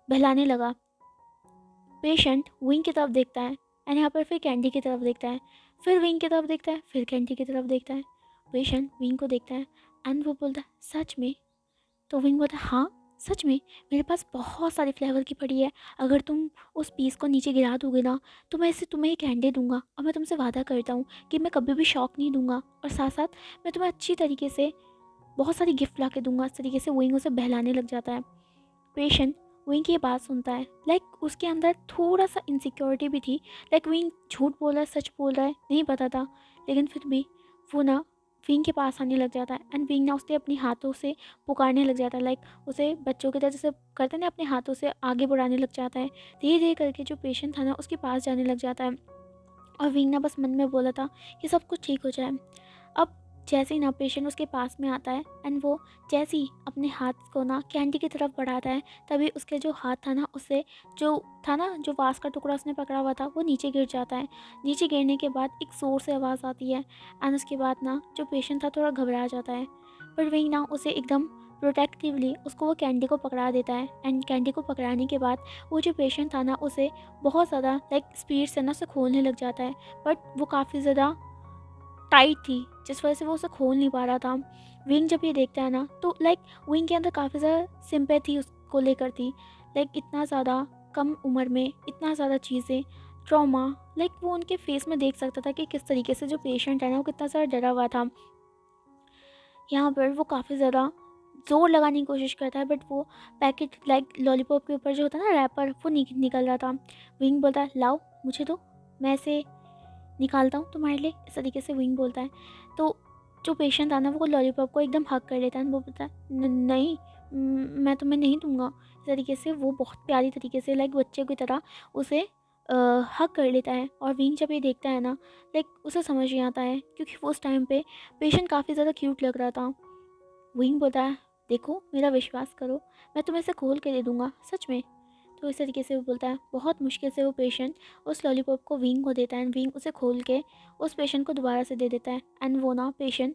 बहलाने लगा। पेशेंट विंग की तरफ देखता है एंड यहाँ पर फिर कैंडी की तरफ देखता है, फिर विंग की तरफ देखता है, फिर कैंडी की तरफ देखता है। पेशेंट विंग को देखता है एंड वो बोलता है सच में? तो विंग बोलता है हाँ सच में, मेरे पास बहुत सारी फ्लेवर की पड़ी है, अगर तुम उस पीस को नीचे गिरा दोगे ना तो मैं इसे तुम्हें एक कैंडी दूंगा, और मैं तुमसे वादा करता हूँ कि मैं कभी भी शौक नहीं दूंगा, और साथ साथ मैं तुम्हें अच्छी तरीके से बहुत सारी गिफ्ट ला के दूंगा। इस तरीके से विंग उसे बहलाने लग जाता है। पेशेंट विंग की ये बात सुनता है, उसके अंदर थोड़ा सा इनसिक्योरिटी भी थी, विंग झूठ बोल रहा है सच बोल रहा है नहीं पता था, लेकिन फिर भी वो ना विंग के पास आने लग जाता है एंड विंग ना उसे अपने हाथों से पुकारने लग जाता है, उसे बच्चों की तरह जैसे करते हैं ना अपने हाथों से आगे बढ़ाने लग जाता है। धीरे धीरे करके जो पेशेंट था ना उसके पास जाने लग जाता है, और विंग ना बस मन में बोला था कि सब कुछ ठीक हो जाए। अब जैसे ही ना पेशेंट उसके पास में आता है एंड वो जैसे ही अपने हाथ को ना कैंडी की तरफ बढ़ाता है, तभी उसके जो हाथ था ना उससे जो था ना जो वास का टुकड़ा उसने पकड़ा हुआ था वो नीचे गिर जाता है। नीचे गिरने के बाद एक ज़ोर से आवाज़ आती है एंड उसके बाद ना जो पेशेंट था थोड़ा घबरा जाता है, पर वही ना उसे एकदम प्रोटेक्टिवली उसको वो कैंडी को पकड़ा देता है एंड कैंडी को पकड़ाने के बाद वो जो पेशेंट था ना उसे बहुत ज़्यादा स्पीड से ना उसे खोलने लग जाता है, बट वो काफ़ी ज़्यादा टाइट थी जिस वजह से वो उसे खोल नहीं पा रहा था। विंग जब ये देखता है ना तो विंग के अंदर काफ़ी ज़्यादा सिंपैथी उसको लेकर थी, इतना ज़्यादा कम उम्र में इतना ज़्यादा चीज़ें, ट्रॉमा, वो उनके फेस में देख सकता था कि किस तरीके से जो पेशेंट है ना वो कितना ज़्यादा डरा हुआ था। यहाँ पर वो काफ़ी ज़्यादा ज़ोर लगाने की कोशिश करता है, बट वो पैकेट लॉलीपॉप के ऊपर जो होता है ना रैपर वो निकल रहा था। विंग बोलता है लाओ मुझे दो, मैं इसे निकालता हूँ तुम्हारे लिए, इस तरीके से विंग बोलता है। तो जो पेशेंट था ना वो लॉलीपॉप को एकदम हक कर लेता है, वो बोलता है नहीं मैं तुम्हें नहीं दूंगा। इस तरीके से वो बहुत प्यारी तरीके से बच्चे की तरह उसे हक कर लेता है। और विंग जब ये देखता है ना उसे समझ नहीं आता है, क्योंकि वो उस टाइम पे पेशेंट काफ़ी ज़्यादा क्यूट लग रहा था। विंग बोलता है देखो मेरा विश्वास करो, मैं तुम्हें इसे खोल के दे दूँगा सच में। तो इस तरीके से वो बोलता है। बहुत मुश्किल से वो पेशेंट उस लॉलीपॉप को विंग को देता है एंड विंग उसे खोल के उस पेशेंट को दोबारा से दे देता है एंड वो ना पेशेंट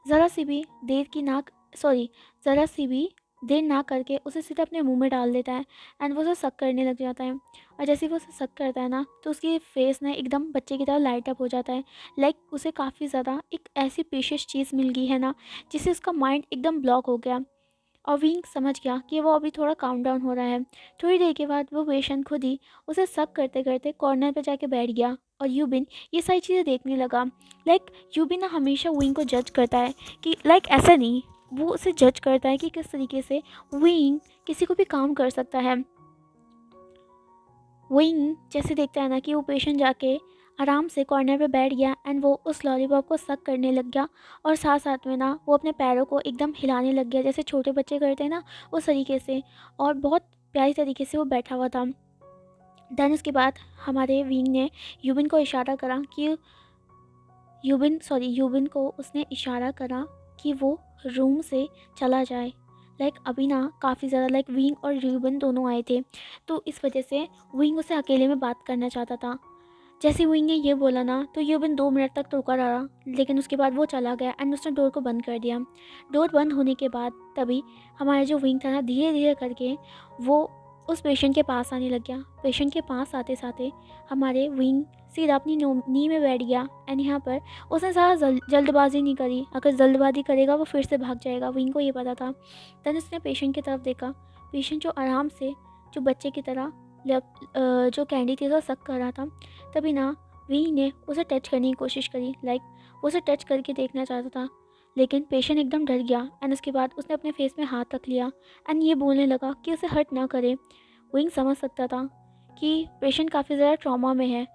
ज़रा सी भी देर की ना सॉरी ज़रा सी भी देर ना करके उसे सीधा अपने मुंह में डाल देता है एंड वो उसे सक करने लग जाता है। और जैसे ही वो उसे सक करता है ना तो उसकी फेस ना एकदम बच्चे की तरह लाइट अप हो जाता है, उसे काफ़ी ज़्यादा एक ऐसी पेशिश चीज़ मिल गई है ना जिससे उसका माइंड एकदम ब्लॉक हो गया। और विंग समझ गया कि वो अभी थोड़ा काम डाउन हो रहा है। थोड़ी देर के बाद वो पेशेंट खुद ही उसे सक करते करते कॉर्नर पे जाके बैठ गया, और यूबिन ये सारी चीज़ें देखने लगा। यूबिन ना हमेशा विंग को जज करता है कि ऐसा नहीं, वो उसे जज करता है कि किस तरीके से विंग किसी को भी काम कर सकता है। विंग जैसे देखता है ना कि वो पेशेंट जाके आराम से कॉर्नर पे बैठ गया एंड वो उस लॉलीपॉप को सक करने लग गया, और साथ साथ में ना वो अपने पैरों को एकदम हिलाने लग गया जैसे छोटे बच्चे करते हैं ना उस तरीके से, और बहुत प्यारी तरीके से वो बैठा हुआ था। देन उसके बाद हमारे विंग ने यूबिन को इशारा करा कि यूबिन को उसने इशारा करा कि वो रूम से चला जाए। अभी ना काफ़ी ज़्यादा विंग और यूबिन दोनों आए थे, तो इस वजह से विंग उसे अकेले में बात करना चाहता था। जैसे विंग ने ये बोला ना तो यूबिन 2 मिनट तक तो रुका रहा, लेकिन उसके बाद वो चला गया एंड उसने डोर को बंद कर दिया। डोर बंद होने के बाद तभी हमारा जो विंग था ना धीरे धीरे करके वो उस पेशेंट के पास आने लग गया। पेशेंट के पास आते साथे हमारे विंग सीधा अपनी नी में बैठ गया एंड यहाँ पर उसने ज़्यादा जल्दबाजी नहीं करी, अगर जल्दबाजी करेगा वो फिर से भाग जाएगा, विंग को ये पता था। तब उसने पेशेंट की तरफ देखा, पेशेंट जो आराम से जो बच्चे की तरह जो कैंडी थी वो सक कर रहा था। तभी ना विंग ने उसे टच करने की कोशिश करी, उसे टच करके देखना चाहता था, लेकिन पेशेंट एकदम डर गया एंड उसके बाद उसने अपने फेस में हाथ रख लिया एंड ये बोलने लगा कि उसे हर्ट ना करे। विंग समझ सकता था कि पेशेंट काफ़ी ज़्यादा ट्रॉमा में है,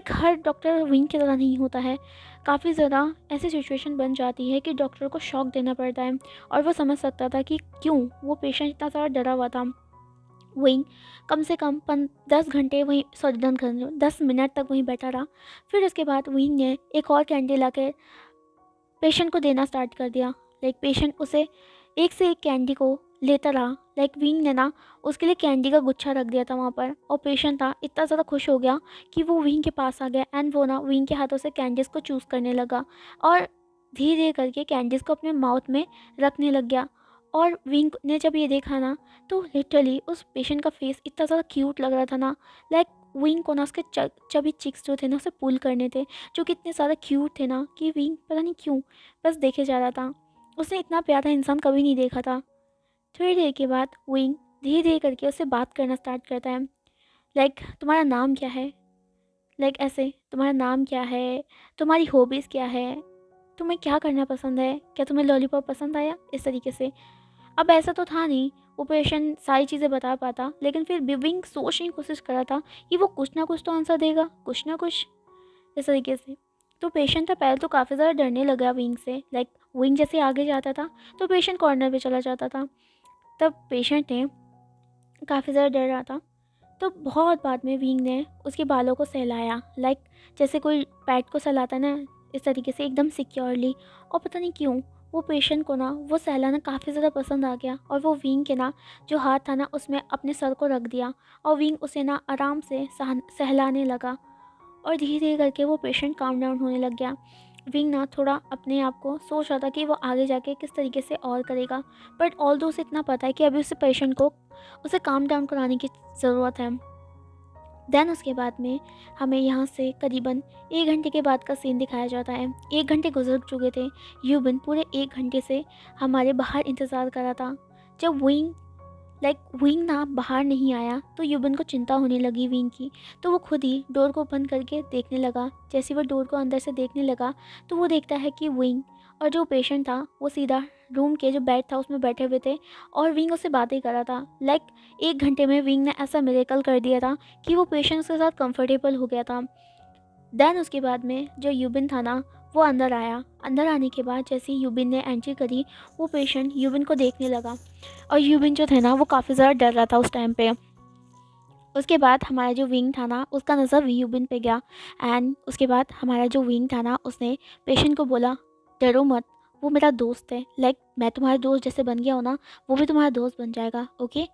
हर डॉक्टर विंग की तरह नहीं होता है, काफ़ी ज़्यादा ऐसी सिचुएशन बन जाती है कि डॉक्टर को शॉक देना पड़ता है, और वो समझ सकता था कि क्यों वो पेशेंट इतना ज़्यादा डरा हुआ था। विंग कम से कम 10 घंटे वहीं 10 मिनट तक वहीं बैठा रहा। फिर उसके बाद विंग ने एक और कैंडी ला के पेशेंट को देना स्टार्ट कर दिया। पेशेंट उसे एक से एक कैंडी को लेता रहा। विंग ने ना उसके लिए कैंडी का गुच्छा रख दिया था वहाँ पर, और पेशेंट था इतना ज़्यादा खुश हो गया कि वो विंग के पास आ गया एंड वो ना विंग के हाथों से कैंडीज़ को चूज़ करने लगा। और धीरे धीरे करके कैंडीज को अपने माउथ में रखने लग गया। और विंग ने जब ये देखा ना, तो लिटरली उस पेशेंट का फेस इतना ज़्यादा क्यूट लग रहा था ना। लाइक विंग को ना उसके चबी चिक्स जो थे ना उसे पुल करने थे, जो कि इतने ज़्यादा क्यूट थे ना कि विंग पता नहीं क्यों बस देखे जा रहा था। उसने इतना प्यारा इंसान कभी नहीं देखा था। थोड़ी देर के बाद विंग धीरे धीरे करके उससे बात करना स्टार्ट करता है। लाइक तुम्हारा नाम क्या है, लाइक ऐसे तुम्हारा नाम क्या है, तुम्हारी हॉबीज़ क्या है, तुम्हें क्या करना पसंद है, क्या तुम्हें लॉलीपॉप पसंद आया, इस तरीके से। अब ऐसा तो था नहीं वो पेशेंट सारी चीज़ें बता पाता, लेकिन फिर भी विंग सोचने की कोशिश कर रहा था कि वो कुछ ना कुछ तो आंसर देगा, कुछ ना कुछ इस तरीके से। तो पेशेंट था पहले तो काफ़ी ज़्यादा डरने लगा विंग से। लाइक विंग जैसे आगे जाता था तो पेशेंट कॉर्नर पे चला जाता था। तब पेशेंट ने काफ़ी ज़्यादा डर रहा था। तो बहुत बाद में विंग ने उसके बालों को सहलाया, लाइक जैसे कोई पैट को सहलाता है ना, इस तरीके से एकदम सिक्योरली। और पता नहीं क्यों वो पेशेंट को ना वो सहलाना काफ़ी ज़्यादा पसंद आ गया, और वो विंग के ना जो हाथ था ना उसमें अपने सर को रख दिया, और विंग उसे ना आराम से सहलाने लगा। और धीरे धीरे करके वो पेशेंट काम डाउन होने लग गया। विंग ना थोड़ा अपने आप को सोच रहा था कि वो आगे जाके किस तरीके से और करेगा, बट ऑल दो उसे इतना पता है कि अभी उसे पेशेंट को उसे काम डाउन कराने की ज़रूरत है। देन उसके बाद में हमें यहाँ से करीबन 1 घंटे के बाद का सीन दिखाया जाता है। 1 घंटे गुजर चुके थे। यूबिन पूरे 1 घंटे से हमारे बाहर इंतज़ार कर रहा था। जब विंग ना बाहर नहीं आया तो यूबिन को चिंता होने लगी विंग की। तो वो खुद ही डोर को बंद करके देखने लगा। जैसे वो डोर को अंदर से देखने लगा तो वो देखता है कि विंग और जो पेशेंट था वो सीधा रूम के जो बेड था उसमें बैठे हुए थे, और विंग उससे बातें कर रहा था। लाइक 1 घंटे में विंग ने ऐसा मिरेकल कर दिया था कि वो पेशेंट के साथ कंफर्टेबल हो गया था। देन उसके बाद में जो यूबिन था ना वो अंदर आया। अंदर आने के बाद जैसे ही यूबिन ने एंट्री करी, वो पेशेंट यूबिन को देखने लगा, और यूबिन जो थे ना वो काफ़ी ज़्यादा डर रहा था उस टाइम पे। उसके बाद हमारा जो विंग था ना उसका नज़र यूबिन पे गया, एंड उसके बाद हमारा जो विंग था ना उसने पेशेंट को बोला, डरो मत, वो मेरा दोस्त है। लाइक मैं तुम्हारा दोस्त जैसे बन गया हो ना, वो भी तुम्हारा दोस्त बन जाएगा, ओके।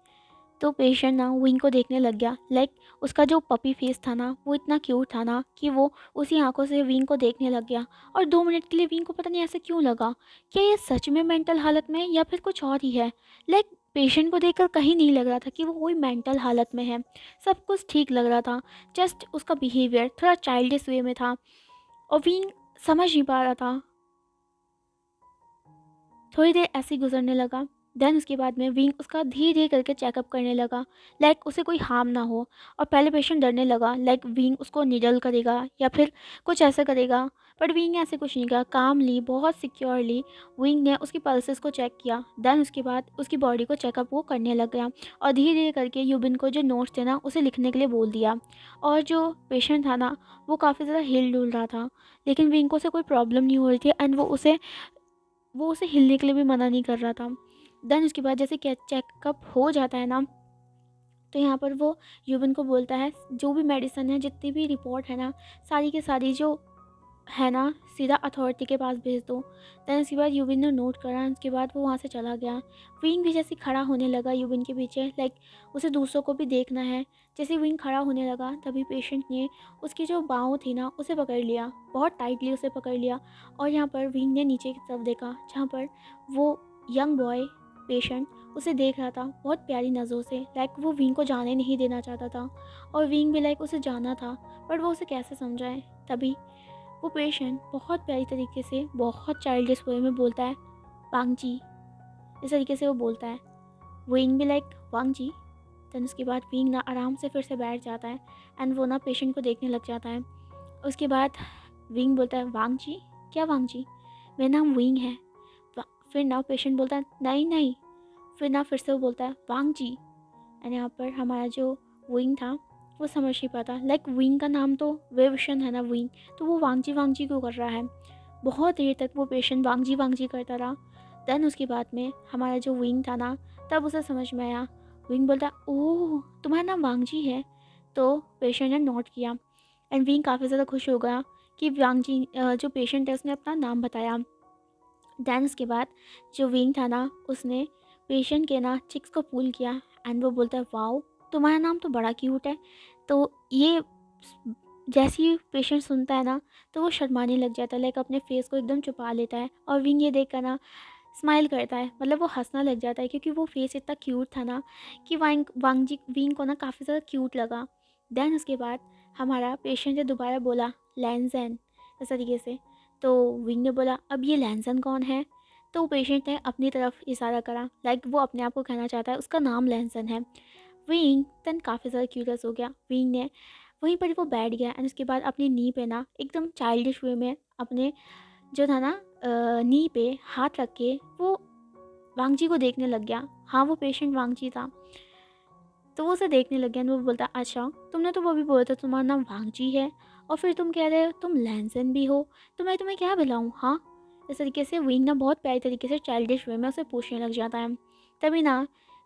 तो पेशेंट ना विंग को देखने लग गया। लाइक उसका जो पपी फेस था ना वो इतना क्यूट था ना कि वो उसी आंखों से विंग को देखने लग गया। और 2 मिनट के लिए विंग को पता नहीं ऐसे क्यों लगा, क्या ये सच में मेंटल हालत में है या फिर कुछ और ही है। लाइक पेशेंट को देखकर कहीं नहीं लग रहा था कि वो कोई मेंटल हालत में है। सब कुछ ठीक लग रहा था, जस्ट उसका बिहेवियर थोड़ा चाइल्डिश वे में था, और विंग समझ नहीं पा रहा था। थोड़ी देर ऐसे ही गुजरने लगा। देन उसके बाद में विंग उसका धीरे धीरे करके चेकअप करने लगा, लाइक उसे कोई हार्म ना हो। और पहले पेशेंट डरने लगा, लाइक विंग उसको निडल करेगा या फिर कुछ ऐसा करेगा, बट विंग ने ऐसे कुछ नहीं कहा। कामली बहुत सिक्योरली विंग ने उसकी पल्सेस को चेक किया। देन उसके बाद उसकी बॉडी को चेकअप वो करने लग गया, और धीरे धीरे करके यूबिन को जो नोट्स थे ना उसे लिखने के लिए बोल दिया। और जो पेशेंट था ना वो काफ़ी ज़्यादा हिल डुल रहा था, लेकिन विंग को उसे कोई प्रॉब्लम नहीं हो रही थी, एंड वो उसे हिलने के लिए भी मना नहीं कर रहा था। देन उसके बाद जैसे चेकअप हो जाता है ना, तो यहाँ पर वो यूबिन को बोलता है जो भी मेडिसिन है, जितनी भी रिपोर्ट है ना, सारी की सारी जो है ना सीधा अथॉरिटी के पास भेज दो। देन उसके बाद यूबिन ने नोट करा, उसके बाद वो वहाँ से चला गया। विंग भी जैसे खड़ा होने लगा यूबिन के पीछे, लाइक उसे दूसरों को भी देखना है। जैसे विंग खड़ा होने लगा तभी पेशेंट ने उसकी जो बाहों थी ना उसे पकड़ लिया, बहुत टाइटली उसे पकड़ लिया। और यहाँ पर विंग ने नीचे की तरफ देखा, जहाँ पर वो यंग बॉय पेशेंट उसे देख रहा था बहुत प्यारी नज़रों से। लाइक वो विंग को जाने नहीं देना चाहता था, और विंग भी लाइक उसे जाना था, बट वो उसे कैसे समझाए। तभी वो पेशेंट बहुत प्यारी तरीके से बहुत चाइल्डिश वे में बोलता है, वांग जी, इस तरीके से वो बोलता है। विंग भी लाइक वांग जी। देन उसके बाद विंग ना आराम से फिर से बैठ जाता है, एंड वो ना पेशेंट को देखने लग जाता है। उसके बाद विंग बोलता है, वांग जी, क्या वांग जी, मेरा नाम विंग है। फिर ना पेशेंट बोलता है, नहीं नहीं। फिर ना फिर से वो बोलता है, वांग जी। एंड यहाँ पर हमारा जो विंग था वो समझ नहीं पाता, लाइक विंग का नाम तो वेविशन है ना विंग, तो वो वांग जी क्यों कर रहा है। बहुत देर तक वो पेशेंट वांग जी करता रहा। देन उसके बाद में हमारा जो विंग था ना, तब उसे समझ में आया। विंग बोलता, ओह तुम्हारा नाम वांग जी है। तो पेशेंट ने नोट किया, एंड विंग काफ़ी ज़्यादा खुश हो गया कि वांग जी जो पेशेंट है उसने अपना नाम बताया। देन उसके बाद जो विंग था ना उसने पेशेंट के ना चिक्स को पुल किया, एंड वो बोलता है, वाओ तुम्हारा नाम तो बड़ा क्यूट है। तो ये जैसे ही पेशेंट सुनता है ना, तो वो शर्माने लग जाता है, लाइक अपने फेस को एकदम छुपा लेता है। और विंग ये देख कर ना स्माइल करता है, मतलब वो हंसना लग जाता है, क्योंकि वो फेस इतना क्यूट था ना कि विंग को ना काफ़ी ज़्यादा क्यूट लगा। देन उसके बाद हमारा पेशेंट ने दोबारा बोला लैंसन, इस तरीके से। तो विंग ने बोला अब ये लैंसन कौन है? तो पेशेंट ने अपनी तरफ इशारा करा, लाइक वो अपने आप को कहना चाहता है उसका नाम लैंसन है। विंग तन काफ़ी ज़्यादा क्यूरियस हो गया। विंग ने वहीं पर वो बैठ गया एंड उसके बाद अपनी नी पे ना एकदम चाइल्डिश वे में अपने जो था ना नी पे हाथ रख के वो वांगजी को देखने लग गया। हाँ, वो पेशेंट वांगजी था। तो वो उसे देखने लग गया। वो बोलता अच्छा, तुमने तो वो भी बोला था तुम्हारा नाम वांगजी है, और फिर तुम कह रहे हो तुम लैंसन भी हो, तो मैं तुम्हें क्या बुलाऊँ? हाँ, इस तरीके से विंग ना बहुत प्यारी तरीके से चाइल्डिश वे में उसे पूछने लग जाता है। तभी ना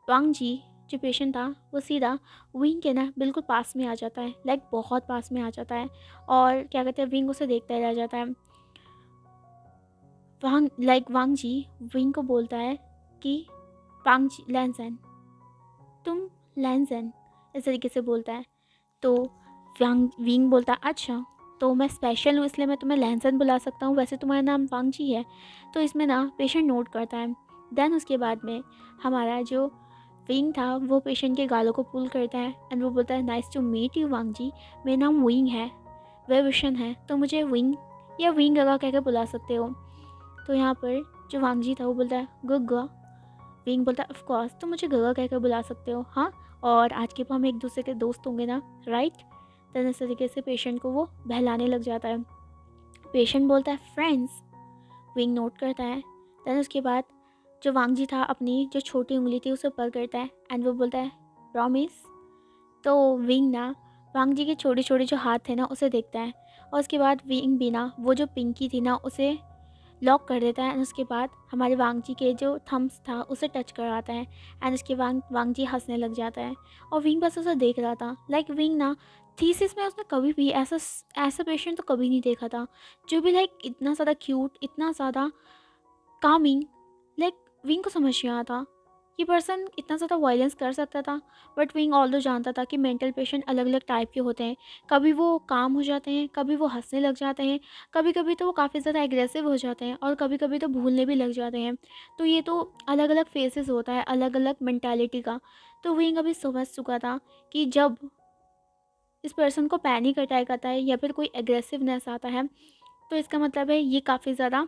वांगजी जो पेशेंट था वो सीधा विंग के ना बिल्कुल पास में आ जाता है, लाइक बहुत पास में आ जाता है। और क्या कहते हैं, विंग उसे देखता ही रह जाता है। वांगजी विंग को बोलता है कि वांगजी लैंसन, तुम लैंसन, इस तरीके से बोलता है। तो विंग बोलता अच्छा, तो मैं स्पेशल हूँ इसलिए मैं तुम्हें लैंसन बुला सकता हूँ, वैसे तुम्हारा नाम वांगजी है। तो इसमें ना पेशेंट नोट करता है। देन उसके बाद में हमारा जो विंग था वो पेशेंट के गालों को पुल करता है एंड वो बोलता है नाइस टू मीट यू वांगजी, मेरा नाम विंग है, वह विशन है, तो मुझे विंग या विंग लगा कह के बुला सकते हो। तो यहाँ पर जो वांगजी था वो बोलता है गुग्गा। विंग बोलता है ऑफ कोर्स, तुम मुझे गगा कहकर बुला सकते हो, हाँ, और आज के बाद हम एक दूसरे के दोस्त होंगे ना, राइट? तो इस तरीके से पेशेंट को वो बहलाने लग जाता है। पेशेंट बोलता है फ्रेंड्स। विंग नोट करता है। देन उसके बाद जो वांगजी था अपनी जो छोटी उंगली थी उसे ऊपर करता है एंड वो बोलता है प्रॉमिस। तो विंग ना वांगजी के छोटे छोटे जो हाथ थे ना उसे देखता है, और उसके बाद विंग भी ना वो जो पिंकी थी ना उसे लॉक कर देता है एंड उसके बाद हमारे वांगजी के जो थम्स था उसे टच करवाता है एंड उसके बाद वांगजी हंसने लग जाता है। और विंग बस उसे देख रहा था, लाइक विंग ना थीसिस में उसने कभी भी ऐसा ऐसा पेशेंट तो कभी नहीं देखा था जो भी लाइक इतना ज़्यादा क्यूट, इतना ज़्यादा कामिंग। लाइक विंग को समझ नहीं आया था ये पर्सन इतना ज़्यादा वायलेंस कर सकता था। बट विंग ऑल्दो जानता था कि मेंटल पेशेंट अलग अलग टाइप के होते हैं, कभी वो काम हो जाते हैं, कभी वो हंसने लग जाते हैं, कभी कभी तो वो काफ़ी ज़्यादा एग्रेसिव हो जाते हैं, और कभी कभी तो भूलने भी लग जाते हैं। तो ये तो अलग अलग फेसेस होता है अलग अलग मैंटालिटी का। तो विंग अभी समझ चुका था कि जब इस पर्सन को पैनिक अटैक आता है या फिर कोई एग्रेसिवनेस आता है, तो इसका मतलब है ये काफ़ी ज़्यादा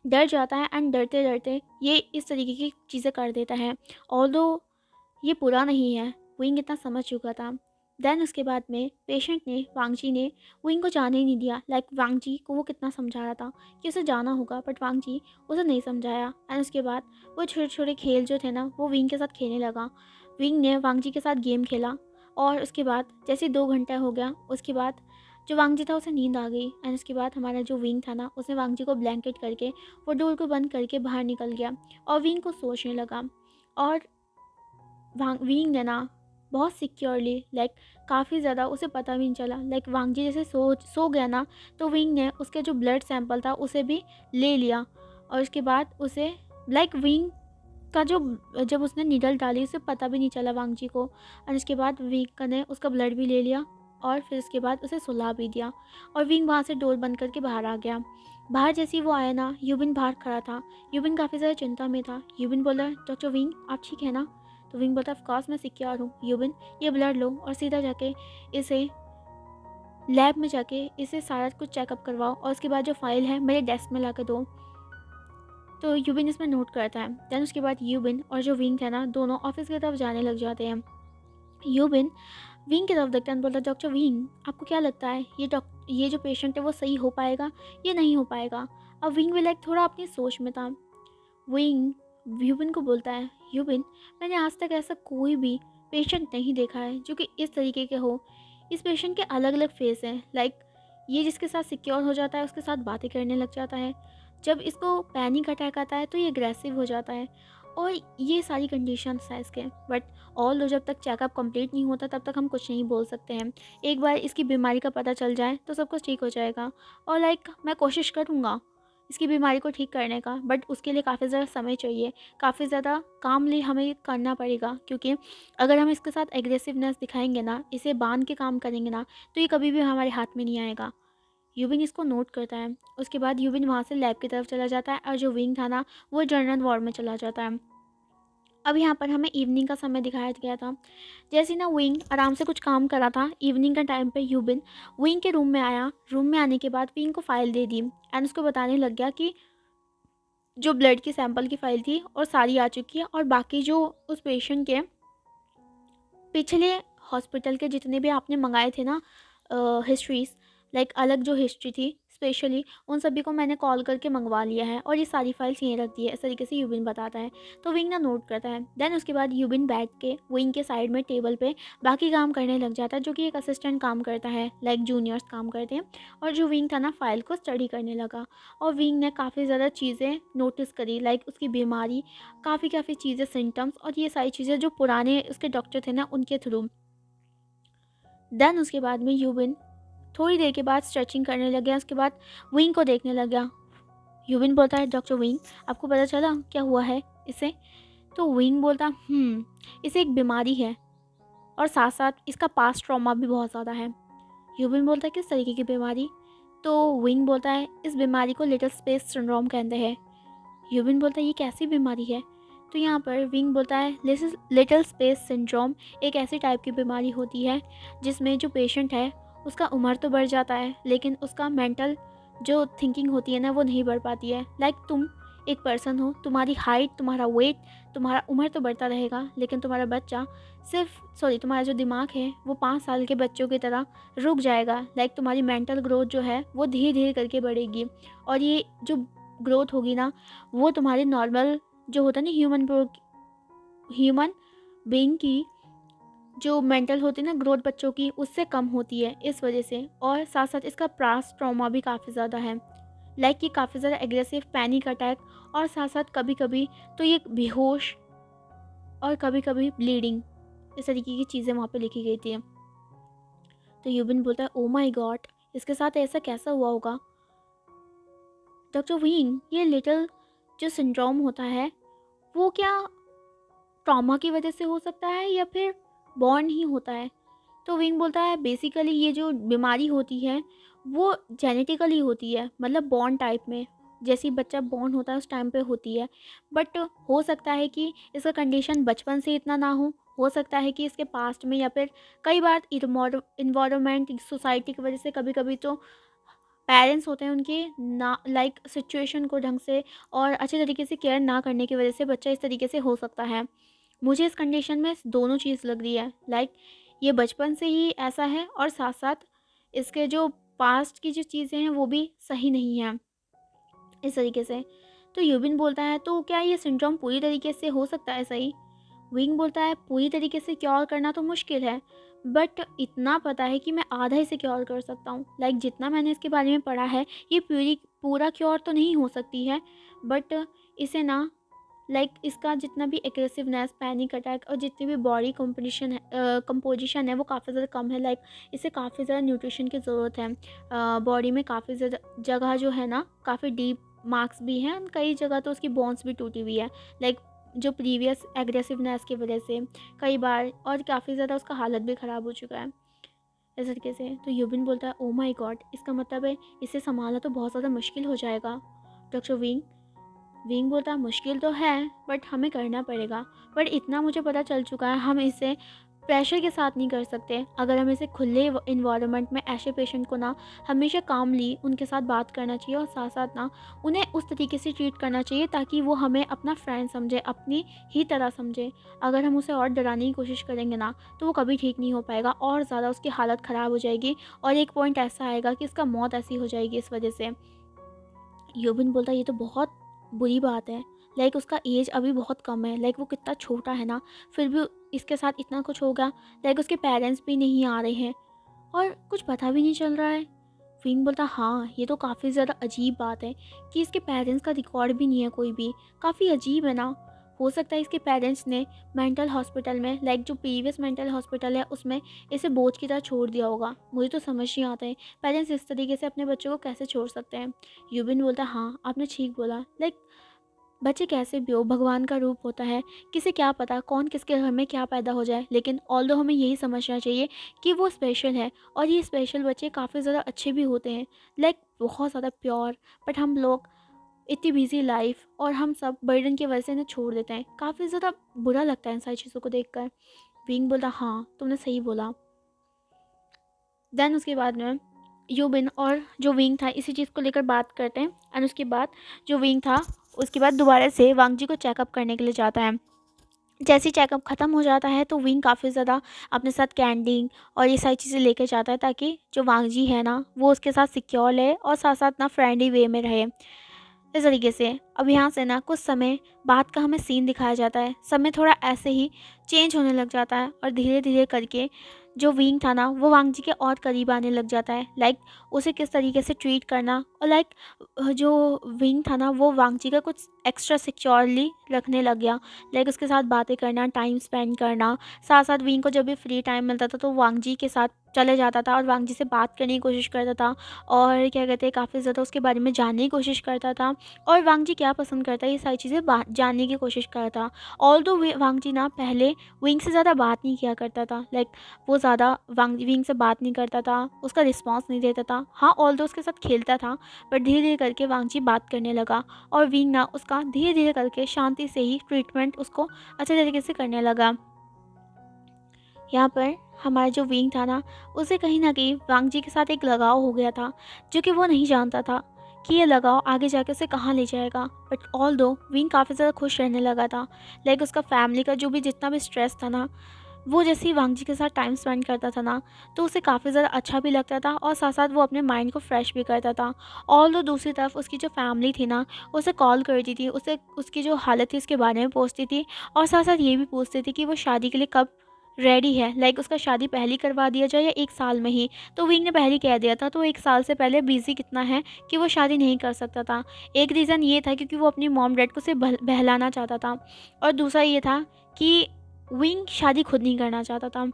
डर जाता है एंड डरते डरते ये इस तरीके की चीज़ें कर देता है। ऑल्दो ये पूरा नहीं है, विंग इतना समझ चुका था। देन उसके बाद में पेशेंट ने वांगजी ने विंग को जाने ही नहीं दिया। लाइक वांगजी को वो कितना समझा रहा था कि उसे जाना होगा, बट वांगजी उसे नहीं समझाया एंड उसके बाद वो छोटे छोटे खेल जो थे ना वो विंग के साथ खेलने लगा। विंग ने वांगजी के साथ गेम खेला, और उसके बाद जैसे 2 घंटा हो गया उसके बाद जो वांगजी था उसे नींद आ गई एंड उसके बाद हमारा जो विंग था ना उसने वांगजी को ब्लैंकेट करके वो डोर को बंद करके बाहर निकल गया और विंग को सोचने लगा। और विंग ने ना बहुत सिक्योरली, लाइक काफ़ी ज़्यादा उसे पता भी नहीं चला, लाइक वांगजी जैसे सो गया ना, तो विंग ने उसके जो ब्लड सैंपल था उसे भी ले लिया। और उसके बाद उसे लाइक विंग का जो जब उसने नीडल डाली उसे पता भी नहीं चला वांगजी को, और उसके बाद विंग ने उसका ब्लड भी ले लिया और फिर उसके बाद उसे सुला भी दिया। और विंग वहाँ से डोर बंद करके बाहर आ गया। बाहर जैसे ही वो आया ना, यूबिन बाहर खड़ा था। यूबिन काफ़ी ज़्यादा चिंता में था। यूबिन बोला डॉक्टर विंग आप ठीक है ना? तो विंग बोलता ऑफकोर्स मैं सिक्योर हूँ। यूबिन ये ब्लड लो और सीधा जाके इसे लैब में जाके इसे सारा कुछ चेकअप करवाओ, और उसके बाद जो फाइल है मेरे डेस्क में ला के दो। तो यूबिन इसमें नोट करता है। देन उसके बाद यूबिन और जो विंग है ना दोनों ऑफिस की तरफ जाने लग जाते हैं। यूबिन विंग की तरफ देखता है, बोलता डॉक्टर विंग आपको क्या लगता है ये जो पेशेंट है वो सही हो पाएगा या नहीं हो पाएगा? अब विंग भी लाइक थोड़ा अपनी सोच में था। विंग यूबिन को बोलता है यूबिन मैंने आज तक ऐसा कोई भी पेशेंट नहीं देखा है जो कि इस तरीके के हो। इस पेशेंट के अलग अलग फेस हैं, लाइक ये जिसके साथ सिक्योर हो जाता है उसके साथ बातें करने लग जाता है, जब इसको पैनिक अटैक आता है तो ये अग्रेसिव हो जाता है, और ये सारी कंडीशंस हैं इसके। बट ऑल जब तक चेकअप कंप्लीट नहीं होता तब तक हम कुछ नहीं बोल सकते हैं। एक बार इसकी बीमारी का पता चल जाए तो सब कुछ ठीक हो जाएगा। और लाइक मैं कोशिश करूँगा इसकी बीमारी को ठीक करने का, बट उसके लिए काफ़ी ज़्यादा समय चाहिए, काफ़ी ज़्यादा कामली हमें करना पड़ेगा, क्योंकि अगर हम इसके साथ एग्रेसिवनेस दिखाएंगे ना, इसे बांध के काम करेंगे ना, तो ये कभी भी हमारे हाथ में नहीं आएगा। यूबिन इसको नोट करता है। उसके बाद यूबिन वहाँ से लैब की तरफ चला जाता है और जो विंग था ना, वो जनरल वार्ड में चला जाता है। अब यहाँ पर हमें इवनिंग का समय दिखाया गया था। जैसे ना विंग आराम से कुछ काम कर रहा था, इवनिंग का टाइम पे यूबिन विंग के रूम में आया। रूम में आने के बाद विंग को फाइल दे दी एंड उसको बताने लग गया कि जो ब्लड की सैंपल की फ़ाइल थी और सारी आ चुकी है, और बाकी जो उस पेशेंट के पिछले हॉस्पिटल के जितने भी आपने मंगाए थे ना हिस्ट्रीज, लाइक अलग जो हिस्ट्री थी स्पेशली, उन सभी को मैंने कॉल करके मंगवा लिया है और ये सारी फाइल्स यहीं रख दी है, इस तरीके से यूबिन बताता है। तो विंग ना नोट करता है। देन उसके बाद यूबिन बैठ के विंग के साइड में टेबल पे बाकी काम करने लग जाता है, जो कि एक असिस्टेंट काम करता है, लाइक जूनियर्स काम करते हैं। और जो विंग था ना, फाइल को स्टडी करने लगा और विंग ने काफ़ी ज़्यादा चीज़ें नोटिस करी, लाइक उसकी बीमारी, काफ़ी काफ़ी चीज़ें, सिम्टम्स, और ये सारी चीज़ें जो पुराने उसके डॉक्टर थे ना, उनके थ्रू। देन उसके बाद में यूबिन थोड़ी देर के बाद स्ट्रेचिंग करने लग गया। उसके बाद विंग को देखने लग गया। यूबिन बोलता है, डॉक्टर विंग, आपको पता चला क्या हुआ है इसे? तो विंग बोलता, इसे एक बीमारी है और साथ साथ इसका पास्ट ट्रॉमा भी बहुत ज़्यादा है। यूबिन बोलता है, किस तरीके की बीमारी? तो विंग बोलता है, इस बीमारी को लिटिल स्पेस सिंड्रोम कहते हैं। यूबिन बोलता है, ये कैसी बीमारी है? तो यहाँ पर विंग बोलता है, लिटिल स्पेस सिंड्रोम एक ऐसी टाइप की बीमारी होती है जिसमें जो पेशेंट है उसका उम्र तो बढ़ जाता है, लेकिन उसका मेंटल जो थिंकिंग होती है ना, वो नहीं बढ़ पाती है। लाइक तुम एक पर्सन हो, तुम्हारी हाइट, तुम्हारा वेट, तुम्हारा उम्र तो बढ़ता रहेगा, लेकिन तुम्हारा बच्चा तुम्हारा जो दिमाग है वो 5 साल के बच्चों की तरह रुक जाएगा। लाइक तुम्हारी मेंटल ग्रोथ जो है वो धीरे धीरे करके बढ़ेगी, और ये जो ग्रोथ होगी ना, वो तुम्हारे नॉर्मल जो होता है ना ह्यूमन बीइंग की जो मेंटल होती है ना ग्रोथ बच्चों की, उससे कम होती है इस वजह से। और साथ साथ इसका पास्ट ट्रॉमा भी काफ़ी ज़्यादा है, लाइक कि काफ़ी ज़्यादा एग्रेसिव पैनिक अटैक, और साथ साथ कभी कभी तो ये बेहोश और कभी कभी ब्लीडिंग, इस तरीके की चीज़ें वहाँ पे लिखी गई थी। तो यूबिन बोलता है, ओ माई गॉड, इसके साथ ऐसा कैसा हुआ होगा? डॉक्टर विंग, ये लिटिल जो सिंड्रोम होता है वो क्या ट्रॉमा की वजह से हो सकता है या फिर बॉर्न ही होता है? तो विंग बोलता है, बेसिकली ये जो बीमारी होती है वो जेनेटिकली होती है, मतलब बॉर्न टाइप में, जैसे ही बच्चा बॉर्न होता है उस टाइम पे होती है। बट हो सकता है कि इसका कंडीशन बचपन से इतना ना हो सकता है कि इसके पास्ट में, या फिर कई बार इन्वायरमेंट, सोसाइटी की वजह से, कभी कभी तो पेरेंट्स होते हैं उनके ना, लाइक सिचुएशन को ढंग से और अच्छे तरीके से केयर ना करने की वजह से बच्चा इस तरीके से हो सकता है। मुझे इस कंडीशन में दोनों चीज़ लग रही है, लाइक ये बचपन से ही ऐसा है और साथ साथ इसके जो पास्ट की जो चीज़ें हैं वो भी सही नहीं हैं इस तरीके से। तो यूबिन बोलता है, तो क्या ये सिंड्रोम पूरी तरीके से हो सकता है सही? विंग बोलता है, पूरी तरीके से क्योर करना तो मुश्किल है, बट इतना पता है कि मैं आधा इसे क्योर कर सकता हूँ। लाइक जितना मैंने इसके बारे में पढ़ा है, ये पूरा क्योर तो नहीं हो सकती है, बट इसे ना, लाइक इसका जितना भी एग्रेसिवनेस, पैनिक अटैक और जितनी भी बॉडी कंपोजिशन है वो काफ़ी ज़्यादा कम है। लाइक इसे काफ़ी ज़्यादा न्यूट्रिशन की ज़रूरत है। बॉडी में काफ़ी ज़्यादा जगह जो है ना, काफ़ी डीप मार्क्स भी हैं, कई जगह तो उसकी बोन्स भी टूटी हुई है, लाइक जो प्रीवियस एग्रेसिवनेस की वजह से कई बार, और काफ़ी ज़्यादा उसका हालत भी ख़राब हो चुका है इस तरीके से। तो यूबिन बोलता है, ओ माई गॉड, इसका मतलब है इसे संभालना तो बहुत ज़्यादा मुश्किल हो जाएगा। डॉक्टर विंग बोलता है, मुश्किल तो है बट हमें करना पड़ेगा। बट इतना मुझे पता चल चुका है, हम इसे प्रेशर के साथ नहीं कर सकते। अगर हम इसे खुले इन्वायरमेंट में ऐसे पेशेंट को ना हमेशा कामली उनके साथ बात करना चाहिए, और साथ साथ ना उन्हें उस तरीके से ट्रीट करना चाहिए ताकि वो हमें अपना फ्रेंड समझे, अपनी ही तरह समझे। अगर हम उसे और डराने की कोशिश करेंगे ना, तो वो कभी ठीक नहीं हो पाएगा, और ज़्यादा उसकी हालत ख़राब हो जाएगी, और एक पॉइंट ऐसा आएगा कि इसका मौत ऐसी हो जाएगी इस वजह से। यूबिन बोलता है, ये तो बहुत बुरी बात है। लाइक उसका एज अभी बहुत कम है, लाइक वो कितना छोटा है ना, फिर भी इसके साथ इतना कुछ होगा। लाइक उसके पेरेंट्स भी नहीं आ रहे हैं और कुछ पता भी नहीं चल रहा है। विंग बोलता, हाँ ये तो काफ़ी ज़्यादा अजीब बात है कि इसके पेरेंट्स का रिकॉर्ड भी नहीं है कोई भी। काफ़ी अजीब है ना। हो सकता है इसके पेरेंट्स ने मेंटल हॉस्पिटल में, लाइक जो प्रीवियस मेंटल हॉस्पिटल है उसमें इसे बोझ की तरह छोड़ दिया होगा। मुझे तो समझ नहीं आता है पेरेंट्स इस तरीके से अपने बच्चों को कैसे छोड़ सकते हैं। यूबिन बोलता है हाँ आपने ठीक बोला, लाइक बच्चे कैसे भी हो भगवान का रूप होता है, किसे क्या पता कौन किसके घर में क्या पैदा हो जाए, लेकिन ऑल्दो हमें यही समझना चाहिए कि वो स्पेशल है। और ये स्पेशल बच्चे काफ़ी ज़्यादा अच्छे भी होते हैं, लाइक बहुत ज़्यादा प्योर। बट हम लोग इतनी बिजी लाइफ और हम सब बर्डन की वजह से इन्हें छोड़ देते हैं। काफ़ी ज़्यादा बुरा लगता है इन सारी चीज़ों को देखकर। विंग बोलता हाँ तुमने सही बोला। देन उसके बाद में यूबिन और जो विंग था इसी चीज़ को लेकर बात करते हैं। एंड उसके बाद जो विंग था उसके बाद दोबारा से वांग जी को चेकअप करने के लिए जाता है। जैसे ही चेकअप ख़त्म हो जाता है तो विंग काफ़ी ज़्यादा अपने साथ कैंडी और ये सारी चीज़ें लेकर जाता है ताकि जो वांग जी है ना वो उसके साथ सिक्योर रहे और साथ साथ ना फ्रेंडली वे में रहे। इस तरीके से अब यहाँ से ना कुछ समय बाद का हमें सीन दिखाया जाता है। समय थोड़ा ऐसे ही चेंज होने लग जाता है और धीरे धीरे करके जो विंग था ना वो वांग जी के और करीब आने लग जाता है। लाइक उसे किस तरीके से ट्रीट करना, और लाइक जो विंग था ना वो वांग जी का कुछ एक्स्ट्रा सिक्योरली रखने लग गया। लाइक उसके साथ बातें करना, टाइम स्पेंड करना, साथ साथ विंग को जब भी फ्री टाइम मिलता था तो वांग जी के साथ चले जाता था और वांग जी से बात करने की कोशिश करता था। और क्या कहते हैं काफ़ी ज़्यादा उसके बारे में जानने की कोशिश करता था और वांग जी क्या पसंद करता है ये सारी चीज़ें जानने की कोशिश करता था। ऑल्दो वांग जी ना पहले विंग से ज़्यादा बात नहीं किया करता था। लाइक वो ज़्यादा विंग से बात नहीं करता था, उसका रिस्पॉन्स नहीं देता था। हाँ ऑल्दो उसके साथ खेलता था, बट धीरे धीरे करके वांग जी बात करने लगा और विंग ना उसका धीरे धीरे करके शांति से ही ट्रीटमेंट उसको अच्छे तरीके से करने लगा। यहाँ पर हमारा जो विंग था ना उसे कहीं ना कहीं वांग जी के साथ एक लगाव हो गया था, जो कि वो नहीं जानता था कि ये लगाव आगे जाके उसे कहाँ ले जाएगा। बट ऑल दो विंग काफ़ी ज़्यादा खुश रहने लगा था। लाइक उसका फैमिली का जो भी जितना भी स्ट्रेस था ना वो जैसे ही वांग जी के साथ टाइम स्पेंड करता था ना तो उसे काफ़ी ज़्यादा अच्छा भी लगता था और साथ साथ वो अपने माइंड को फ्रेश भी करता था। ऑल दो दूसरी तरफ उसकी जो फैमिली थी ना उसे कॉल करती थी, उसे उसकी जो हालत थी उसके बारे में पूछती थी और साथ साथ ये भी पूछती थी कि वो शादी के लिए कब रेडी है। लाइक उसका शादी पहले करवा दिया जाए या 1 साल में ही। तो विंग ने पहले कह दिया था तो 1 साल से पहले बिजी कितना है कि वो शादी नहीं कर सकता था। एक रीज़न ये था क्योंकि वो अपनी मॉम डैड को सिर्फ बहलाना चाहता था और दूसरा ये था कि विंग शादी खुद नहीं करना चाहता था।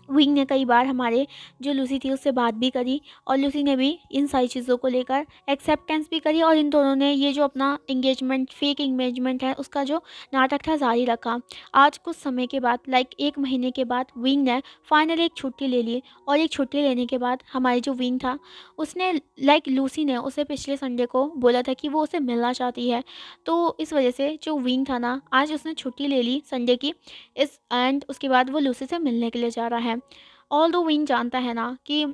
विंग ने कई बार हमारे जो लूसी थी उससे बात भी करी और लूसी ने भी इन सारी चीज़ों को लेकर एक्सेप्टेंस भी करी और इन दोनों ने ये जो अपना एंगेजमेंट फेक एंगेजमेंट है उसका जो नाटक था जारी रखा। आज कुछ समय के बाद लाइक 1 महीने के बाद विंग ने फाइनली एक छुट्टी ले ली और एक छुट्टी लेने के बाद हमारी जो विंग था उसने लाइक लूसी ने उसे पिछले संडे को बोला था कि वो उसे मिलना चाहती है। तो इस वजह से जो विंग था ना आज उसने छुट्टी ले ली संडे की इस एंड उसके बाद वो लूसी से मिलने के लिए जा रहा है। ऑल दो विंग जानता है ना कि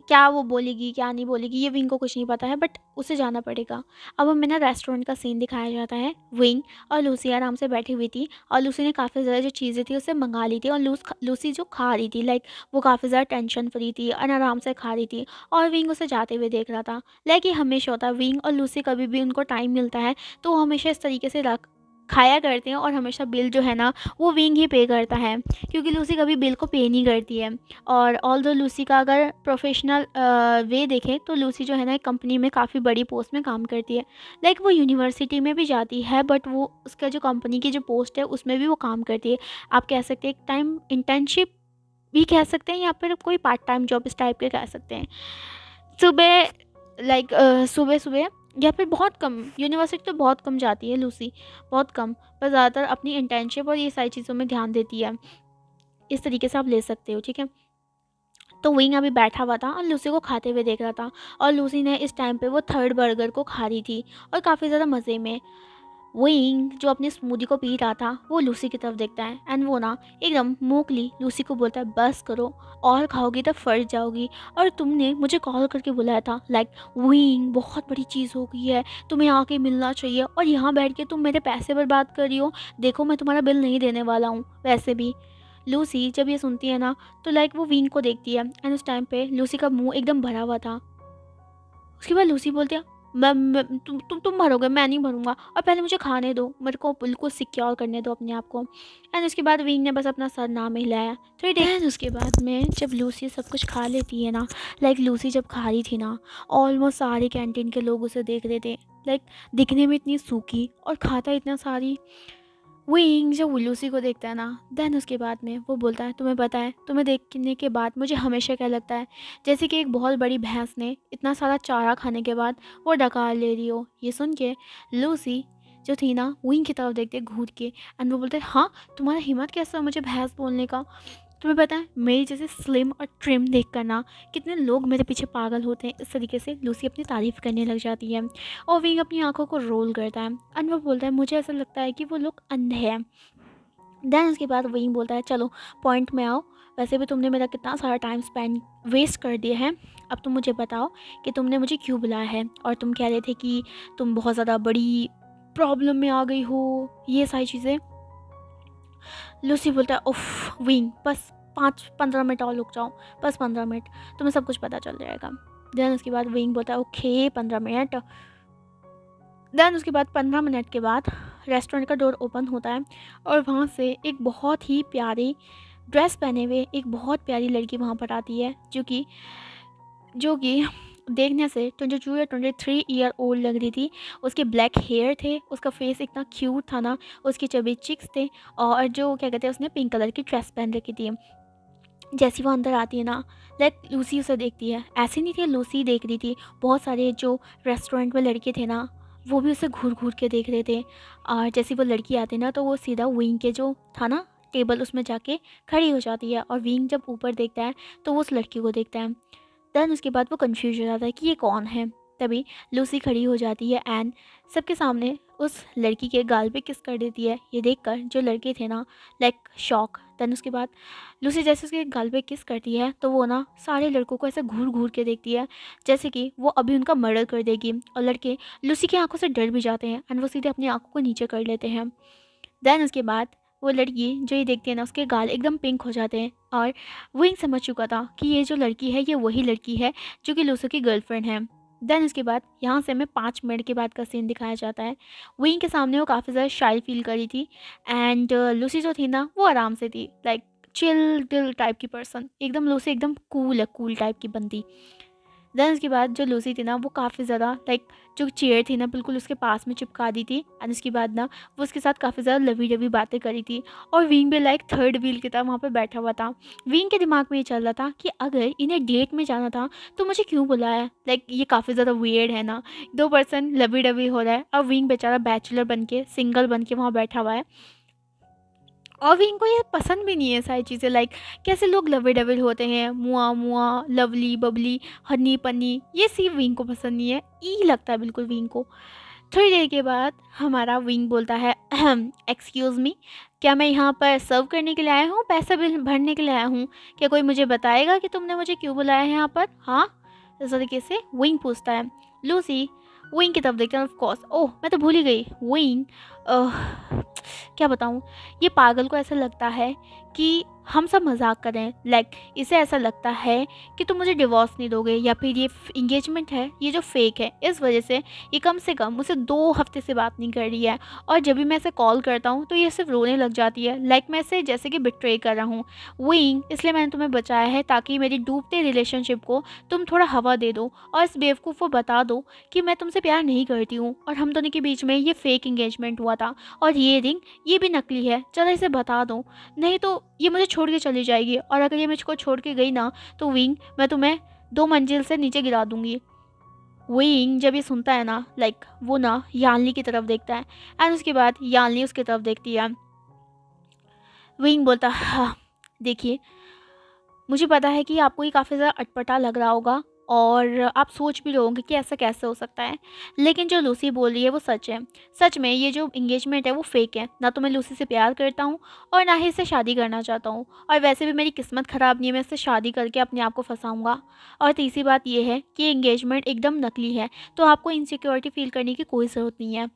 क्या वो बोलेगी क्या नहीं बोलेगी ये विंग को कुछ नहीं पता है, बट उसे जाना पड़ेगा। अब हमें ना रेस्टोरेंट का सीन दिखाया जाता है। विंग और लूसी आराम से बैठी हुई थी और लूसी ने काफ़ी ज़्यादा जो चीज़ें थी उसे मंगा ली थी और लूसी जो खा रही थी लाइक वो काफ़ी ज़्यादा टेंशन फ्री थी और आराम से खा रही थी और विंग उसे जाते हुए देख रहा था। लाइक ये हमेशा होता है विंग और लूसी कभी भी उनको टाइम मिलता है तो वो हमेशा इस तरीके से रख खाया करते हैं और हमेशा बिल जो है ना वो विंग ही पे करता है क्योंकि लूसी कभी बिल को पे नहीं करती है। और ऑल दो लूसी का अगर प्रोफेशनल वे देखें तो लूसी जो है ना एक कंपनी में काफ़ी बड़ी पोस्ट में काम करती है। लाइक वो यूनिवर्सिटी में भी जाती है बट वो उसका जो कंपनी की जो पोस्ट है उसमें भी वो काम करती है। आप कह सकते हैं एक टाइम इंटर्नशिप भी कह सकते हैं या फिर कोई पार्ट टाइम जॉब इस टाइप के कह सकते हैं। सुबह लाइक सुबह सुबह या फिर बहुत कम, यूनिवर्सिटी तो बहुत कम जाती है लूसी, बहुत कम, पर ज़्यादातर अपनी इंटर्नशिप और ये सारी चीज़ों में ध्यान देती है। इस तरीके से आप ले सकते हो, ठीक है। तो विंग अभी बैठा हुआ था और लूसी को खाते हुए देख रहा था और लूसी ने इस टाइम पे वो थर्ड बर्गर को खा रही थी और काफ़ी ज़्यादा मज़े में। विंग जो अपनी स्मूदी को पी रहा था वो लूसी की तरफ देखता है एंड वो ना एकदम मोकली लूसी को बोलता है बस करो, और खाओगी तो फट जाओगी, और तुमने मुझे कॉल करके बुलाया था। लाइक विंग बहुत बड़ी चीज़ हो गई है, तुम्हें आके मिलना चाहिए और यहाँ बैठ के तुम मेरे पैसे बर्बाद कर रही हो। देखो मैं तुम्हारा बिल नहीं देने वाला हूँ वैसे भी। लूसी जब ये सुनती है ना तो लाइक वो विंग को देखती है एंड उस टाइम पे लूसी का मुंह एकदम भरा हुआ था। उसके बाद लूसी बोलती है तुम भरोगे, मैं नहीं भरूँगा, और पहले मुझे खाने दो, मेरे को बिल्कुल सिक्योर करने दो अपने आप को। एंड उसके बाद विंग ने बस अपना सर ना में हिलाया। थोड़ी देर उसके बाद में जब लूसी सब कुछ खा लेती है ना, लाइक लूसी जब खा रही थी ना, ऑलमोस्ट सारे कैंटीन के लोग उसे देख रहे थे, लाइक दिखने में इतनी सूखी और खाता इतना सारी। विंग जब लूसी को देखता है ना, देन उसके बाद में वो बोलता है, तुम्हें पता है, तुम्हें देखने के बाद मुझे हमेशा क्या लगता है, जैसे कि एक बहुत बड़ी भैंस ने इतना सारा चारा खाने के बाद वो डकार ले रही हो। ये सुन के लूसी जो थी ना, विंग की तरफ देखते घूर के, एंड वो बोलते, हाँ तुम्हारा हिम्मत कैसा मुझे भैंस बोलने का। तुम्हें पता है मेरी जैसे स्लिम और ट्रिम देख कर ना कितने लोग मेरे पीछे पागल होते हैं। इस तरीके से लूसी अपनी तारीफ़ करने लग जाती है, और विंग अपनी आंखों को रोल करता है, एंड वो बोलता है, मुझे ऐसा लगता है कि वो लोग अंधे हैं। देन उसके बाद विंग बोलता है, चलो पॉइंट में आओ, वैसे भी तुमने मेरा कितना सारा टाइम स्पेंड वेस्ट कर दिया है, अब तुम मुझे बताओ कि तुमने मुझे क्यों बुलाया है, और तुम कह रहे थे कि तुम बहुत ज़्यादा बड़ी प्रॉब्लम में आ गई हो, ये सारी चीज़ें। लूसी बोलता है, उफ विंग बस 5-15 मिनट और रुक जाओ, बस 15 मिनट, तुम्हें सब कुछ पता चल जाएगा। देन उसके बाद विंग बोलता है, ओके 15 मिनट। देन उसके बाद 15 मिनट के बाद रेस्टोरेंट का डोर ओपन होता है, और वहाँ से एक बहुत ही प्यारी ड्रेस पहने हुए एक बहुत प्यारी लड़की वहाँ पर आती है, जो कि देखने से 22 या 23 ईयर ओल्ड लग रही थी। उसके ब्लैक हेयर थे, उसका फेस इतना क्यूट था ना, उसके चबी चिक्स थे, और जो क्या कहते हैं, उसने पिंक कलर की ड्रेस पहन रखी थी। जैसी वो अंदर आती है ना, लाइक लूसी उसे देखती है, ऐसी नहीं थी लूसी देख रही थी, बहुत सारे जो रेस्टोरेंट में लड़के थे ना, वो भी उसे घूर घूर के देख रहे थे। और जैसी वो लड़की आती ना, तो वो सीधा विंग के जो था ना टेबल, उसमें जाके खड़ी हो जाती है, और विंग जब ऊपर देखता है तो वो उस लड़की को देखता है। देन उसके बाद वो कंफ्यूज हो जाता है कि ये कौन है। तभी लूसी खड़ी हो जाती है, एंड सबके सामने उस लड़की के गाल पे किस कर देती है। ये देखकर जो लड़के थे ना, लाइक शॉक। देन उसके बाद लूसी जैसे उसके गाल पे किस करती है, तो वो ना सारे लड़कों को ऐसे घूर घूर के देखती है, जैसे कि वो अभी उनका मर्डर कर देगी। और लड़के लूसी की आंखों से डर भी जाते हैं, एंड वो सीधे अपनी आंखों को नीचे कर लेते हैं। देन उसके बाद वो लड़की जो ये देखती है ना, उसके गाल एकदम पिंक हो जाते हैं, और विंग समझ चुका था कि ये जो लड़की है, ये वही लड़की है जो कि लूसी की गर्लफ्रेंड है। देन उसके बाद यहाँ से हमें 5 मिनट के बाद का सीन दिखाया जाता है। विंग के सामने वो काफ़ी ज़्यादा शाई फील करी थी, एंड लूसी जो थी ना, वो आराम से थी, लाइक चिल डिल टाइप की पर्सन, एकदम लूसी एकदम कूल है, कूल टाइप की बंदी। देन उसके बाद जो लूसी थी ना, वो काफ़ी ज़्यादा लाइक जो चेयर थी ना, बिल्कुल उसके पास में चिपका दी थी, एंड उसके बाद ना वो उसके साथ काफ़ी ज़्यादा लवी डवी बातें करी थी। और विंग भी लाइक थर्ड व्हील की तरह वहाँ पे बैठा हुआ था। विंग के दिमाग में ये चल रहा था कि अगर इन्हें डेट में जाना था तो मुझे क्यों बुलाया, लाइक ये काफ़ी ज़्यादा वियर्ड है ना, दो पर्सन लवी डवी हो रहा है, और विंग बेचारा बैचलर बन के, सिंगल बन के वहाँ बैठा हुआ है। और भी इनको ये पसंद भी नहीं है सारी चीज़ें, लाइक कैसे लोग लवे डबल होते हैं, मुआ मुआ, लवली बबली, हनी पन्नी, ये सी विंग को पसंद नहीं है, ई लगता है बिल्कुल विंग को। थोड़ी देर के बाद हमारा विंग बोलता है, एक्सक्यूज़ मी, क्या मैं यहाँ पर सर्व करने के लिए आया हूँ, पैसा बिल भरने के लिए आया हूँ, क्या कोई मुझे बताएगा कि तुमने मुझे क्यों बुलाया है यहाँ पर, हाँ? इस तरीके से विंग पूछता है। लूसी विंग की तरफ देखते हैं, ऑफ कोर्स, ओह मैं तो भूल ही गई, विंग क्या बताऊँ, ये पागल को ऐसा लगता है कि हम सब मजाक कर रहे हैं, लाइक इसे ऐसा लगता है कि तुम मुझे डिवोर्स नहीं दोगे, या फिर ये इंगेजमेंट है ये जो फेक है, इस वजह से ये कम से कम मुझसे 2 हफ्ते से बात नहीं कर रही है, और जब भी मैं इसे कॉल करता हूँ तो ये सिर्फ रोने लग जाती है, लाइक मैं इसे जैसे कि बिट्रे कर रहा हूँ। विंग इसलिए मैंने तुम्हें बचाया है ताकि मेरी डूबते रिलेशनशिप को तुम थोड़ा हवा दे दो, और इस बेवकूफ़ को बता दो कि मैं तुमसे प्यार नहीं करती हूँ, और हम दोनों के बीच में ये फेक इंगेजमेंट हुआ था, और ये रिंग ये भी नकली है, चलो इसे बता दो, नहीं तो ये मुझे छोड़ के चली जाएगी, और अगर ये मुझको छोड़ के गई ना, तो विंग मैं तुम्हें 2 मंजिल से नीचे गिरा दूंगी। विंग जब ये सुनता है ना, लाइक वो ना यानली की तरफ देखता है, एंड उसके बाद यानली उसकी तरफ देखती है। विंग बोलता, हाँ देखिए, मुझे पता है कि आपको ये काफ़ी ज़्यादा अटपटा लग रहा होगा, और आप सोच भी रहे होंगे कि ऐसा कैसे हो सकता है, लेकिन जो लूसी बोल रही है वो सच है। सच में ये जो इंगेजमेंट है वो फेक है, ना तो मैं लूसी से प्यार करता हूँ, और ना ही इससे शादी करना चाहता हूँ, और वैसे भी मेरी किस्मत ख़राब नहीं है, मैं इससे शादी करके अपने आप को फंसाऊँगा। और तीसरी बात ये है कि इंगेजमेंट एकदम नकली है, तो आपको इनसिक्योरिटी फील करने की कोई ज़रूरत नहीं है,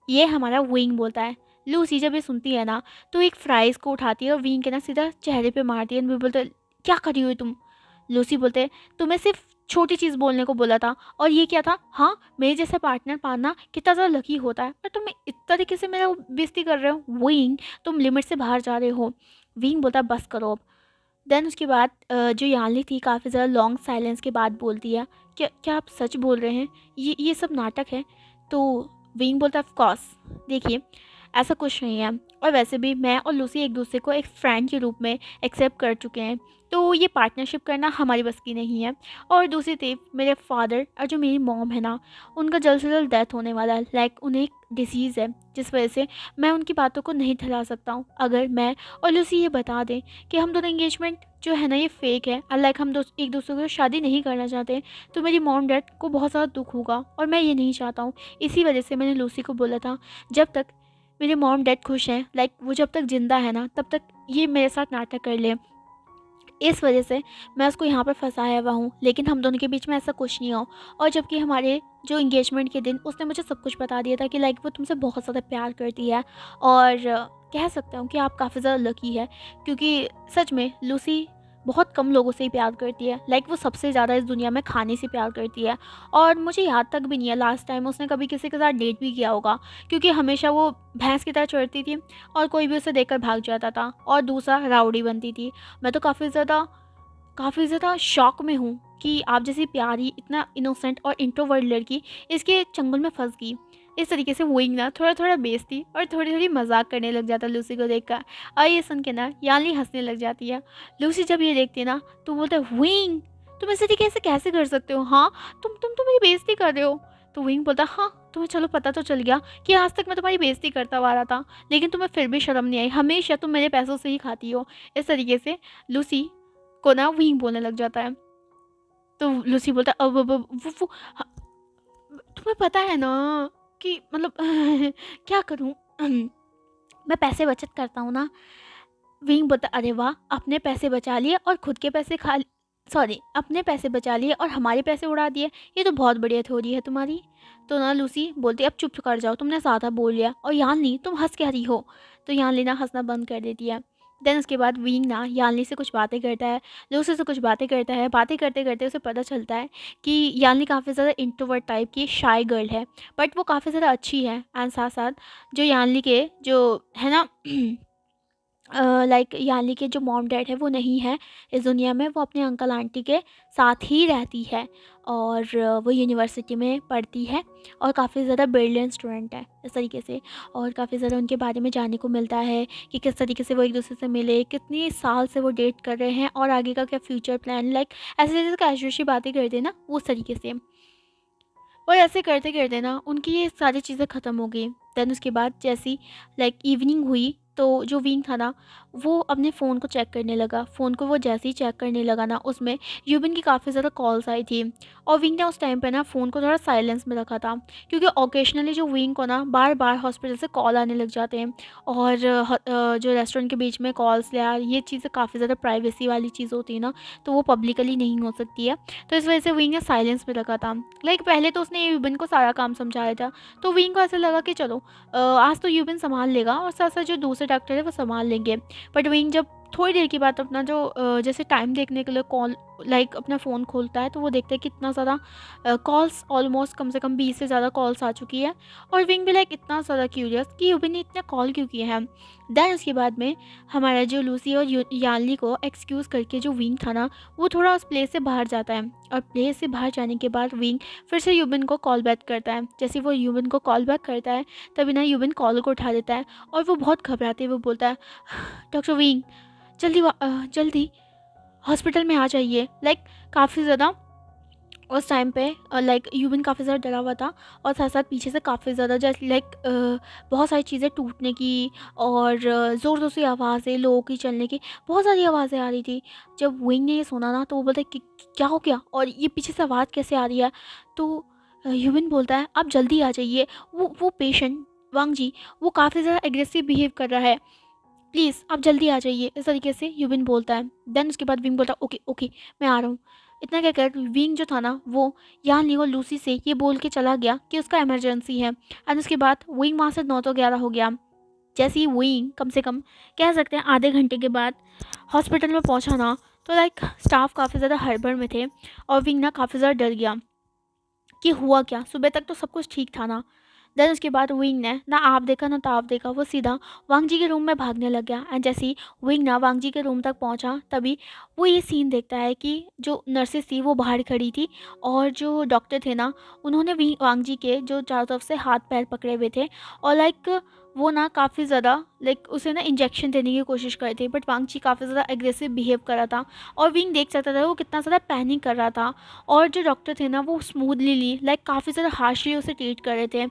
ये हमारा विंग बोलता है। लूसी जब ये सुनती है ना, तो एक फ्राइज़ को उठाती है और विंग के ना सीधा चेहरे पे मारती है, और भी बोलते, क्या कर रही हो तुम? लूसी बोलते, तुम्हें सिर्फ छोटी चीज़ बोलने को बोला था, और ये क्या था, हाँ मेरे जैसा पार्टनर पाना कितना ज़्यादा लकी होता है, और तुम इस तरीके से मेरा बेइज्जती कर रहे हो विंग, तुम लिमिट से बाहर जा रहे हो। विंग बोलता है बस करो अब। देन उसके बाद जो यानली थी काफ़ी ज़्यादा लॉन्ग साइलेंस के बाद बोलती है, क्या क्या आप सच बोल रहे हैं, ये सब नाटक है? तो विंग बोलता है ऑफ कोर्स, देखिए ऐसा कुछ नहीं है, और वैसे भी मैं और लूसी एक दूसरे को एक फ्रेंड के रूप में एक्सेप्ट कर चुके हैं, तो ये पार्टनरशिप करना हमारी बस की नहीं है। और दूसरी तरफ मेरे फादर और जो मेरी मॉम है ना, उनका जल्द से जल्द डेथ होने वाला है, लाइक उन्हें एक डिसीज़ है, जिस वजह से मैं उनकी बातों को नहीं ठहरा सकता हूँ। अगर मैं और लूसी ये बता दें कि हम दोनों एंगेजमेंट जो है ना ये फेक है, और लाइक हम एक दूसरे को शादी नहीं करना चाहते, तो मेरी मॉम डैड को बहुत ज़्यादा दुख होगा, और मैं ये नहीं चाहता हूँ। इसी वजह से मैंने लूसी को बोला था, जब तक मेरे मॉम डैड खुश हैं, लाइक वो जब तक ज़िंदा है ना, तब तक ये मेरे साथ नाटक कर ले। इस वजह से मैं उसको यहाँ पर फंसाया हुआ हूँ, लेकिन हम दोनों के बीच में ऐसा कुछ नहीं हो। और जबकि हमारे जो इंगेजमेंट के दिन उसने मुझे सब कुछ बता दिया था कि लाइक वो तुमसे बहुत ज़्यादा प्यार करती है, और कह सकता हूँ कि आप काफ़ी ज़्यादा लकी है, क्योंकि सच में लूसी बहुत कम लोगों से ही प्यार करती है, लाइक वो सबसे ज़्यादा इस दुनिया में खाने से प्यार करती है। और मुझे याद तक भी नहीं है लास्ट टाइम उसने कभी किसी के साथ डेट भी किया होगा, क्योंकि हमेशा वो भैंस की तरह चढ़ती थी, और कोई भी उसे देखकर भाग जाता था, और दूसरा राउडी बनती थी। मैं तो काफ़ी ज़्यादा शॉक में हूँ कि आप जैसी प्यारी, इतना इनोसेंट और इंट्रोवर्ट लड़की इसके चंगुल में फंस गई। इस तरीके से वोइंग ना थोड़ा थोड़ा बेइज्जती और थोड़ी थोड़ी मजाक करने लग जाता लूसी को देखकर, और ये सुन के ना यानली हंसने लग जाती है। लूसी जब ये देखती है ना, तो बोलते है विंग, तुम इस तरीके से कैसे कर सकते हो, हाँ तुम तो मेरी बेइज्जती कर रहे हो। तो विंग बोलता है, हाँ तुम्हें चलो पता तो चल गया कि आज तक मैं तुम्हारी बेइज्जती करता हुआ रहा था, लेकिन तुम्हें फिर भी शर्म नहीं आई, हमेशा तुम मेरे पैसों से ही खाती हो। इस तरीके से लूसी को ना विंग बोलने लग जाता है। तो लूसी बोलता है, अब वो तुम्हें पता है ना कि मतलब क्या करूं, मैं पैसे बचत करता हूँ ना। विंग बोलता, अरे वाह, अपने पैसे बचा लिए और खुद के पैसे खा, सॉरी अपने पैसे बचा लिए और हमारे पैसे उड़ा दिए, ये तो बहुत बढ़िया थ्योरी है तुम्हारी। तो ना लूसी बोलती, अब चुप कर जाओ, तुमने ज़्यादा बोल लिया, और यानली तुम हंस क्या रही हो। तो यानली ना हंसना बंद कर देती है। देन उसके बाद विंग ना यानली से कुछ बातें करता है, लूसी से कुछ बातें करता है। बातें करते करते उसे पता चलता है कि यानली काफ़ी ज़्यादा इंट्रोवर्ट टाइप की शाय गर्ल है, बट वो काफ़ी ज़्यादा अच्छी है। एंड साथ साथ जो यानली के जो है ना लाइक यानी कि जो मॉम डैड है वो नहीं है इस दुनिया में, वो अपने अंकल आंटी के साथ ही रहती है, और वो यूनिवर्सिटी में पढ़ती है, और काफ़ी ज़्यादा ब्रिलियंट स्टूडेंट है इस तरीके से। और काफ़ी ज़्यादा उनके बारे में जानने को मिलता है कि किस तरीके से वो एक दूसरे से मिले, कितनी साल से वो डेट कर रहे हैं, और आगे का क्या फ्यूचर प्लान, लाइक ऐसे जैसे कैजुअल बातें करते हैं ना उस तरीके से। और ऐसे करते करते ना उनकी ये सारी चीज़ें ख़त्म हो गई। देन उसके बाद जैसी लाइक इवनिंग हुई, तो जो विंग था ना, वो अपने फ़ोन को चेक करने लगा। फ़ोन को वो जैसे ही चेक करने लगा ना, उसमें यूबिन की काफ़ी ज़्यादा कॉल्स आई थी, और विंग ने उस टाइम पे ना फ़ोन को थोड़ा साइलेंस में रखा था, क्योंकि ओकेशनली जो विंग को ना बार बार हॉस्पिटल से कॉल आने लग जाते हैं, और जो रेस्टोरेंट के बीच में कॉल्स यार, ये चीज़ें काफ़ी ज़्यादा प्राइवेसी वाली चीज़ होती है ना, तो वो पब्लिकली नहीं हो सकती है। तो इस वजह से विंग ने साइलेंस में रखा था। लाइक पहले तो उसने यूबिन को सारा काम समझाया था, तो विंग को ऐसा लगा कि चलो आज तो यूबिन संभाल लेगा, और साथ साथ जो दूसरे डॉक्टर है वो संभाल लेंगे। बट विंग जब थोड़ी देर के बाद अपना जो जैसे टाइम देखने के लिए कॉल लाइक अपना फ़ोन खोलता है, तो वो देखता है कि इतना ज़्यादा कॉल्स, ऑलमोस्ट कम से कम 20 से ज़्यादा कॉल्स आ चुकी है, और विंग भी लाइक इतना ज़्यादा क्यूरियस कि यूबिन ने इतने कॉल क्यों किए हैं। देन उसके बाद में हमारा जो लूसी और यानली को एक्सक्यूज़ करके जो विंग था ना, वो थोड़ा उस प्लेस से बाहर जाता है, और प्लेस से बाहर जाने के बाद विंग फिर से यूबिन को कॉल बैक करता है। जैसे वो यूबिन को कॉल बैक करता है, तभी ना यूबिन कॉल को उठा देता है, और वो बहुत घबराते हुए बोलता है, डॉक्टर विंग जल्दी हॉस्पिटल में आ जाइए। लाइक काफ़ी ज़्यादा उस टाइम पे लाइक यूबिन काफ़ी ज़्यादा डरा हुआ था, और साथ साथ पीछे से काफ़ी ज़्यादा जैसे लाइक बहुत सारी चीज़ें टूटने की, और ज़ोर ज़ोर से आवाज़ें, लोगों की चलने की, बहुत सारी आवाज़ें आ रही थी। जब विंग ने ये सुना ना, तो वो बोलता है कि क्या हो गया, और ये पीछे से आवाज़ कैसे आ रही है। तो यूबिन बोलता है, आप जल्दी आ जाइए, वो पेशेंट वांग जी, वो काफ़ी ज़्यादा एग्रेसिव बिहेव कर रहा है, प्लीज़ आप जल्दी आ जाइए, इस तरीके से यूबिन बोलता है। देन उसके बाद विंग बोलता है, ओके ओके मैं आ रहा हूँ। इतना कहकर विंग जो था ना, वो यहाँ लियो लूसी से ये बोल के चला गया कि उसका इमरजेंसी है। एंड उसके बाद विंग वहाँ से 9 तो 11 हो गया। जैसे ही विंग कम से कम कह सकते हैं आधे घंटे के बाद हॉस्पिटल में पहुँचा ना, तो लाइक स्टाफ काफ़ी ज़्यादा हड़बड़ में थे और विंग ना काफ़ी ज़्यादा डर गया कि हुआ क्या, सुबह तक तो सब कुछ ठीक था ना। देन उसके बाद विंग ने ना आप देखा ना ताप देखा, वो सीधा वांग जी के रूम में भागने लग गया। एंड जैसे ही विंग ना वांग जी के रूम तक पहुंचा, तभी वो ये सीन देखता है कि जो नर्सेस थी वो बाहर खड़ी थी और जो डॉक्टर थे ना, उन्होंने वांग जी के जो चारों तरफ से हाथ पैर पकड़े हुए थे और लाइक वो ना काफ़ी ज़्यादा लाइक उसे ना इंजेक्शन देने की कोशिश कर रहे थे, बट वांग जी काफ़ी ज़्यादा एग्रेसिव बिहेव कर रहा था और विंग देख सकता था वो कितना ज़्यादा पैनिक कर रहा था। और जो डॉक्टर थे ना वो स्मूथली लाइक काफ़ी ज़्यादा हार्शली उसे ट्रीट कर रहे थे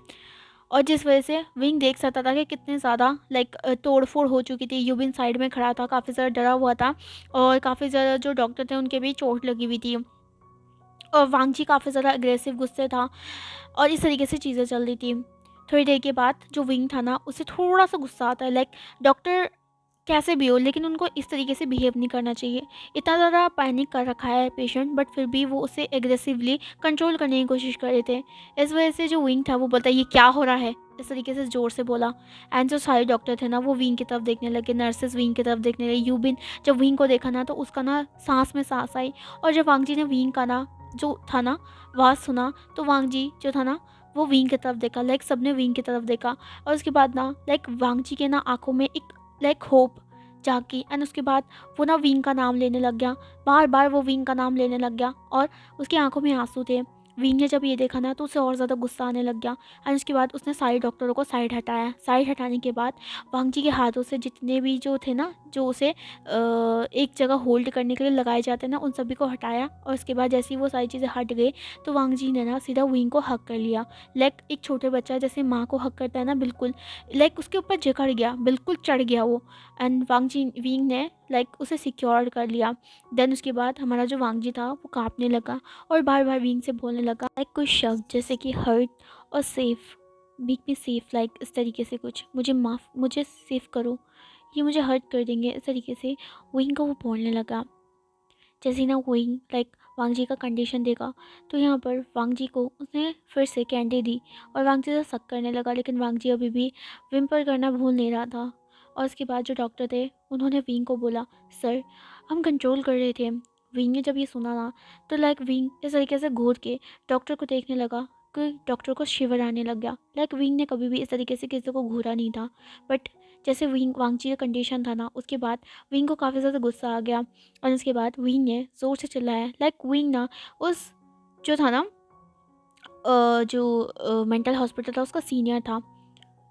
और जिस वजह से विंग देख सकता था कि कितने ज़्यादा लाइक तोड़-फोड़ हो चुकी थी। यूबिन साइड में खड़ा था, काफ़ी ज़्यादा डरा हुआ था और काफ़ी ज़्यादा जो डॉक्टर थे उनके भी चोट लगी हुई थी और वांगजी काफ़ी ज़्यादा अग्रेसिव गुस्से था और इस तरीके से चीज़ें चल रही थी। थोड़ी देर के बाद जो विंग था ना उसे थोड़ा-सा गुस्सा आता है, लाइक डॉक्टर कैसे भी हो लेकिन उनको इस तरीके से बिहेव नहीं करना चाहिए। इतना ज़्यादा पैनिक कर रखा है पेशेंट, बट फिर भी वो उसे एग्रेसिवली कंट्रोल करने की कोशिश कर रहे थे। इस वजह से जो विंग था वो बोलता है ये क्या हो रहा है? इस तरीके से ज़ोर से बोला। एंड जो सारे डॉक्टर थे ना वो विंग की तरफ देखने लगे, नर्सेस विंग की तरफ देखने लगे। यूबिन जब विंग को देखा ना तो उसका ना साँस में साँस आई और जब वांग जी ने विंग का ना जो था ना आवाज़ सुना तो वांग जी जो था ना वो विंग की तरफ देखा, लाइक सबने विंग की तरफ देखा और उसके बाद ना लाइक वांग जी के ना आँखों में एक लाइक होप जागी एंड उसके बाद वो ना विंग का नाम लेने लग गया, बार बार वो विंग का नाम लेने लग गया और उसकी आंखों में आंसू थे। विंग ने जब ये देखा ना तो उसे और ज़्यादा गुस्सा आने लग गया एंड उसके बाद उसने सारे डॉक्टरों को साइड हटाया। साइड हटाने के बाद वांग जी के हाथों से जितने भी जो थे ना जो उसे एक जगह होल्ड करने के लिए लगाए जाते हैं ना उन सभी को हटाया और उसके बाद जैसे ही वो सारी चीज़ें हट गई तो वांग जी ने ना सीधा विंग को हक कर लिया, लाइक एक छोटे बच्चा जैसे माँ को हक करता है ना, बिल्कुल लाइक उसके ऊपर जकड़ गया, बिल्कुल चढ़ गया वो एंड वांग जी विंग ने लाइक उसे सिक्योर कर लिया। देन उसके बाद हमारा जो वांग जी था वो काँपने लगा और बार बार विंग से बोलने लगा लाइक कुछ शब्द जैसे कि हर्ट और safe, make me safe, like इस तरीके से कुछ, मुझे सेफ करो, ये मुझे हर्ट कर देंगे, इस तरीके से विंग को वो बोलने लगा। जैसे ही ना विंग लाइक वांग जी का कंडीशन देखा तो यहाँ पर वांग जी को उसने फिर से कैंडी दी और वांग जी से शक करने लगा, लेकिन वांग जी अभी भी विम्पर करना भूल नहीं रहा था। और उसके बाद जो डॉक्टर थे उन्होंने विंग को बोला सर हम कंट्रोल कर रहे थे। विंग ने जब ये सुना ना तो लाइक विंग इस तरीके से घूर के डॉक्टर को देखने लगा कि डॉक्टर को शिवर आने लग गया। लाइक विंग ने कभी भी इस तरीके से किसी को घूरा नहीं था, बट जैसे विंग वांग जी का कंडीशन था ना उसके बाद विंग को काफ़ी ज़्यादा गुस्सा आ गया और उसके बाद विंग ने ज़ोर से चिल्लाया, लाइक विंग ना उस जो था ना जो मेंटल हॉस्पिटल था उसका सीनियर था।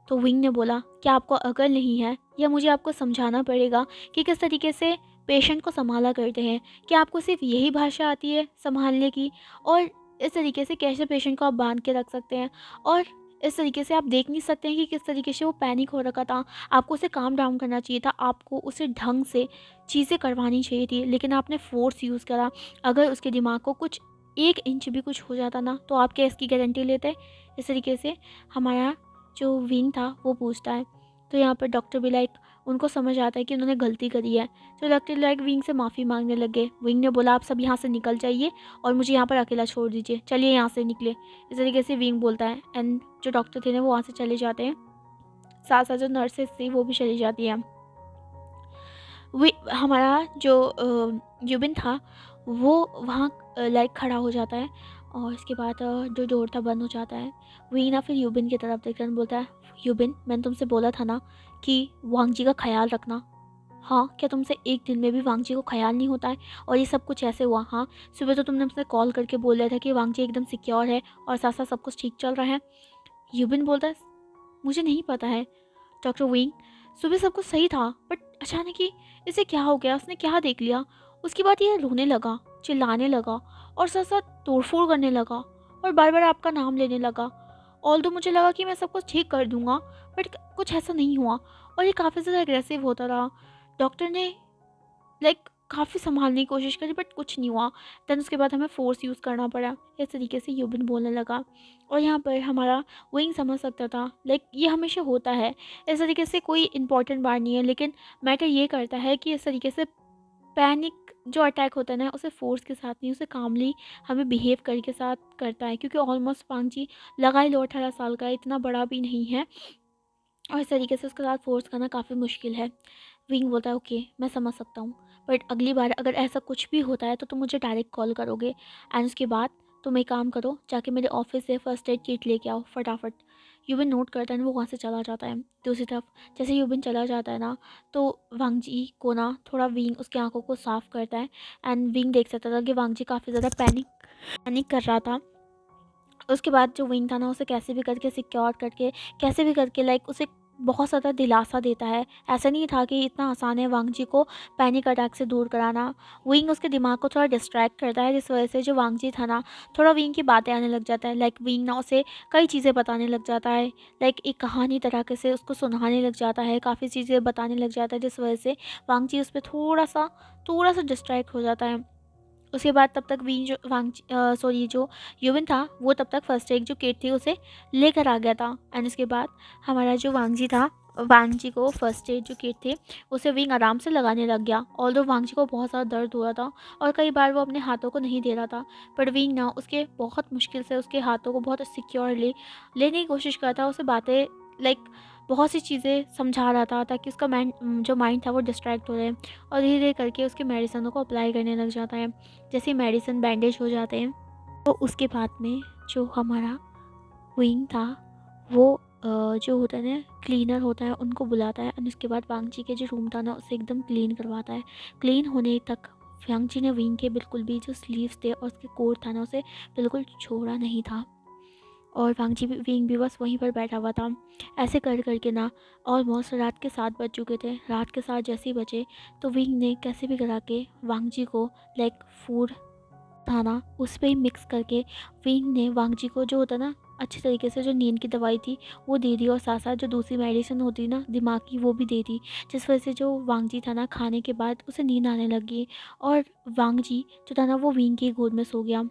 तो विंग ने बोला क्या आपको अकल नहीं है या मुझे आपको समझाना पड़ेगा कि किस तरीके से पेशेंट को संभाला करते हैं? क्या आपको सिर्फ यही भाषा आती है संभालने की? और इस तरीके से कैसे पेशेंट को आप बांध के रख सकते हैं? और इस तरीके से आप देख नहीं सकते हैं कि किस तरीके से वो पैनिक हो रखा था? आपको उसे काम डाउन करना चाहिए था, आपको उसे ढंग से चीज़ें करवानी चाहिए थी, लेकिन आपने फ़ोर्स यूज़ करा। अगर उसके दिमाग को कुछ 1 इंच भी कुछ हो जाता ना तो आप क्या इसकी गारंटी लेते? इस तरीके से हमारा जो विंग था वो पूछता है। तो यहाँ पर डॉक्टर भी लाइक उनको समझ आता है कि उन्होंने गलती करी है, तो डॉक्टर लाइक विंग से माफ़ी मांगने लगे। विंग ने बोला आप सब यहाँ से निकल जाइए और मुझे यहाँ पर अकेला छोड़ दीजिए, चलिए यहाँ से निकले। इस तरीके से विंग बोलता है एंड जो डॉक्टर थे ना वो वहाँ से चले जाते हैं, साथ साथ जो नर्सेस थी वो भी चली जाती हैं। वे हमारा जो यूबिन था वो वहाँ लाइक खड़ा हो जाता है और इसके बाद जो डोर था बंद हो जाता है। वही ना फिर यूबिन की तरफ देखकर बोलता है यूबिन मैंने तुमसे बोला था ना कि वांग जी का ख्याल रखना। हाँ क्या तुमसे एक दिन में भी वांग जी को ख्याल नहीं होता है? और ये सब कुछ ऐसे हुआ? हाँ सुबह तो तुमने मुझसे कॉल करके बोल रहा था कि वांग जी एकदम सिक्योर है और साथ साथ सब कुछ ठीक चल रहा है। यूबिन बोलता है मुझे नहीं पता है डॉक्टर विंग, सुबह सब कुछ सही था बट अचानक ही इसे क्या हो गया, उसने क्या देख लिया? उसके बाद ये रोने लगा, चिल्लाने लगा और साथ साथ तोड़फोड़ करने लगा और बार बार आपका नाम लेने लगा। ऑल्दो मुझे लगा कि मैं सब कुछ ठीक कर दूंगा, बट कुछ ऐसा नहीं हुआ और ये काफ़ी ज़्यादा एग्रेसिव होता रहा। डॉक्टर ने लाइक काफ़ी संभालने की कोशिश करी बट कुछ नहीं हुआ। देन उसके बाद हमें फ़ोर्स यूज़ करना पड़ा। इस तरीके से यूबिन बोलने लगा और यहाँ पर हमारा विंग समझ सकता था लाइक ये हमेशा होता है। इस तरीके से कोई इंपॉर्टेंट बात नहीं है, लेकिन मैटर ये करता है कि इस तरीके से पैनिक जो अटैक होता है ना उसे फ़ोर्स के साथ नहीं, उसे कामली हमें बिहेव करके साथ करता है, क्योंकि ऑलमोस्ट पांची लगा ही लो 18 साल का है, इतना बड़ा भी नहीं है और इस तरीके से उसके साथ फ़ोर्स करना काफ़ी मुश्किल है। विंग बोलता है ओके मैं समझ सकता हूँ, बट अगली बार अगर ऐसा कुछ भी होता है तो तुम मुझे डायरेक्ट कॉल करोगे। एंड उसके बाद तुम एक काम करो, जाके मेरे ऑफिस से फर्स्ट एड किट लेके आओ फटाफट। यूबिन नोट करता है ना, वो वहाँ से चला जाता है। दूसरी तरफ जैसे यूबिन चला जाता है ना, तो वांगजी को ना थोड़ा विंग उसकी आंखों को साफ करता है। एंड विंग देख सकता था कि वांगजी काफ़ी ज़्यादा पैनिक पैनिक कर रहा था। उसके बाद जो विंग था ना, उसे कैसे भी करके सिक्योर करके, कैसे भी करके लाइक उसे बहुत ज़्यादा दिलासा देता है। ऐसा नहीं था कि इतना आसान है वांगजी को पैनिक अटैक से दूर कराना। विंग उसके दिमाग को थोड़ा डिस्ट्रैक्ट करता है, जिस वजह से जो वांगजी था ना, थोड़ा विंग की बातें आने लग जाता है। लाइक विंग ना उसे कई चीज़ें बताने लग जाता है, लाइक एक कहानी तरह से उसको सुनाने लग जाता है, काफ़ी चीज़ें बताने लग जाता है, जिस वजह से वांगजी उस पर थोड़ा सा डिस्ट्रैक्ट हो जाता है। उसके बाद तब तक वीन जो सॉरी जो यूविन था, वो तब तक फर्स्ट एड जो किट थी उसे लेकर आ गया था। एंड उसके बाद हमारा जो वांगजी था, वांगजी को फर्स्ट एड जो किट थी उसे विंग आराम से लगाने लग गया। ऑल्दो वांगजी को बहुत ज़्यादा दर्द हो रहा था और कई बार वो अपने हाथों को नहीं दे रहा था, बट विंग ना उसके बहुत मुश्किल से उसके हाथों को बहुत सिक्योरली लेने की कोशिश करता, उसे बातें लाइक बहुत सी चीज़ें समझा रहा था ताकि उसका जो माइंड था वो डिस्ट्रैक्ट हो जाए। और धीरे धीरे करके उसके मेडिसिनों को अप्लाई करने लग जाता है। जैसे मेडिसिन बैंडेज हो जाते हैं, तो उसके बाद में जो हमारा विंग था वो जो होता है ना क्लीनर होता है, उनको बुलाता है। और उसके बाद वांगची के जो रूम था ना, उसे एकदम क्लीन करवाता है। क्लीन होने तक वांगची ने विंग के बिल्कुल भी जो स्लीव्स थे और उसके कोट था ना, उसे बिल्कुल छोड़ा नहीं था। और विंग भी बस वहीं पर बैठा हुआ था। ऐसे कर करके ना ऑलमोस्ट रात के 7 बज चुके थे। रात के 7 जैसे ही बजे तो विंग ने कैसे भी करा के वांगजी को लाइक फूड था ना, उस पे ही मिक्स करके विंग ने वांगजी को जो होता ना अच्छे तरीके से जो नींद की दवाई थी वो दे दी, और साथ साथ जो दूसरी मेडिसिन होती ना दिमाग की, वो भी दे दी। जिस वजह से जो वांगजी था ना, खाने के बाद उसे नींद आने लगी और वांगजी जो था ना वो विंग की गोद में सो गया।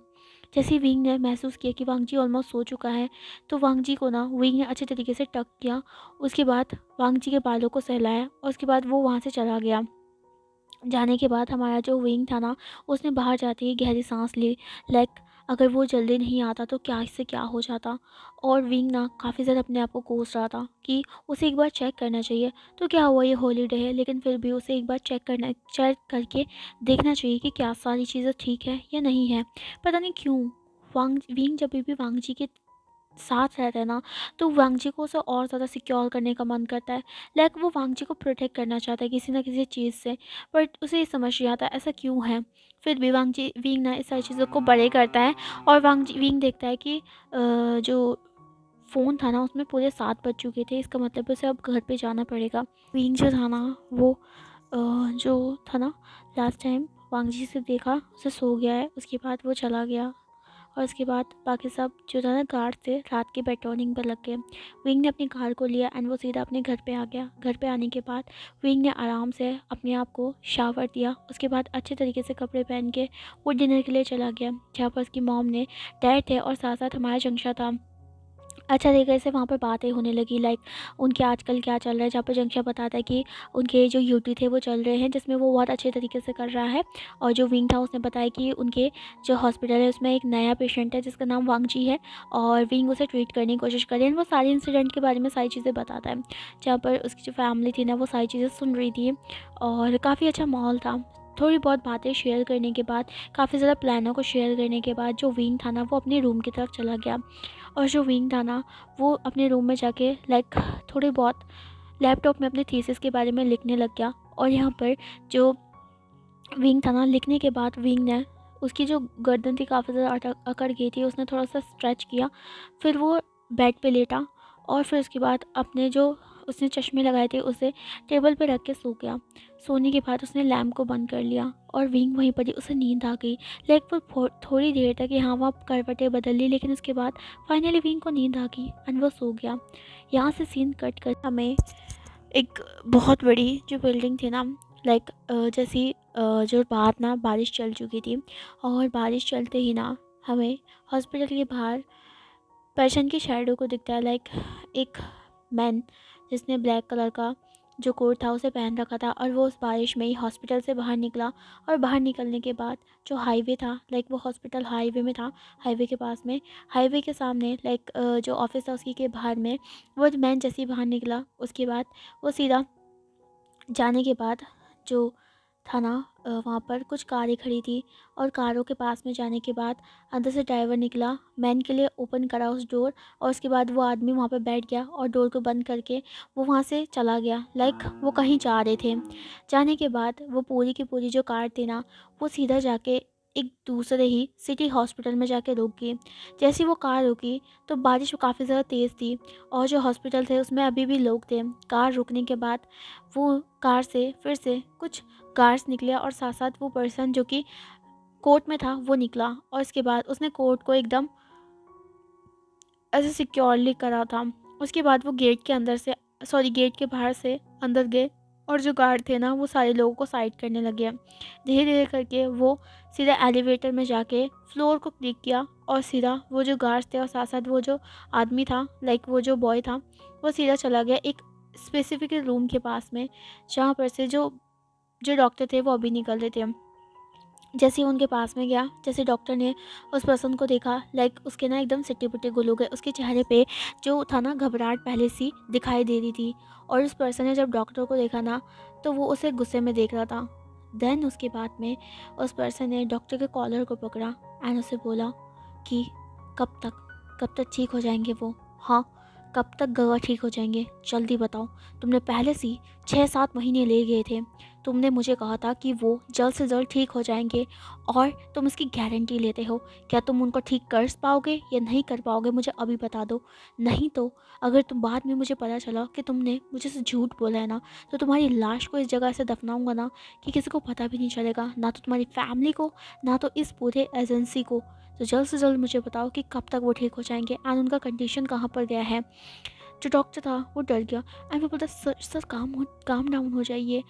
जैसे ही विंग ने महसूस किया कि वांगजी ऑलमोस्ट सो चुका है, तो वांगजी को ना विंग ने अच्छे तरीके से टक किया। उसके बाद वांगजी के बालों को सहलाया और उसके बाद वो वहाँ से चला गया। जाने के बाद हमारा जो विंग था ना, उसने बाहर जाते ही गहरी सांस ली। लाइक अगर वो जल्दी नहीं आता तो क्या इससे क्या हो जाता। और विंग ना काफ़ी ज़्यादा अपने आप को कोस रहा था कि उसे एक बार चेक करना चाहिए। तो क्या हुआ, ये हॉलीडे है लेकिन फिर भी उसे एक बार चेक करके देखना चाहिए कि क्या सारी चीज़ें ठीक है या नहीं है। पता नहीं क्यों विंग जब भी वांगजी के साथ रहता है ना, तो वांगजी को उसे और ज़्यादा सिक्योर करने का मन करता है। लाइक वो वांगजी को प्रोटेक्ट करना चाहता है किसी ना किसी चीज़ से, बट उसे ये समझ नहीं आता ऐसा क्यों है। फिर भी वांगजी विंग ना इस सारी चीज़ों को बड़े करता है और विंग देखता है कि जो फ़ोन था ना उसमें पूरे 7 बज चुके थे, इसका मतलब उसे अब घर पे जाना पड़ेगा। विंग जो था ना वो जो था ना लास्ट टाइम वांगजी से देखा उसे सो गया है, उसके बाद वो चला गया। और उसके बाद बाकी सब जो था ना गार्ड थे रात के पेट्रोलिंग पर लग गए। विंग ने अपनी कार को लिया एंड वो सीधा अपने घर पे आ गया। घर पे आने के बाद विंग ने आराम से अपने आप को शावर दिया। उसके बाद अच्छे तरीके से कपड़े पहन के वो डिनर के लिए चला गया, जहाँ पर उसकी मॉम ने डैड थे और साथ साथ हमारा जंक्शा था। अच्छा तरीके से वहाँ पर बातें होने लगी, लाइक उनके आजकल क्या चल रहा है, जहाँ पर जंक्शन बताता है कि उनके जो यूटी थे वो चल रहे हैं, जिसमें वो बहुत अच्छे तरीके से कर रहा है। और जो विंग था उसने बताया कि उनके जो हॉस्पिटल है उसमें एक नया पेशेंट है जिसका नाम वांगजी है, और विंग उसे ट्रीट करने की कोशिश कर रहे हैं। वो सारे इंसिडेंट के बारे में सारी चीज़ें बताता है, जहाँ पर उसकी जो फैमिली थी ना वो सारी चीज़ें सुन रही थी और काफ़ी अच्छा माहौल था। थोड़ी बहुत बातें शेयर करने के बाद, काफ़ी ज़्यादा प्लानों को शेयर करने के बाद जो विंग था ना वो अपने रूम की तरफ चला गया। और जो विंग था ना वो अपने रूम में जाके लाइक थोड़ी बहुत लैपटॉप में अपने थीसिस के बारे में लिखने लग गया। और यहाँ पर जो विंग था ना, लिखने के बाद विंग ने उसकी जो गर्दन थी काफ़ी ज़्यादा अकड़ गई थी, उसने थोड़ा सा स्ट्रेच किया। फिर वो बेड पे लेटा और फिर उसके बाद अपने जो उसने चश्मे लगाए थे उसे टेबल पे रख के सो गया। सोने के बाद उसने लैम्प को बंद कर लिया और विंग वहीं पर ही उसे नींद आ गई। लाइक वो थोड़ी देर तक यहाँ वहाँ करवटें बदल ली, लेकिन उसके बाद फाइनली विंग को नींद आ गई एंड वो सो गया। यहाँ से सीन कट कर हमें एक बहुत बड़ी जो बिल्डिंग थी ना, लाइक जैसी जो बात ना बारिश चल चुकी थी, और बारिश चलते ही ना हमें हॉस्पिटल के बाहर पर्सन की शैडो को दिखता है। लाइक एक मैन जिसने ब्लैक कलर का जो कोट था उसे पहन रखा था, और वो उस बारिश में ही हॉस्पिटल से बाहर निकला। और बाहर निकलने के बाद जो हाईवे था, लाइक वो हॉस्पिटल हाईवे में था, हाईवे के पास में, हाईवे के सामने लाइक जो ऑफिस था उसकी के बाहर में वो मैन जैसे ही बाहर निकला, उसके बाद वो सीधा जाने के बाद जो था ना, वहाँ पर कुछ कारें खड़ी थी और कारों के पास में जाने के बाद अंदर से ड्राइवर निकला, मैन के लिए ओपन करा उस डोर, और उसके बाद वो आदमी वहाँ पे बैठ गया और डोर को बंद करके वो वहाँ से चला गया। लाइक वो कहीं जा रहे थे। जाने के बाद वो पूरी की पूरी जो कार थी ना, वो सीधा जाके एक दूसरे ही सिटी हॉस्पिटल में जाके रुक गई। जैसी वो कार रुकी तो बारिश काफ़ी ज़्यादा तेज़ थी और जो हॉस्पिटल थे उसमें अभी भी लोग थे। कार रुकने के बाद वो कार से फिर से कुछ गार्ड्स निकले और साथ साथ वो पर्सन जो कि कोर्ट में था वो निकला, और इसके बाद उसने कोर्ट को एकदम ऐसे सिक्योरली करा था। उसके बाद वो गेट के अंदर से, सॉरी, गेट के बाहर से अंदर गए और जो गार्ड थे ना वो सारे लोगों को साइड करने लगे। धीरे धीरे करके वो सीधा एलिवेटर में जाके फ्लोर को क्लिक किया और सीधा वो जो गार्ड्स थे और साथ साथ वो जो आदमी था, लाइक वो जो बॉय था, वो सीधा चला गया एक स्पेसिफिक रूम के पास में, जहाँ पर से जो जो डॉक्टर थे वो अभी निकल रहे थे। जैसे ही उनके पास में गया, जैसे डॉक्टर ने उस पर्सन को देखा, लाइक उसके ना एकदम सिट्टे पिट्टे गुल हो गए। उसके चेहरे पे जो था ना घबराहट पहले सी दिखाई दे रही थी, और उस पर्सन ने जब डॉक्टर को देखा ना तो वो उसे गुस्से में देख रहा था। देन उसके बाद में उस पर्सन ने डॉक्टर के कॉलर को पकड़ा एंड उसे बोला कि कब तक ठीक हो जाएंगे वो, हाँ, कब तक गवा ठीक हो जाएंगे, जल्दी बताओ। तुमने पहले से 6-7 महीने ले गए थे, तुमने मुझे कहा था कि वो जल्द से जल्द ठीक हो जाएंगे और तुम इसकी गारंटी लेते हो। क्या तुम उनको ठीक कर पाओगे या नहीं कर पाओगे, मुझे अभी बता दो। नहीं तो अगर तुम बाद में मुझे पता चला कि तुमने मुझे से झूठ बोला है ना, तो तुम्हारी लाश को इस जगह से दफनाऊंगा ना कि किसी को पता भी नहीं चलेगा, ना तो तुम्हारी फैमिली को, ना तो इस पूरे एजेंसी को। तो जल्द से जल्द मुझे बताओ कि कब तक वो ठीक हो जाएंगे एंड उनका कंडीशन कहाँ पर गया है। जो डॉक्टर था वो डर गया एंड वो बोलता, सर सर काम डाउन हो जाइए।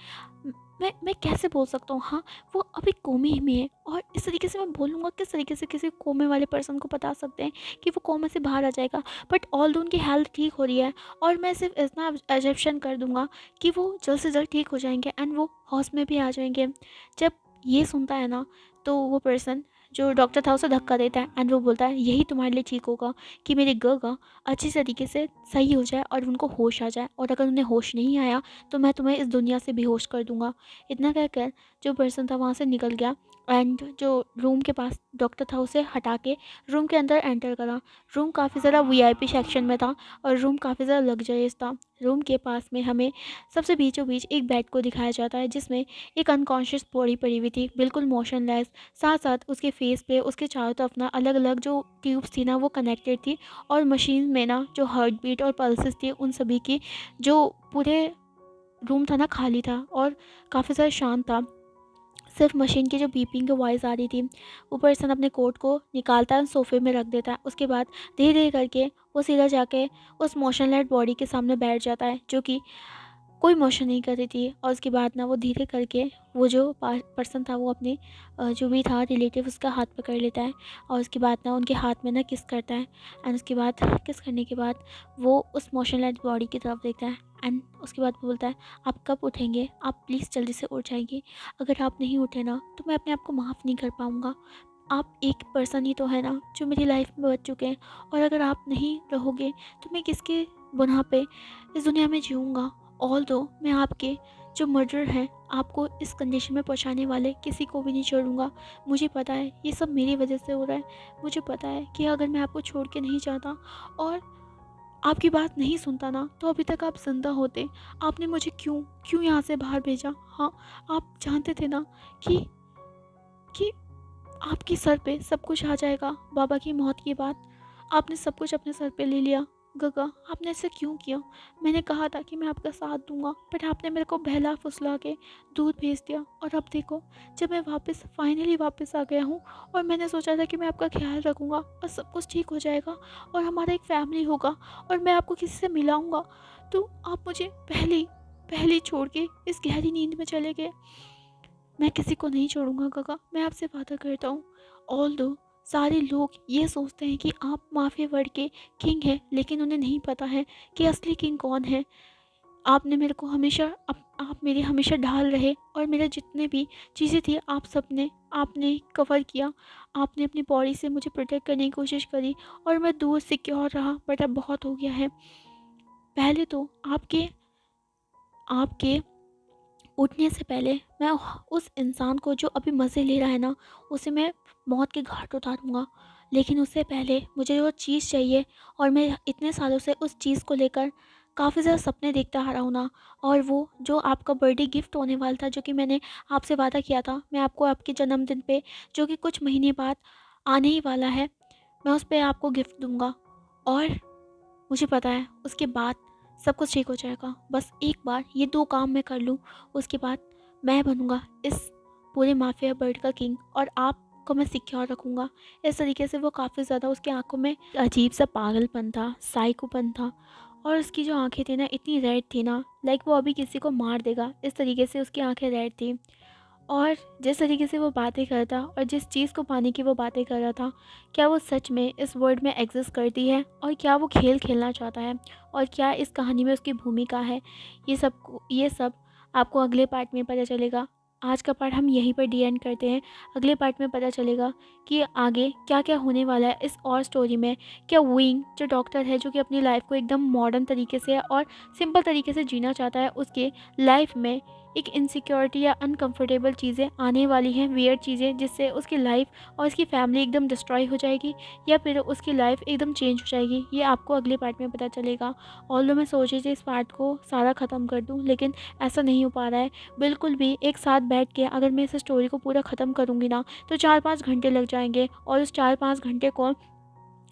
मैं कैसे बोल सकता हूँ, हाँ, वो अभी कोमे में है, और इस तरीके से मैं बोलूँगा किस तरीके से किसी कोमे वाले पर्सन को बता सकते हैं कि वो कोमे से बाहर आ जाएगा। बट ऑल दो उनकी हेल्थ ठीक हो रही है, और मैं सिर्फ इतना एजप्शन कर दूंगा कि वो जल्द से जल्द ठीक हो जाएंगे एंड वो हॉस में भी आ जाएंगे। जब ये सुनता है ना तो वो पर्सन जो डॉक्टर था उसे धक्का देता है एंड वो बोलता है, यही तुम्हारे लिए ठीक होगा कि मेरी गगा अच्छी तरीके से सही हो जाए और उनको होश आ जाए, और अगर उन्हें होश नहीं आया तो मैं तुम्हें इस दुनिया से बेहोश कर दूंगा। इतना कहकर जो पर्सन था वहाँ से निकल गया एंड जो रूम के पास डॉक्टर था उसे हटा के रूम के अंदर एंटर करा। रूम काफ़ी ज़्यादा वीआईपी सेक्शन में था और रूम काफ़ी ज़्यादा लग्जरियस था। रूम के पास में हमें सबसे बीचों बीच एक बेड को दिखाया जाता है जिसमें एक अनकॉन्शियस बॉडी पड़ी हुई थी, बिल्कुल मोशनलेस। साथ साथ उसके फेस पे उसके चारों तरफ ना अलग अलग जो ट्यूब्स थी ना वो कनेक्टेड थी, और मशीन में ना जो हार्ट बीट और पल्सेस थी उन सभी की, जो पूरे रूम था ना खाली था और काफ़ी ज़्यादा शांत था। सिर्फ मशीन की जो बीपिंग की वॉइस आ रही थी। वो पर्सन अपने कोट को निकालता है, सोफे में रख देता है। उसके बाद धीरे धीरे करके वो सीधा जाके उस मोशनलेस बॉडी के सामने बैठ जाता है जो कि कोई मोशन नहीं कर रही थी। और उसके बाद ना वो धीरे करके वो जो पर्सन था वो अपने जो भी था रिलेटिव उसका हाथ पकड़ लेता है, और उसके बाद ना उनके हाथ में ना किस करता है। एंड उसके बाद किस करने के बाद वो उस मोशनलेस बॉडी की तरफ देखता है एंड उसके बाद वो बोलता है, आप कब उठेंगे, आप प्लीज़ जल्दी से उठ जाएंगे। अगर आप नहीं उठे ना तो मैं अपने आप को माफ़ नहीं कर पाऊँगा। आप एक पर्सन ही तो है ना जो मेरी लाइफ में बच चुके हैं, और अगर आप नहीं रहोगे तो मैं किसके गुनाह पे इस दुनिया में जीऊँगा। ऑल दो मैं आपके जो मर्डर हैं आपको इस कंडीशन में पहुंचाने वाले किसी को भी नहीं छोड़ूंगा। मुझे पता है ये सब मेरी वजह से हो रहा है। मुझे पता है कि अगर मैं आपको छोड़ के नहीं जाता और आपकी बात नहीं सुनता ना तो अभी तक आप जिंदा होते। आपने मुझे क्यों क्यों यहाँ से बाहर भेजा। हाँ, आप जानते थे ना कि आपके सर पे सब कुछ आ जाएगा। बाबा की मौत के बाद आपने सब कुछ अपने सर पे ले लिया। गगा, आपने ऐसे क्यों किया। मैंने कहा था कि मैं आपका साथ दूंगा, बट आपने मेरे को बहला फुसला के दूर भेज दिया। और अब देखो, जब मैं फाइनली वापस आ गया हूँ और मैंने सोचा था कि मैं आपका ख्याल रखूँगा और सब कुछ ठीक हो जाएगा और हमारा एक फैमिली होगा और मैं आपको किसी से मिलाऊँगा, तो आप मुझे पहले पहले छोड़ के इस गहरी नींद में चले गए। मैं किसी को नहीं छोड़ूंगा गगा, मैं आपसे वादा करता हूँ। ऑल दो सारे लोग ये सोचते हैं कि आप माफिया वर्ल्ड के किंग हैं, लेकिन उन्हें नहीं पता है कि असली किंग कौन है। आपने मेरे को हमेशा आप मेरे हमेशा ढाल रहे, और मेरे जितने भी चीज़ें थी आप सब ने आपने कवर किया। आपने अपनी बॉडी से मुझे प्रोटेक्ट करने की कोशिश करी और मैं दूर सिक्योर रहा, बट अब बहुत हो गया है। पहले तो आपके आपके उठने से पहले मैं उस इंसान को जो अभी मज़े ले रहा है ना, उसे मैं मौत के घाट उतारूँगा। लेकिन उससे पहले मुझे वो चीज़ चाहिए, और मैं इतने सालों से उस चीज़ को लेकर काफ़ी ज़्यादा सपने देखता आ रहा हूँ ना, और वो जो आपका बर्थडे गिफ्ट होने वाला था, जो कि मैंने आपसे वादा किया था, मैं आपको आपके जन्मदिन पे, जो कि कुछ महीने बाद आने ही वाला है, मैं उस पे आपको गिफ्ट दूँगा। और मुझे पता है उसके बाद सब कुछ ठीक हो जाएगा। बस एक बार ये 2 काम मैं कर लूँ, उसके बाद मैं बनूँगा इस पूरे माफिया वर्ल्ड का किंग, और आपको मैं सिक्योर रखूँगा। इस तरीके से वो काफ़ी ज़्यादा, उसकी आँखों में अजीब-सा पागलपन था, साइकोपन था, और उसकी जो आँखें थी ना, इतनी रेड थी ना, लाइक वो अभी किसी को मार देगा, इस तरीके से उसकी आँखें रेड थी। और जिस तरीके से वो बातें करता और जिस चीज़ को पाने की वो बातें कर रहा था, क्या वो सच में इस वर्ल्ड में एग्जिस्ट करती है, और क्या वो खेल खेलना चाहता है, और क्या इस कहानी में उसकी भूमिका है, ये सब आपको अगले पार्ट में पता चलेगा। आज का पार्ट हम यहीं पर डी एंड करते हैं। अगले पार्ट में पता चलेगा कि आगे क्या क्या होने वाला है इस और स्टोरी में। क्या विंग जो डॉक्टर है, जो कि अपनी लाइफ को एकदम मॉडर्न तरीके से और सिंपल तरीके से जीना चाहता है, उसके लाइफ में एक इनसिक्योरिटी या अनकंफर्टेबल चीज़ें आने वाली हैं, वियर्ड चीज़ें, जिससे उसकी लाइफ और उसकी फैमिली एकदम डिस्ट्रॉय हो जाएगी, या फिर उसकी लाइफ एकदम चेंज हो जाएगी। ये आपको अगले पार्ट में पता चलेगा। ऑल्दो मैं सोच रही थी इस पार्ट को सारा ख़त्म कर दूँ, लेकिन ऐसा नहीं हो पा रहा है बिल्कुल भी। एक साथ बैठ के अगर मैं इस स्टोरी को पूरा ख़त्म करूँगी ना, तो 4-5 घंटे लग जाएंगे, और उस 4-5 घंटे को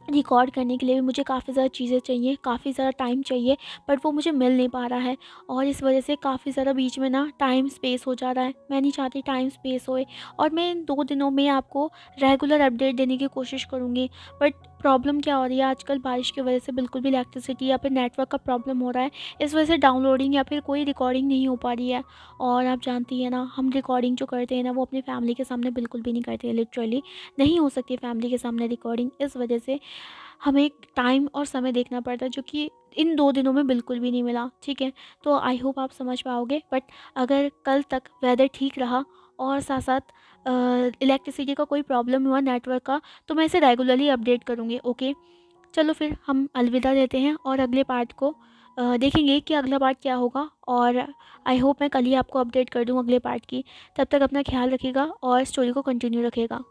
रिकॉर्ड करने के लिए भी मुझे काफ़ी ज़्यादा चीज़ें चाहिए, काफ़ी ज़्यादा टाइम चाहिए, बट वो मुझे मिल नहीं पा रहा है। और इस वजह से काफ़ी ज़्यादा बीच में ना टाइम स्पेस हो जा रहा है। मैं नहीं चाहती टाइम स्पेस होए, और मैं इन 2 दिनों में आपको रेगुलर अपडेट देने की कोशिश करूँगी। बट प्रॉब्लम क्या हो रही है आजकल, बारिश की वजह से बिल्कुल भी इलेक्ट्रिसिटी या फिर नेटवर्क का प्रॉब्लम हो रहा है। इस वजह से डाउनलोडिंग या फिर कोई रिकॉर्डिंग नहीं हो पा रही है। और आप जानती हैं ना, हम रिकॉर्डिंग जो करते हैं ना, वो अपनी फैमिली के सामने बिल्कुल भी नहीं करते हैं। लिटरली नहीं हो सकती फैमिली के सामने रिकॉर्डिंग, इस वजह से हमें टाइम और समय देखना पड़ता है, जो कि इन 2 दिनों में बिल्कुल भी नहीं मिला, ठीक है? तो आई होप आप समझ पाओगे। बट अगर कल तक वेदर ठीक रहा और साथ-साथ इलेक्ट्रिसिटी का कोई प्रॉब्लम हुआ, नेटवर्क का, तो मैं इसे रेगुलरली अपडेट करूँगी, ओके? चलो फिर हम अलविदा देते हैं, और अगले पार्ट को देखेंगे कि अगला पार्ट क्या होगा। और आई होप मैं कल ही आपको अपडेट कर दूँ अगले पार्ट की। तब तक अपना ख्याल रखिएगा और स्टोरी को कंटिन्यू रखिएगा।